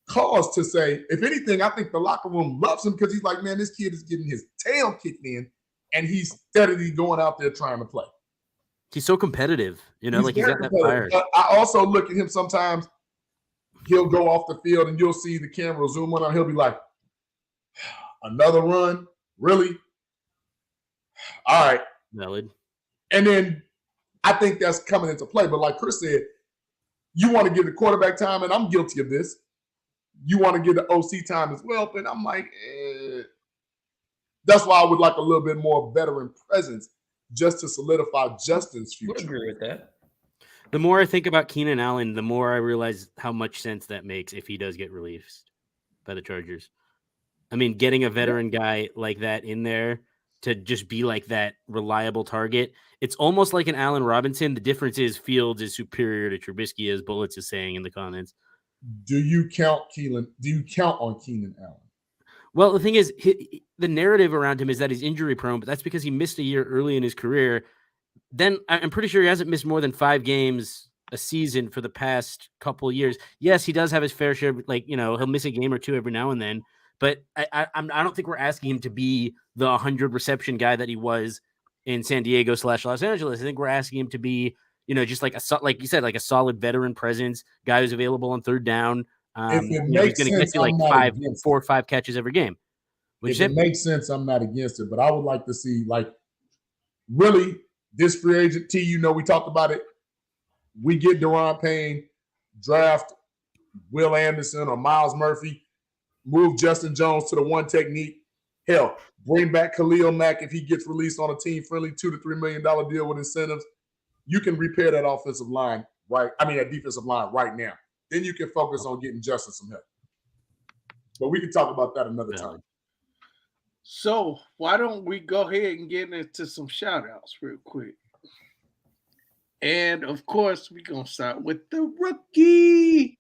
cause to say, if anything, I think the locker room loves him because he's like, man, this kid is getting his tail kicked in and he's steadily going out there trying to play. He's so competitive, you know, he's got that fire. I also look at him sometimes, he'll go off the field and you'll see the camera zoom on, and he'll be like, another run? Really? All right. Valid. And then I think that's coming into play. But like Chris said, you want to give the quarterback time, and I'm guilty of this. You want to give the OC time as well, but I'm like, that's why I would like a little bit more veteran presence just to solidify Justin's future. I would agree with that. The more I think about Keenan Allen, the more I realize how much sense that makes if he does get released by the Chargers. I mean, getting a veteran guy like that in there, to just be like that reliable target. It's almost like an Allen Robinson. The difference is Fields is superior to Trubisky, as Bullets is saying in the comments. Do you count on Keenan Allen? Well, the thing is, the narrative around him is that he's injury prone, but that's because he missed a year early in his career. Then I'm pretty sure he hasn't missed more than 5 games a season for the past couple of years. Yes, he does have his fair share. Like, he'll miss a game or two every now and then, but I don't think we're asking him to be the 100 reception guy that he was in San Diego / Los Angeles. I think we're asking him to be, just like like you said, like a solid veteran presence, guy who's available on third down. If it He's makes going to sense, get you like 4 or 5 catches every game. If it makes sense, I'm not against it, but I would like to see, like, really this free agent T. We talked about it. We get Daron Payne, draft Will Anderson or Miles Murphy, move Justin Jones to the one technique. Hell, bring back Khalil Mack if he gets released on a team-friendly $2 to $3 million deal with incentives. You can repair that offensive line, that defensive line right now. Then you can focus on getting Justin some help. But we can talk about that another time. So why don't we go ahead and get into some shout-outs real quick? And, of course, we're going to start with the rookie.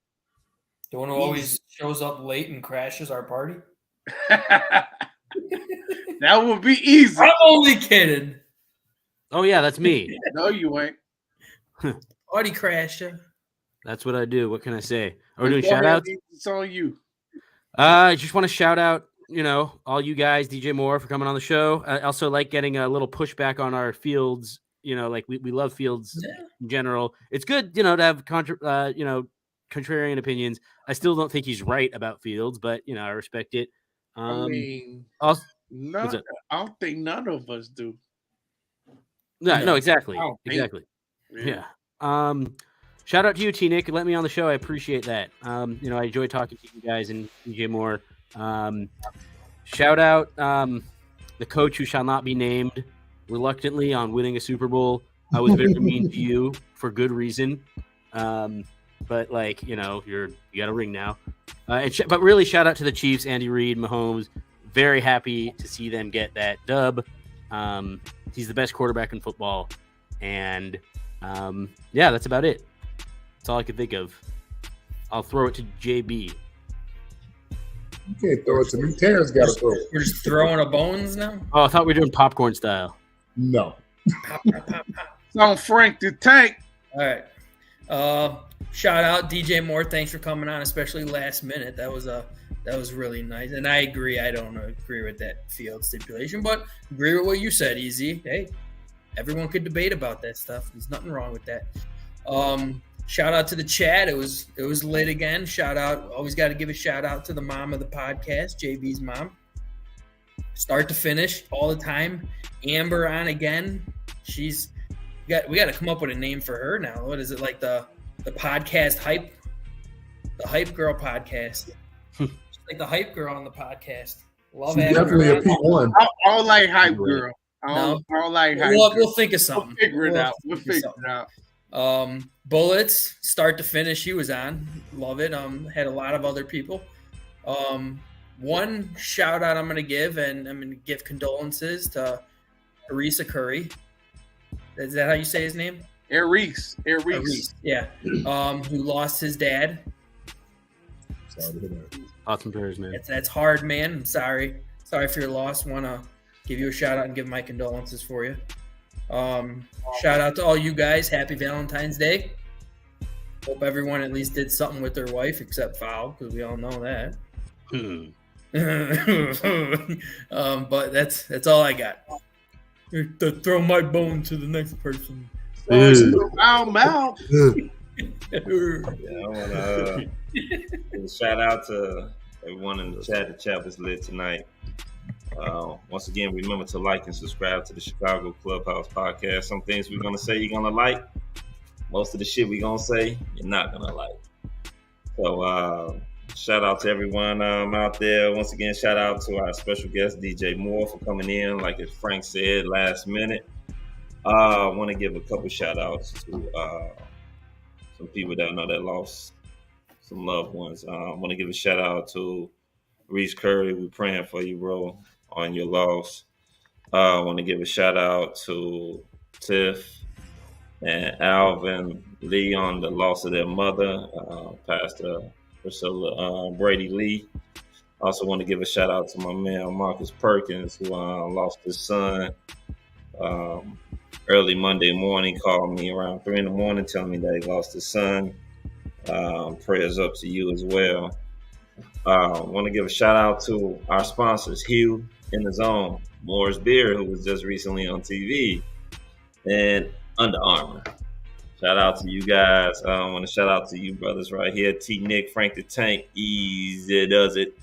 The one who always shows up late and crashes our party? That would be easy. I'm only kidding. Oh, yeah, that's me. No, you ain't. Party crasher. That's what I do. What can I say? Are we doing shout-outs? It's on you. I just want to shout out, all you guys, DJ Moore, for coming on the show. I also like getting a little pushback on our Fields. Like we love Fields in general. It's good, to have contrarian opinions. I still don't think he's right about Fields, but I respect it. I don't think none of us do. No, exactly. Yeah. Shout out to you, T. Nick. Let me on the show. I appreciate that. I enjoy talking to you guys and DJ Moore. Shout out the coach who shall not be named reluctantly on winning a Super Bowl. I was very mean to you for good reason. But you got a ring now. But really shout out to the Chiefs, Andy Reid, Mahomes. Very happy to see them get that dub. He's the best quarterback in football. And that's about it. That's all I could think of. I'll throw it to JB. You can't throw it to me. Terrence got to throw it. We're just throwing a bones now? Oh, I thought we were doing popcorn style. No. Pop, pop, pop, pop. It's on Frank the Tank. All right. Shout out DJ Moore. Thanks for coming on, especially last minute. That was really nice. And I agree. I don't agree with that field stipulation, but agree with what you said, Easy. Hey, everyone could debate about that stuff. There's nothing wrong with that. Shout out to the chat. It was lit again. Shout out. Always got to give a shout out to the mom of the podcast, JB's mom. Start to finish, all the time. Amber on again. We got to come up with a name for her now. What is it, like the podcast hype? The Hype Girl podcast. She's like the Hype Girl on the podcast. Love She's definitely a P1. I don't like Hype Girl. I don't like Hype Girl. We'll think of something. We'll figure it out. Bullets, start to finish, he was on. Love it. Had a lot of other people. One shout out I'm going to give, and I'm going to give condolences to Arisa Curry. Is that how you say his name? Aries. Yeah. Who lost his dad. Sorry to hear that. Awesome prayers, man. That's hard, man. I'm sorry. Sorry for your loss. Want to give you a shout out and give my condolences for you. Shout out to all you guys. Happy Valentine's Day. Hope everyone at least did something with their wife except foul, because we all know that. But that's all I got. Throw my bone to the next person. Mouth. I want to give a shout out to everyone in the chat. The chat was lit tonight. Once again, remember to like and subscribe to the Chicago Clubhouse podcast. Some things we're going to say you're going to like. Most of the shit we're going to say you're not going to like. So shout out to everyone out there. Once again, shout out to our special guest, DJ Moore, for coming in, like as Frank said, last minute. I want to give a couple shout outs to some people that I know that lost some loved ones. I want to give a shout out to Reese Curry. We're praying for you, bro, on your loss. I want to give a shout out to Tiff and Alvin Lee on the loss of their mother, Pastor Priscilla Brady Lee. Also want to give a shout out to my man Marcus Perkins, who lost his son early Monday morning. Called me around 3 a.m, telling me that he lost his son. Prayers up to you as well. Want to give a shout out to our sponsors, Hugh in the Zone, Moore's Beer, who was just recently on TV, and Under Armour. Shout out to you guys. I want to shout out to you brothers right here, T. Nick, Frank the Tank, Easy Does It,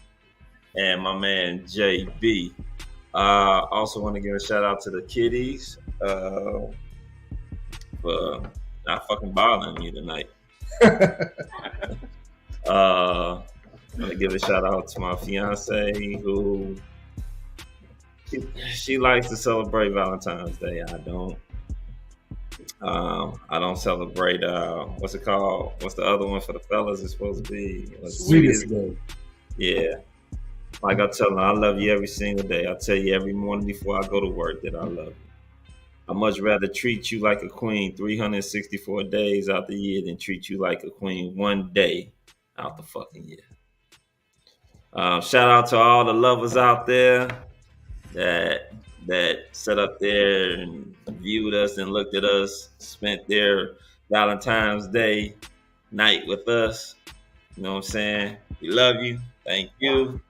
and my man JB. Also want to give a shout out to the kiddies for not fucking bothering me tonight. I want to give a shout out to my fiance, who she likes to celebrate Valentine's Day. I don't. I don't celebrate. What's it called? What's the other one for the fellas? It's supposed to be Sweetest Day. Yeah. Like I tell them, I love you every single day. I tell you every morning before I go to work that I love you. I much rather treat you like a queen 364 days out the year than treat you like a queen one day out the fucking year. Shout out to all the lovers out there that sat up there and viewed us and looked at us, spent their Valentine's Day night with us. You know what I'm saying? We love you. Thank you.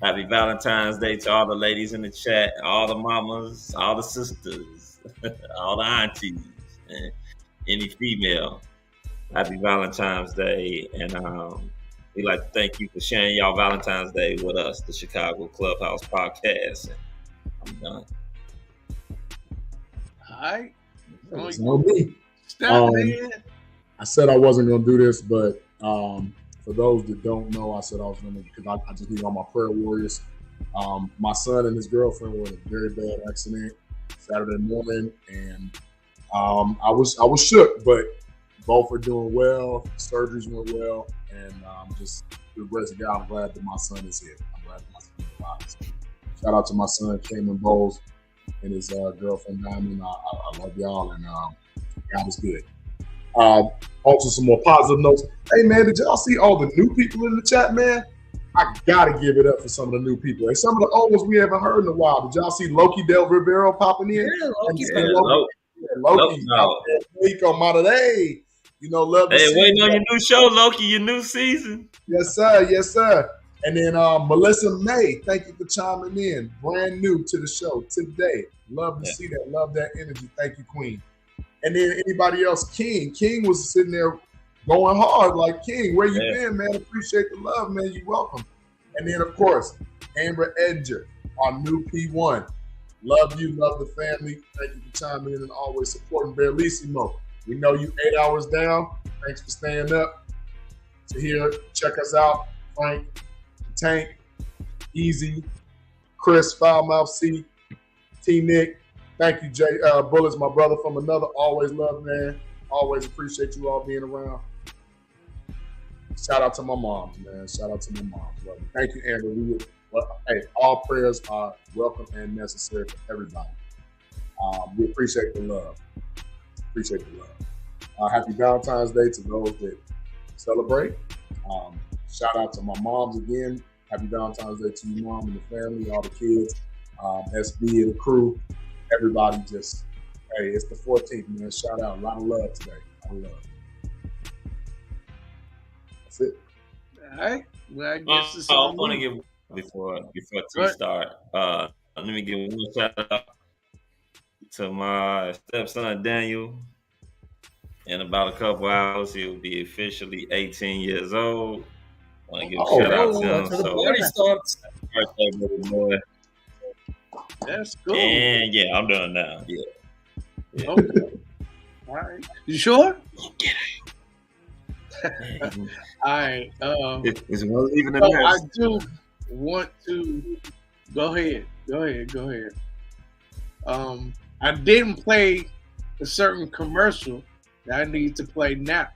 Happy Valentine's Day to all the ladies in the chat, all the mamas, all the sisters, all the aunties, and any female. Happy Valentine's Day. And we'd like to thank you for sharing y'all Valentine's Day with us, the Chicago Clubhouse Podcast. And I'm done. All right. It's on me. Stop, man. I said I wasn't going to do this, but for those that don't know, I said I was going to, because I just need all my prayer warriors. My son and his girlfriend were in a very bad accident Saturday morning, and I was shook, but both are doing well. Surgeries went well, and just through the grace of God, I'm glad that my son is here. I'm glad that my son is alive. So, shout out to my son, Cameron Bowles, and his girlfriend, Diamond. I love y'all, and God is good. Also, some more positive notes. Hey, man, did y'all see all the new people in the chat, man? I got to give it up for some of the new people. And some of the old ones we haven't heard in a while. Did y'all see Loki Del Rivero popping in? Yeah, Loki. Loki. Nico Monterey. You know, love to see waiting on your new show, Loki, your new season. Yes, sir. Yes, sir. And then Melissa May, thank you for chiming in. Brand new to the show today. Love to see that. Love that energy. Thank you, Queen. And then anybody else, King. King was sitting there going hard like, King, where you been, man? Appreciate the love, man. You're welcome. And then, of course, Amber Edger, our new P1. Love you. Love the family. Thank you for chiming in and always supporting Bellissimo. We know you 8 hours down. Thanks for staying up to here. Check us out. Frank, Tank, Easy, Chris, Foulmouth C, T. Nick. Thank you, Jay Bullets, my brother from another. Always love, man. Always appreciate you all being around. Shout out to my moms, man. Shout out to my moms. Love you. Thank you, Andrew. Hey, all prayers are welcome and necessary for everybody. We appreciate the love. Appreciate the love. Happy Valentine's Day to those that celebrate. Shout out to my moms again. Happy Valentine's Day to your mom and the family, all the kids, SB and the crew. Everybody just, hey, it's the 14th, man. Shout out. A lot of love today. A lot of love. That's it. All right. Well, I guess it's I want to give, before T start, let me give one shout out to my stepson, Daniel. In about a couple hours, he'll be officially 18 years old. I want to give a shout out to him. The party starts. Birthday, little boy. That's cool. And yeah, I'm done now. Yeah. Okay. All right. You sure? All right. It's one leaving the I nest. do want to go ahead. I didn't play a certain commercial that I need to play now.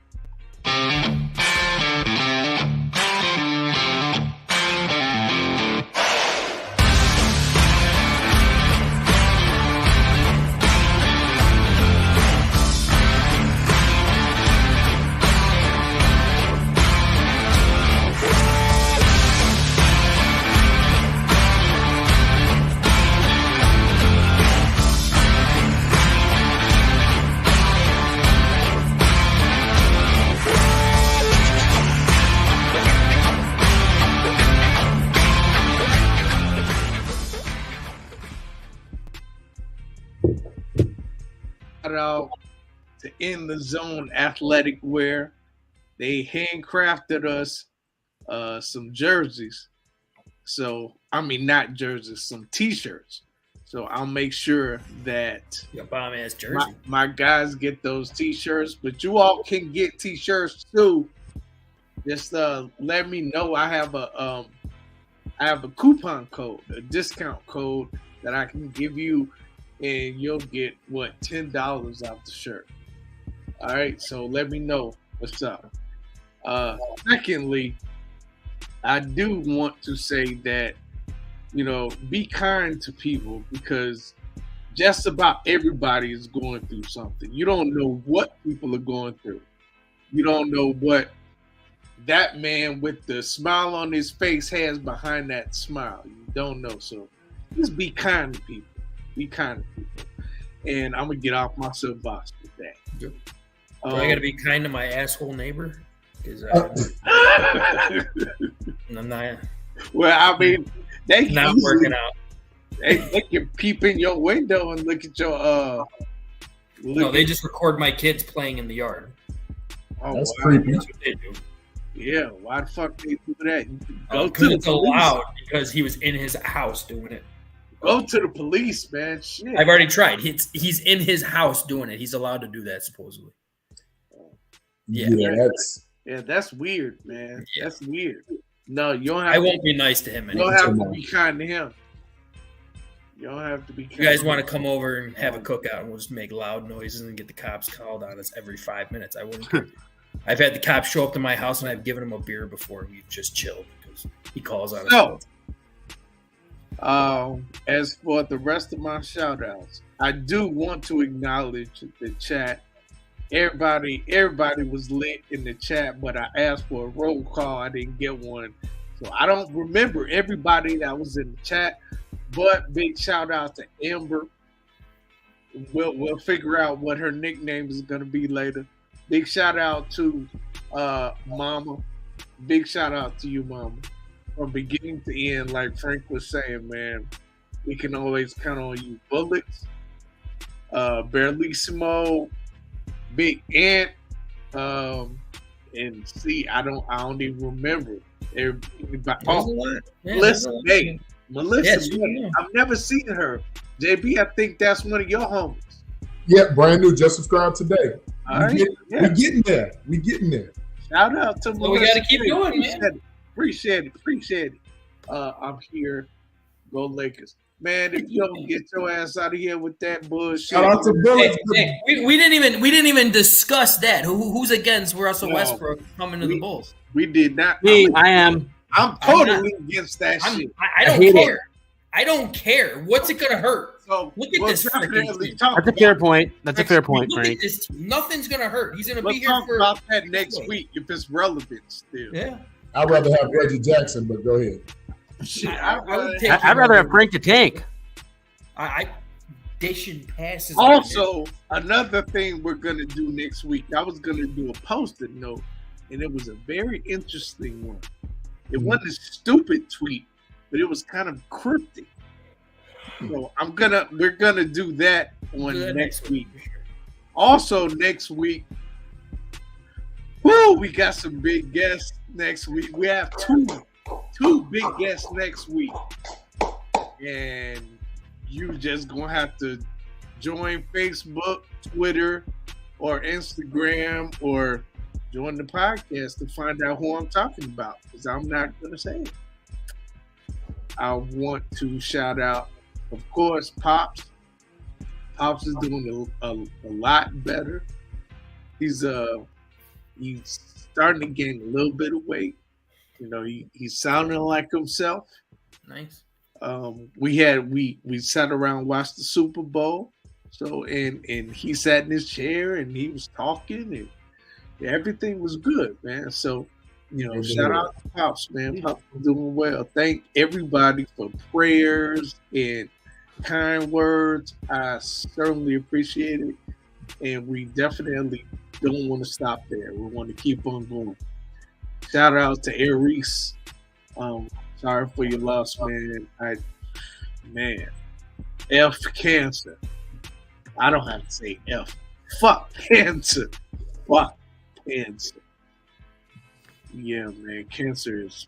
shout out to In the Zone Athletic Wear. They handcrafted us some jerseys. So, I mean, not jerseys, some t-shirts. So I'll make sure that your bomb ass jersey. My guys get those t-shirts, but you all can get t-shirts too. Just let me know. I have a coupon code, a discount code that I can give you, and you'll get $10 off the shirt. All right, so let me know what's up. Secondly, I do want to say that, be kind to people, because just about everybody is going through something. You don't know what people are going through. You don't know what that man with the smile on his face has behind that smile. You don't know. So just be kind to people. Be kind to people. And I'm going to get off my soapbox with that. So I got to be kind to my asshole neighbor? Because I'm not. Well, I mean, they not working out. They can peep in your window and look at your No, they just record my kids playing in the yard. Oh, that's creepy. That's what they do. Yeah, why the fuck they do that? Because it's allowed, because he was in his house doing it. Go to the police, man. Shit. I've already tried. He's in his house doing it. He's allowed to do that, supposedly. Yeah, that's weird, man. Yeah. That's weird. No, you don't have. I won't be nice to him anymore. You don't have to be kind to him. You don't have to be kind. You guys want to come over and have a cookout, and we'll just make loud noises and get the cops called on us every 5 minutes. I wouldn't care. I've had the cops show up to my house, and I've given him a beer before. We've just chilled because he calls on us. As for the rest of my shout-outs, I do want to acknowledge the chat. Everybody was lit in the chat, but I asked for a roll call. I didn't get one. So I don't remember everybody that was in the chat, but big shout out to Amber. We'll figure out what her nickname is going to be later. Big shout out to Mama. Big shout out to you, Mama. From beginning to end, like Frank was saying, man, we can always count on you. Bullets, Barlissimo, Big Ant, and see, I don't even remember everybody. Melissa, I've never seen her. JB, I think that's one of your homies. Yeah, brand new, just subscribed today. We getting there. We getting there. Shout out to Melissa. We got to keep going, man. Appreciate it. I'm here. Go Lakers. Man, if you don't get your ass out of here with that bullshit. Shout out to Billy. We didn't even discuss that. Who's against Russell Westbrook coming to the Bulls? We did not. Me, I am. I'm totally against that shit. I don't care. I don't care. What's it gonna hurt? So look at this. That's a fair point. That's a fair point, Frank. Nothing's gonna hurt. He's gonna be here talk about that next week if it's relevant still. Yeah. I'd rather have Reggie Jackson, but go ahead. Shit, I'd rather have Frank the Tank. They should pass. Also, another thing we're gonna do next week. I was gonna do a post-it note, and it was a very interesting one. It wasn't a stupid tweet, but it was kind of cryptic. So we're gonna do that on next week. Also next week, we got some big guests next week. We have two big guests next week, and you just gonna have to join Facebook, Twitter, or Instagram, or join the podcast to find out who I'm talking about, because I'm not gonna say it. I want to shout out, of course, Pops. Pops is doing a lot better. He's starting to gain a little bit of weight. He's sounding like himself. Nice. We sat around and watched the Super Bowl. So and he sat in his chair and he was talking and everything was good, man. So shout out to Pops, man. Pops is doing well. Thank everybody for prayers and kind words. I certainly appreciate it. And we definitely don't want to stop there. We want to keep on going. Shout out to Aries. Sorry for your loss, man. F cancer. I don't have to say F. Fuck cancer. Fuck cancer. Yeah, man, cancer is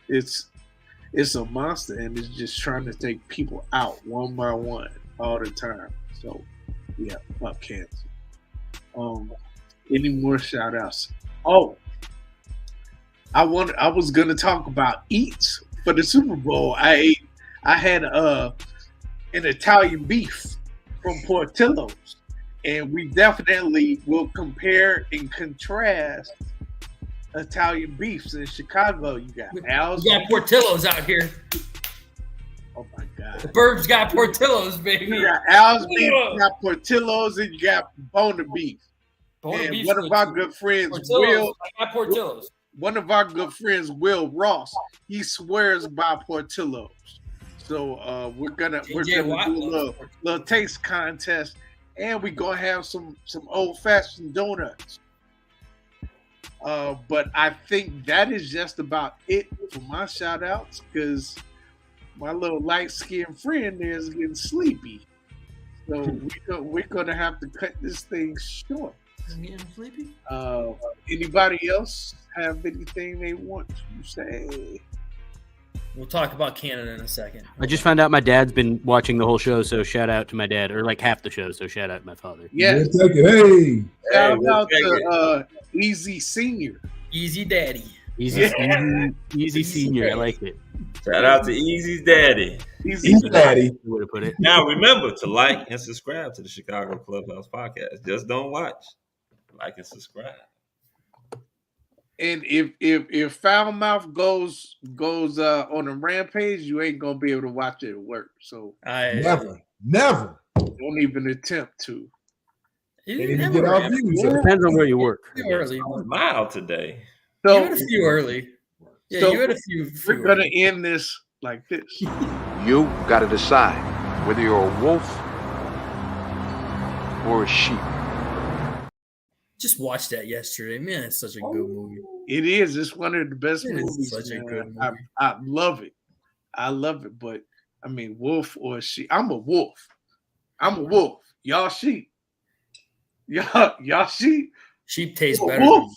it's a monster, and it's just trying to take people out one by one all the time. So yeah, fuck cancer. Any more shout outs? Oh, I was gonna talk about eats for the Super Bowl. I had an Italian beef from Portillo's, and we definitely will compare and contrast Italian beefs in Chicago. You got Al's. You got Portillo's out here. Oh my God. The Burbs got Portillo's, baby. You got Al's beef, you got Portillo's, and you got Bona beef. And one of our good friends, Will. I got Portillo's. One of our good friends, Will Ross, he swears by Portillo's. So we're gonna do a little taste contest, and we're gonna have some old fashioned donuts. But I think that is just about it for my shout outs, because my little light skinned friend there is getting sleepy. So we're gonna have to cut this thing short. I'm getting sleepy. Anybody else have anything they want to say? We'll talk about Canada in a second. I just found out my dad's been watching the whole show, so shout out to my dad, or like half the show, so shout out to my father. Yeah. Hey. Shout out to Easy Senior. Easy Daddy. Easy Senior. I like it. Shout out to Easy's daddy. Easy Daddy. Way to put it. Now remember to like and subscribe to the Chicago Clubhouse podcast. Just don't watch. Like and subscribe. And if Foul Mouth goes on a rampage, you ain't gonna be able to watch it at work. So Never. don't even attempt to. Get our views. It depends on where you work. Early. Mild today. So you had a few early. Yeah, so you had a few. We're gonna end this like this. You got to decide whether you're a wolf or a sheep. Just watched that yesterday. Man, it's such a good movie. It is. It's one of the best It is movies. such a man. good movie. I love it. I love it. But I mean, wolf or sheep. I'm a wolf. Y'all sheep. Y'all sheep. Sheep tastes You a better. wolf?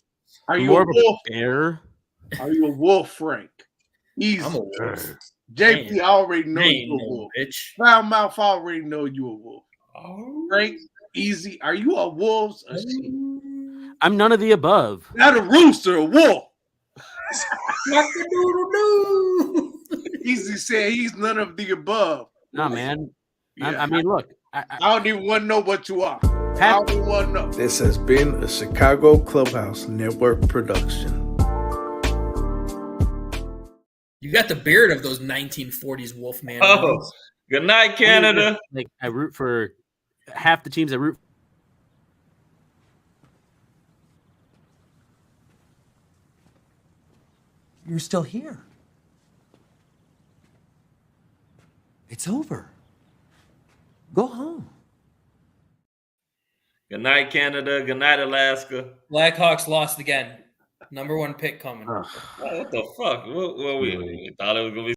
Are you More a of a wolf? bear. Are you a wolf, Frank? Easy. I'm a wolf. JP Man, already know ain't you a no wolf. bitch. Foul Mouth already know you a wolf. Oh. Frank, Easy. Are you a wolf or sheep? I'm none of the above. Not a rooster, a wolf. Easy said he's none of the above. Nah, man. Yeah. I mean, look. I don't even want to know what you are. I don't even want to know. This has been a Chicago Clubhouse Network production. You got the beard of those 1940s Wolfman. Oh, good night, Canada. Like I root for half the teams. I root. You're still here. It's over. Go home. Good night, Canada. Good night, Alaska. Blackhawks lost again. Number 1 pick coming. What the fuck? We thought it was going to be